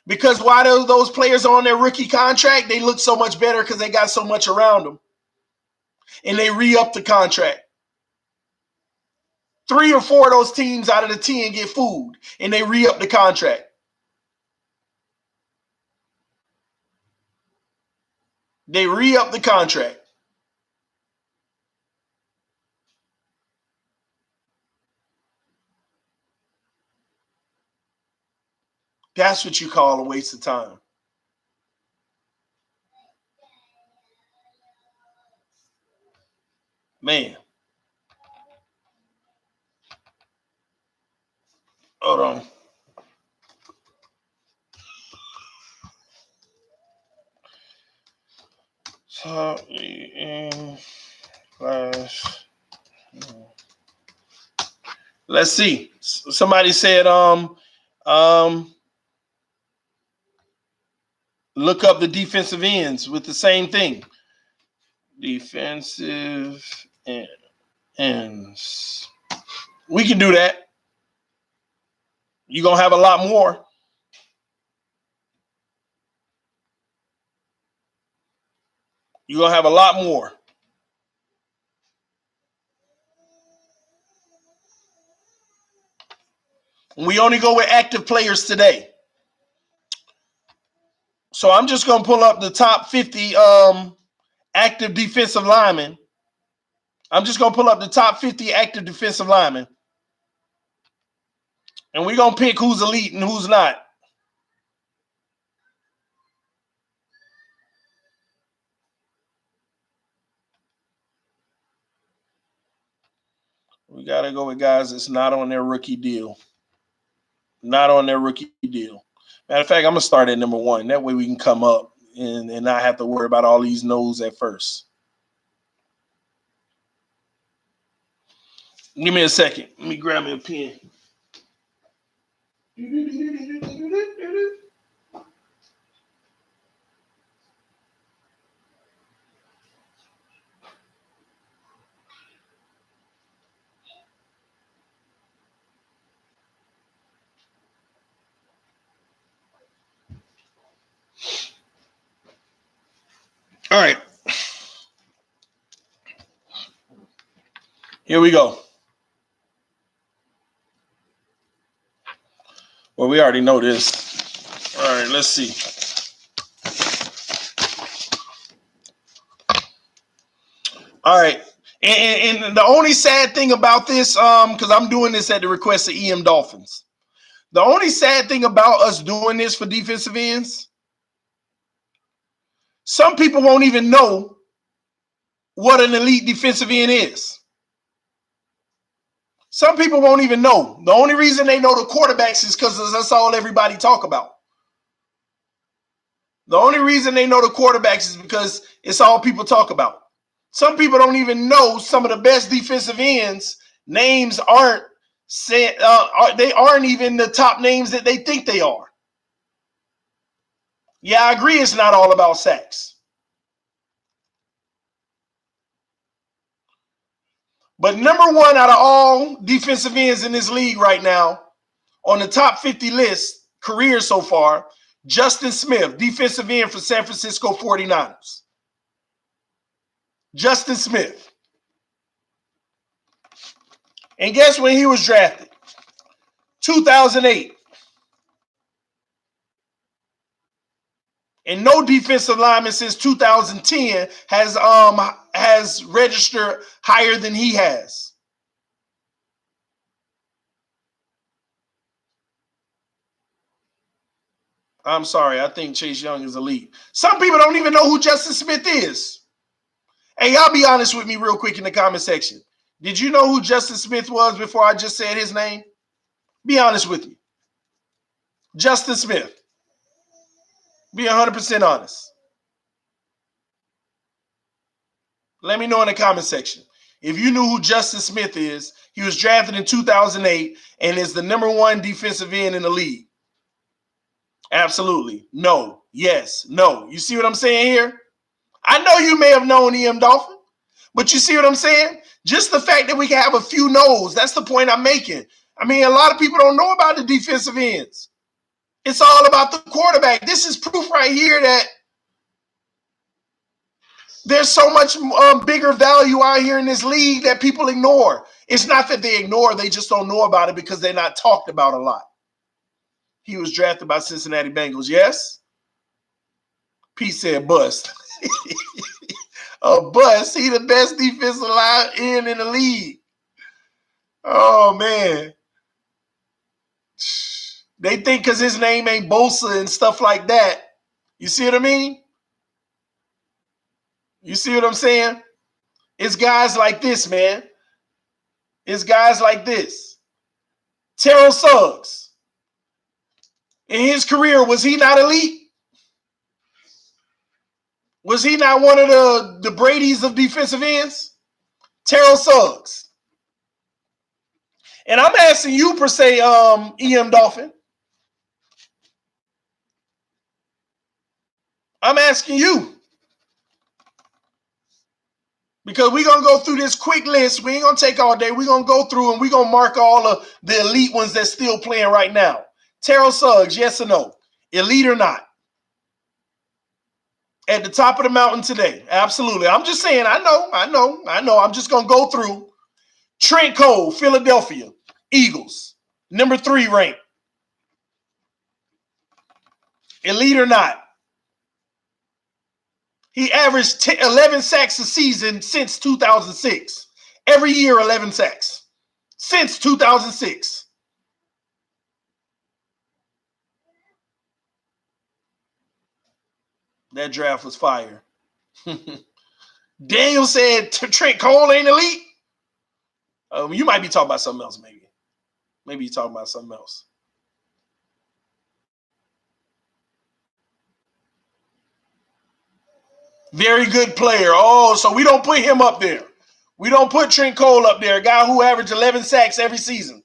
Because while those players are on their rookie contract, they look so much better because they got so much around them. And they re-up the contract. 3 or 4 of those teams out of the 10 get fooled. And they re-up the contract. They re-up the contract. That's what you call a waste of time. Man. Hold on. So, let's see. Somebody said, look up the defensive ends with the same thing. Defensive ends. We can do that. You're going to have a lot more. You're going to have a lot more. We only go with active players today. So I'm just going to pull up the top 50 active defensive linemen. I'm just going to pull up the top 50 active defensive linemen. And we're going to pick who's elite and who's not. We got to go with guys that's not on their rookie deal. Not on their rookie deal. Matter of fact, I'm going to start at number 1. That way we can come up and not have to worry about all these no's at first. Give me a second. Let me grab me a pen. All right. Here we go. Well, we already know this. All right, let's see. All right. And the only sad thing about this, because I'm doing this at the request of EM Dolphins. The only sad thing about us doing this for defensive ends, some people won't even know what an elite defensive end is. Some people won't even know. The only reason they know the quarterbacks is because that's all everybody talk about. The only reason they know the quarterbacks is because it's all people talk about. Some people don't even know some of the best defensive ends. Names aren't set, they aren't even the top names that they think they are. Yeah, I agree it's not all about sacks. But number 1 out of all defensive ends in this league right now, on the top 50 list, career so far, Justin Smith, defensive end for San Francisco 49ers. Justin Smith. And guess when he was drafted? 2008. And no defensive lineman since 2010 has registered higher than he has. I'm sorry, I think Chase Young is elite. Some people don't even know who Justin Smith is. Hey, y'all be honest with me real quick in the comment section. Did you know who Justin Smith was before I just said his name? Be honest with me. Justin Smith. Be 100% honest. Let me know in the comment section. If you knew who Justin Smith is, he was drafted in 2008 and is the #1 defensive end in the league. Absolutely. No. Yes. No. You see what I'm saying here? I know you may have known EM Dolphin, but you see what I'm saying? Just the fact that we can have a few no's, that's the point I'm making. I mean, a lot of people don't know about the defensive ends. It's all about the quarterback. This is proof right here that there's so much bigger value out here in this league that people ignore. It's not that they ignore, they just don't know about it because they're not talked about a lot. He was drafted by Cincinnati Bengals, yes? Pete said bust. A bust. He the best defensive line in the league. Oh, man. They think because his name ain't Bosa and stuff like that. You see what I mean? You see what I'm saying? It's guys like this, man. It's guys like this. Terrell Suggs. In his career, was he not elite? Was he not one of the Brady's of defensive ends? Terrell Suggs. And I'm asking you, per se, EM Dolphin. I'm asking you. Because we're going to go through this quick list. We ain't going to take all day. We're going to go through and we're going to mark all of the elite ones that's still playing right now. Terrell Suggs, yes or no? Elite or not? At the top of the mountain today. Absolutely. I'm just saying, I know. I'm just going to go through. Trent Cole, Philadelphia Eagles, #3 ranked. Elite or not? He averaged 11 sacks a season since 2006. Every year, 11 sacks. Since 2006. That draft was fire. Daniel said Trent Cole ain't elite. You might be talking about something else, maybe. Maybe you're talking about something else. Very good player. Oh, so we don't put him up there. We don't put Trent Cole up there, a guy who averaged 11 sacks every season.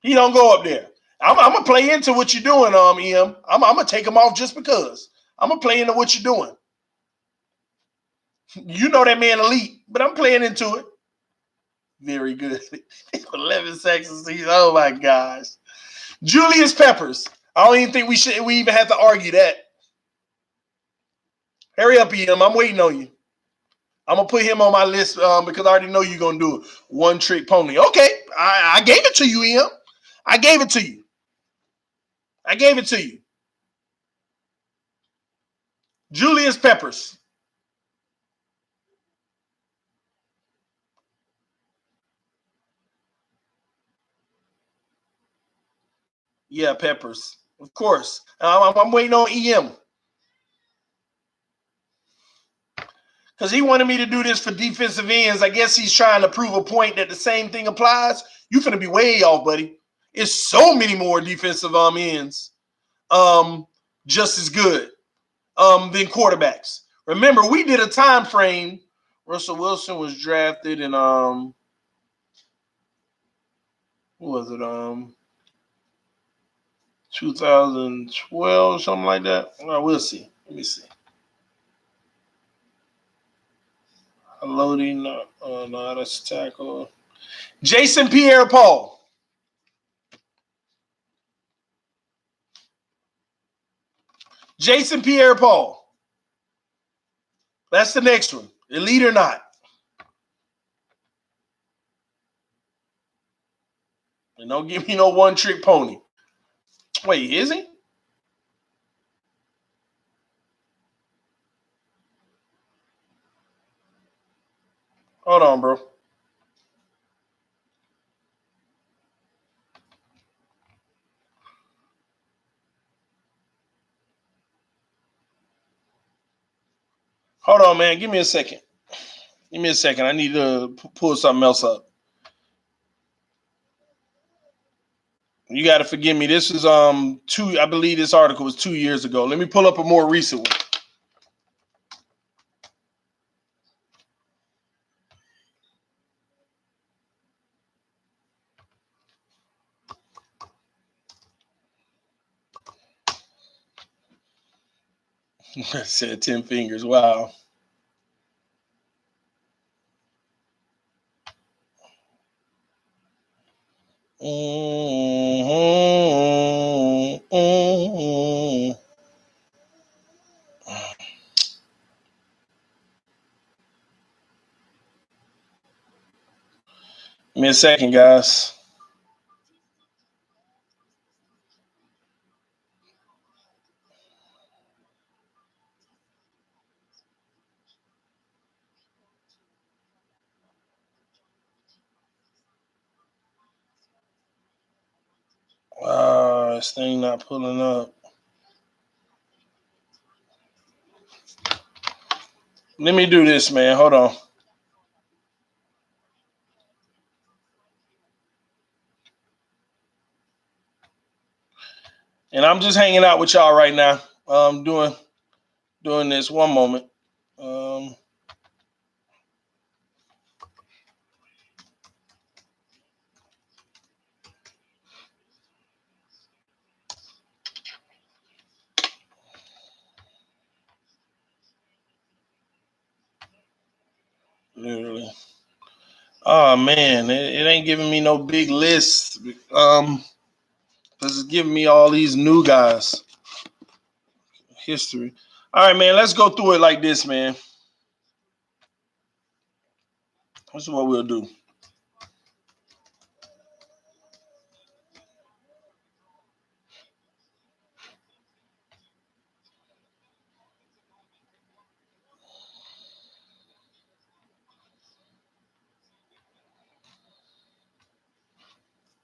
He don't go up there. I'm going to play into what you're doing, EM. I'm going to take him off just because. I'm going to play into what you're doing. You know that man elite, but I'm playing into it. Very good. 11 sacks a season. Oh, my gosh. Julius Peppers. I don't even think we even have to argue that. Hurry up, EM. I'm waiting on you. I'm going to put him on my list because I already know you're going to do it. One trick pony. Okay. I gave it to you, EM. I gave it to you. I gave it to you. Julius Peppers. Yeah, Peppers. Of course. I'm waiting on EM. Because he wanted me to do this for defensive ends. I guess he's trying to prove a point that the same thing applies. You're finna be way off, buddy. It's so many more defensive ends just as good than quarterbacks. Remember, we did a time frame. Russell Wilson was drafted in who was it? 2012, something like that. Well, we'll see. Let me see. Loading, no, that's tackle. Jason Pierre-Paul. Jason Pierre-Paul. That's the next one. Elite or not. And don't give me no one-trick pony. Wait, is he? Hold on, bro. Hold on, man. Give me a second. Give me a second. I need to pull something else up. You got to forgive me. This is I believe this article was 2 years ago. Let me pull up a more recent one. I said 10 fingers. Wow. Give me a second, guys. This thing not pulling up. Let me do this, man. Hold on. And I'm just hanging out with y'all right now. Doing this. One moment. Literally. Oh man, it ain't giving me no big list. Because it's giving me all these new guys. History. All right, man. Let's go through it like this, man. This is what we'll do.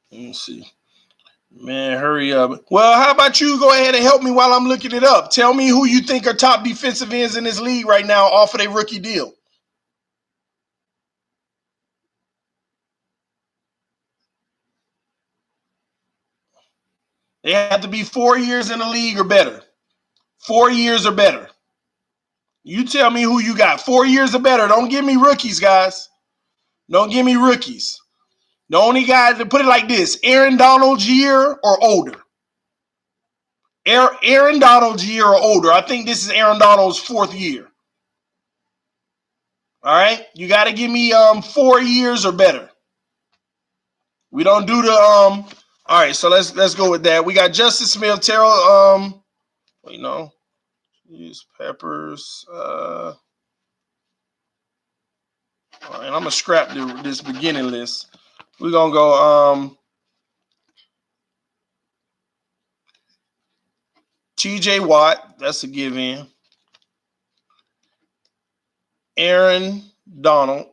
Let me see. Man, hurry up. Well, how about you go ahead and help me while I'm looking it up? Tell me who you think are top defensive ends in this league right now off of their rookie deal. They have to be 4 years in the league or better. 4 years or better. You tell me who you got. 4 years or better. Don't give me rookies, guys. Don't give me rookies. The only guy, to put it like this, Aaron Donald's year or older. Aaron Donald's year or older. I think this is Aaron Donald's 4th year. All right? You got to give me 4 years or better. We don't do the all right, so let's go with that. We got Justice Smith, Terrell, use Peppers. All right, I'm gonna scrap this beginning list. We're gonna go TJ Watt, that's a give in. Aaron Donald,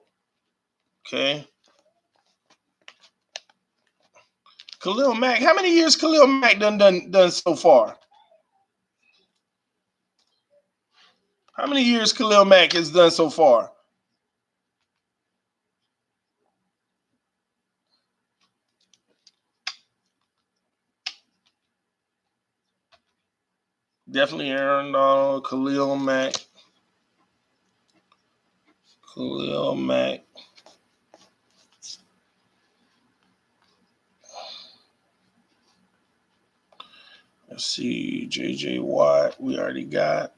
okay. Khalil Mack, how many years Khalil Mack done so far? How many years Khalil Mack has done so far? Definitely Aaron Donald, Khalil Mack. Khalil Mack. Let's see, JJ Watt, we already got.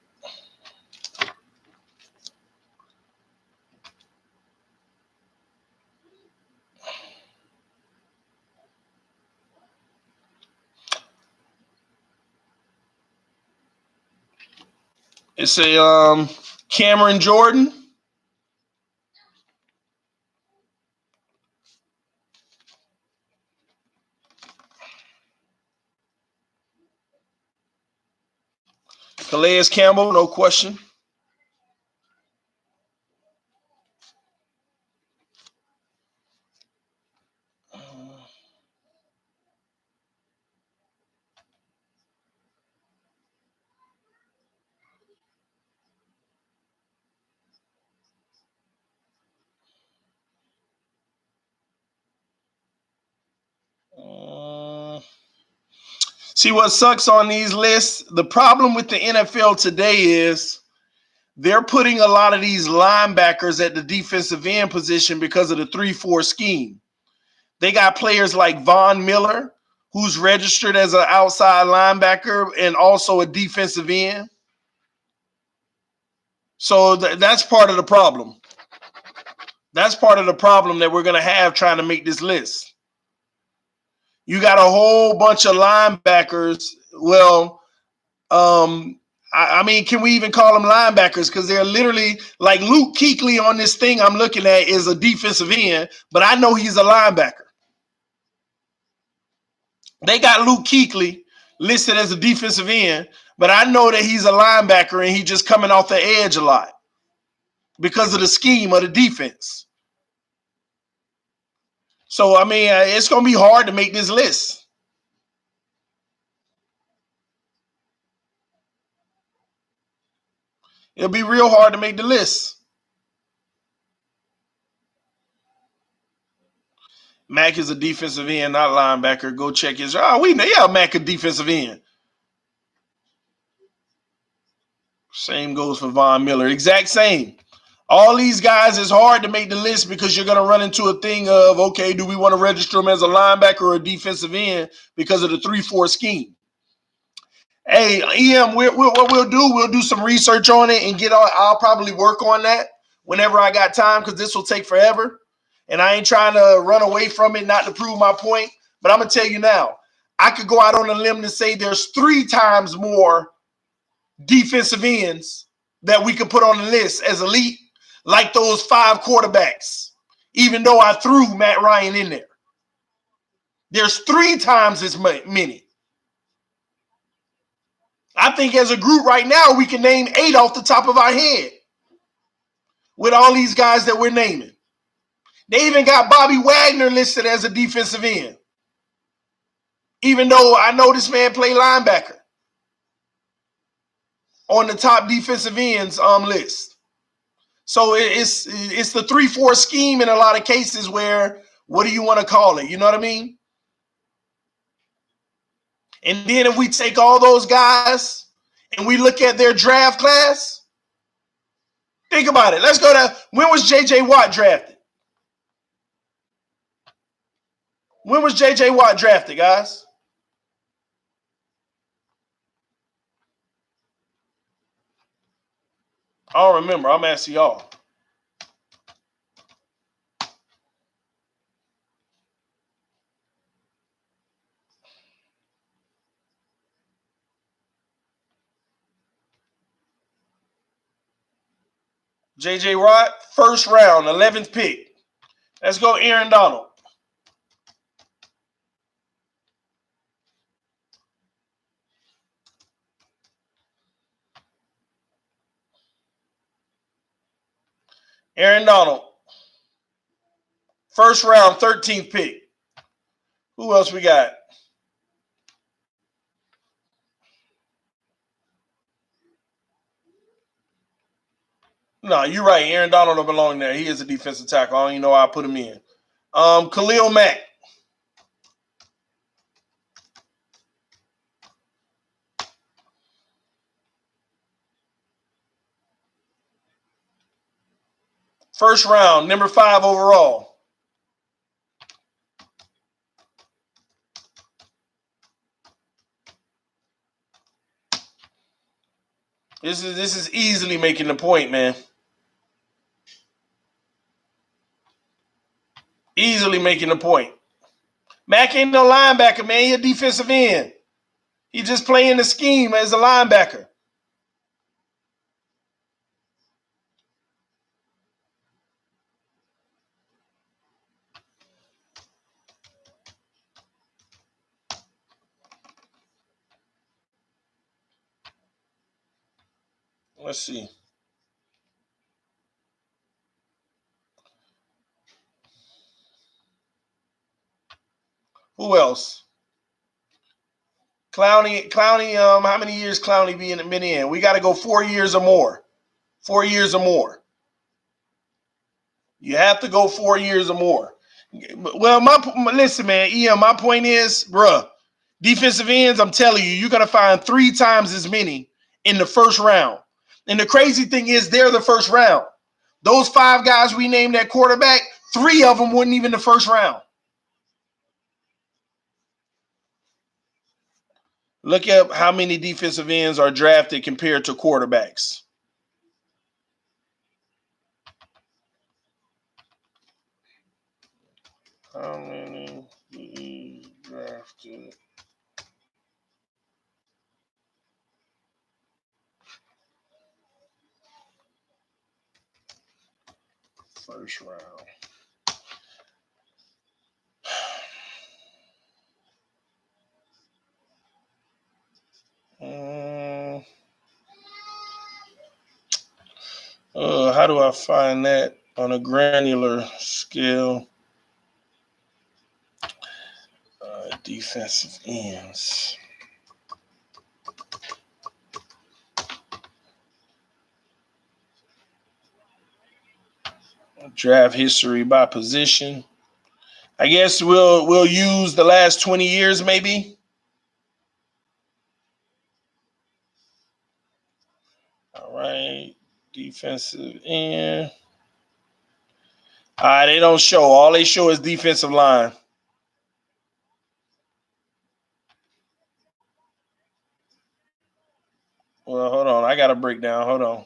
It's a Cameron Jordan. Calais Campbell, no question. See what sucks on these lists? The problem with the NFL today is they're putting a lot of these linebackers at the defensive end position because of the 3-4 scheme. They got players like Von Miller, who's registered as an outside linebacker and also a defensive end. So that's part of the problem. That's part of the problem that we're going to have trying to make this list. You got a whole bunch of linebackers. Well, I mean, can we even call them linebackers? Because they're literally like Luke Kuechly on this thing I'm looking at is a defensive end, but I know he's a linebacker. They got Luke Kuechly listed as a defensive end, but I know that he's a linebacker and he's just coming off the edge a lot because of the scheme of the defense. So, I mean, it's going to be hard to make this list. It'll be real hard to make the list. Mac is a defensive end, not linebacker. Go check his. Oh, we know. Yeah, Mac a defensive end. Same goes for Von Miller. Exact same. All these guys, is hard to make the list because you're going to run into a thing of, okay, do we want to register them as a linebacker or a defensive end because of the 3-4 scheme? Hey, EM, what we'll do, we'll do some research on it and I'll probably work on that whenever I got time because this will take forever. And I ain't trying to run away from it, not to prove my point. But I'm going to tell you now, I could go out on a limb to say there's 3 times more defensive ends that we could put on the list as elite, like those 5 quarterbacks, even though I threw Matt Ryan in there. There's 3 times as many. I think as a group right now, we can name 8 off the top of our head with all these guys that we're naming. They even got Bobby Wagner listed as a defensive end, even though I know this man played linebacker on the top defensive ends list. So it's the 3-4 scheme in a lot of cases where, what do you want to call it? You know what I mean? And then if we take all those guys and we look at their draft class, think about it. Let's go to, when was J.J. Watt drafted? When was J.J. Watt drafted, guys? I don't remember. I'm asking y'all. J.J. Watt, first round, 11th pick. Let's go Aaron Donald. Aaron Donald, first round, 13th pick. Who else we got? No, you're right. Aaron Donald don't belong there. He is a defensive tackle. I don't even know why I put him in. Khalil Mack. First round, number 5 overall. This is easily making the point, man. Easily making the point. Mack ain't no linebacker, man. He a defensive end. He just playing the scheme as a linebacker. Let's see. Who else? Clowney, how many years Clowney been in? We got to go 4 years or more. 4 years or more. You have to go 4 years or more. Well, listen, man, Ian, my point is, bruh, Defensive ends, I'm telling you, you're going to find 3 times as many in the first round. And the crazy thing is they're the first round. Those 5 guys we named at quarterback, 3 of them weren't even the first round. Look at how many defensive ends are drafted compared to quarterbacks. How many drafted? First round. How do I find that on a granular scale? Defensive ends. Draft history by position. I guess we'll use the last 20 years maybe. All right, defensive end. All right, they don't show. All they show is defensive line. Well, hold on. I got a breakdown. Hold on.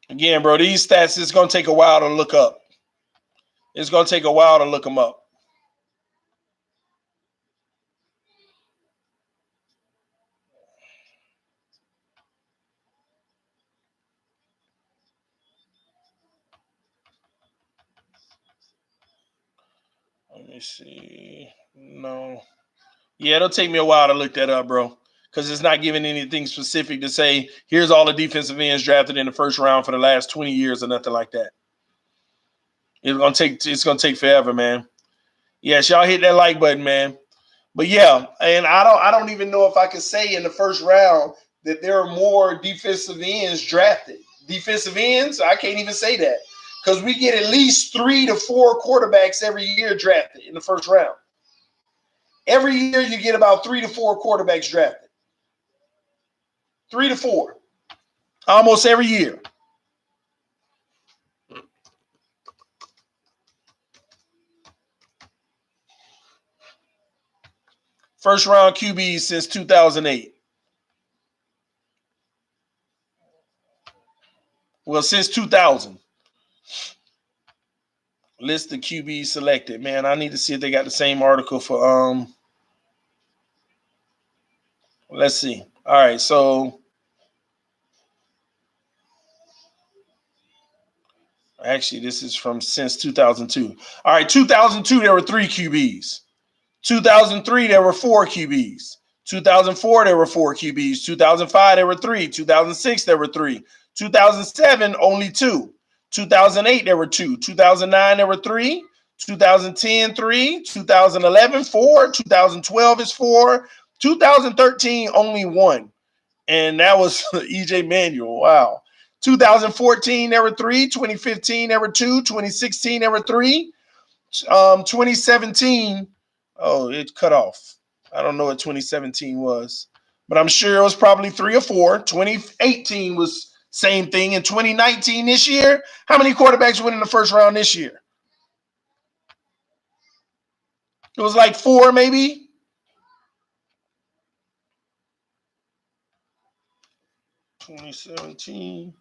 Again, bro, these stats, it's going to take a while to look up. It's going to take a while to look them up. Let me see. No. Yeah, it'll take me a while to look that up, bro, because it's not giving anything specific to say, here's all the defensive ends drafted in the first round for the last 20 years or nothing like that. It's gonna take forever, man. Yes, y'all hit that like button, man. But yeah, and I don't even know if I could say in the first round that there are more defensive ends drafted. Defensive ends, I can't even say that. Because we get at least 3 to 4 quarterbacks every year drafted in the first round. Every year you get about 3 to 4 quarterbacks drafted. 3 to 4. Almost every year. First round QBs since 2008. Well, since 2000. List the QBs selected. Man, I need to see if they got the same article for let's see. All right, so actually this is from since 2002. All right, 2002 there were 3 QBs. 2003 there were 4 QBs. 2004 there were 4 QBs. 2005 there were 3. 2006 there were 3. 2007 only 2. 2008 there were 2. 2009 there were 3. 2010 3. 2011 4. 2012 is 4. 2013 only 1. And that was EJ Manuel. Wow. 2014 there were 3. 2015 there were 2. 2016 there were 3. 2017, oh, it cut off. I don't know what 2017 was, but I'm sure it was probably 3 or 4. 2018 was same thing. And 2019 this year, how many quarterbacks went in the first round this year? It was like 4 maybe. (2017)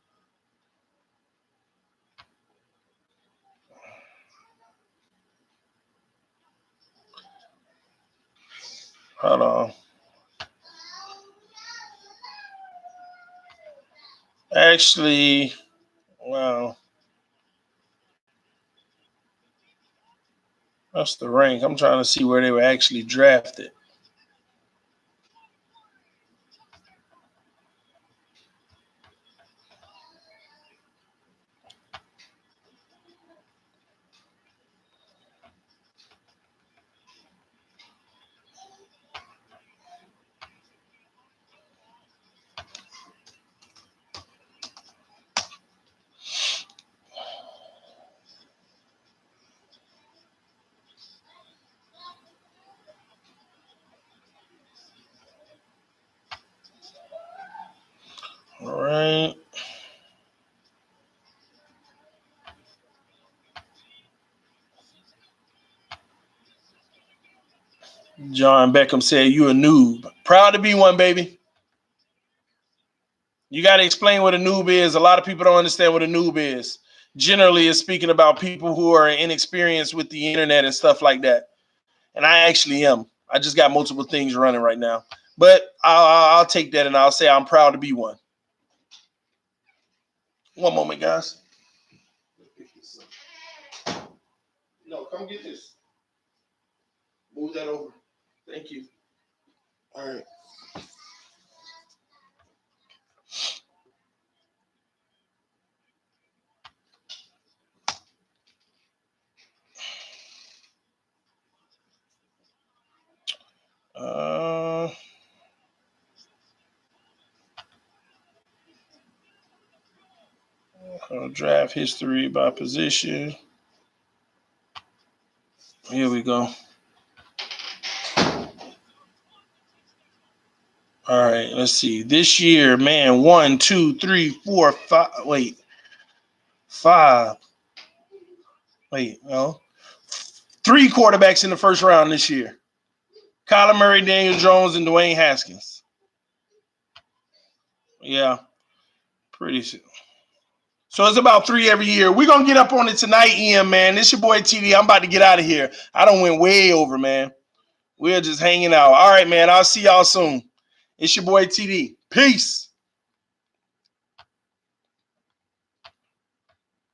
Hold on. Actually, wow. That's the rank. I'm trying to see where they were actually drafted. John Beckham said, "You a noob." Proud to be one, baby. You got to explain what a noob is. A lot of people don't understand what a noob is. Generally, it's speaking about people who are inexperienced with the internet and stuff like that. And I actually am. I just got multiple things running right now. But I'll take that and I'll say I'm proud to be one. One moment, guys. No, come get this. Move that over. Thank you. All right. Draft history by position. Here we go. All right, let's see. This year, man, 1, 2, 3, 4, 5. Wait, 5. Wait, no. 3 quarterbacks in the first round this year. Kyler Murray, Daniel Jones, and Dwayne Haskins. Yeah, pretty soon. So it's about 3 every year. We're going to get up on it tonight, Ian, man. This your boy TD. I'm about to get out of here. I done went way over, man. We're just hanging out. All right, man. I'll see y'all soon. It's your boy TD. Peace.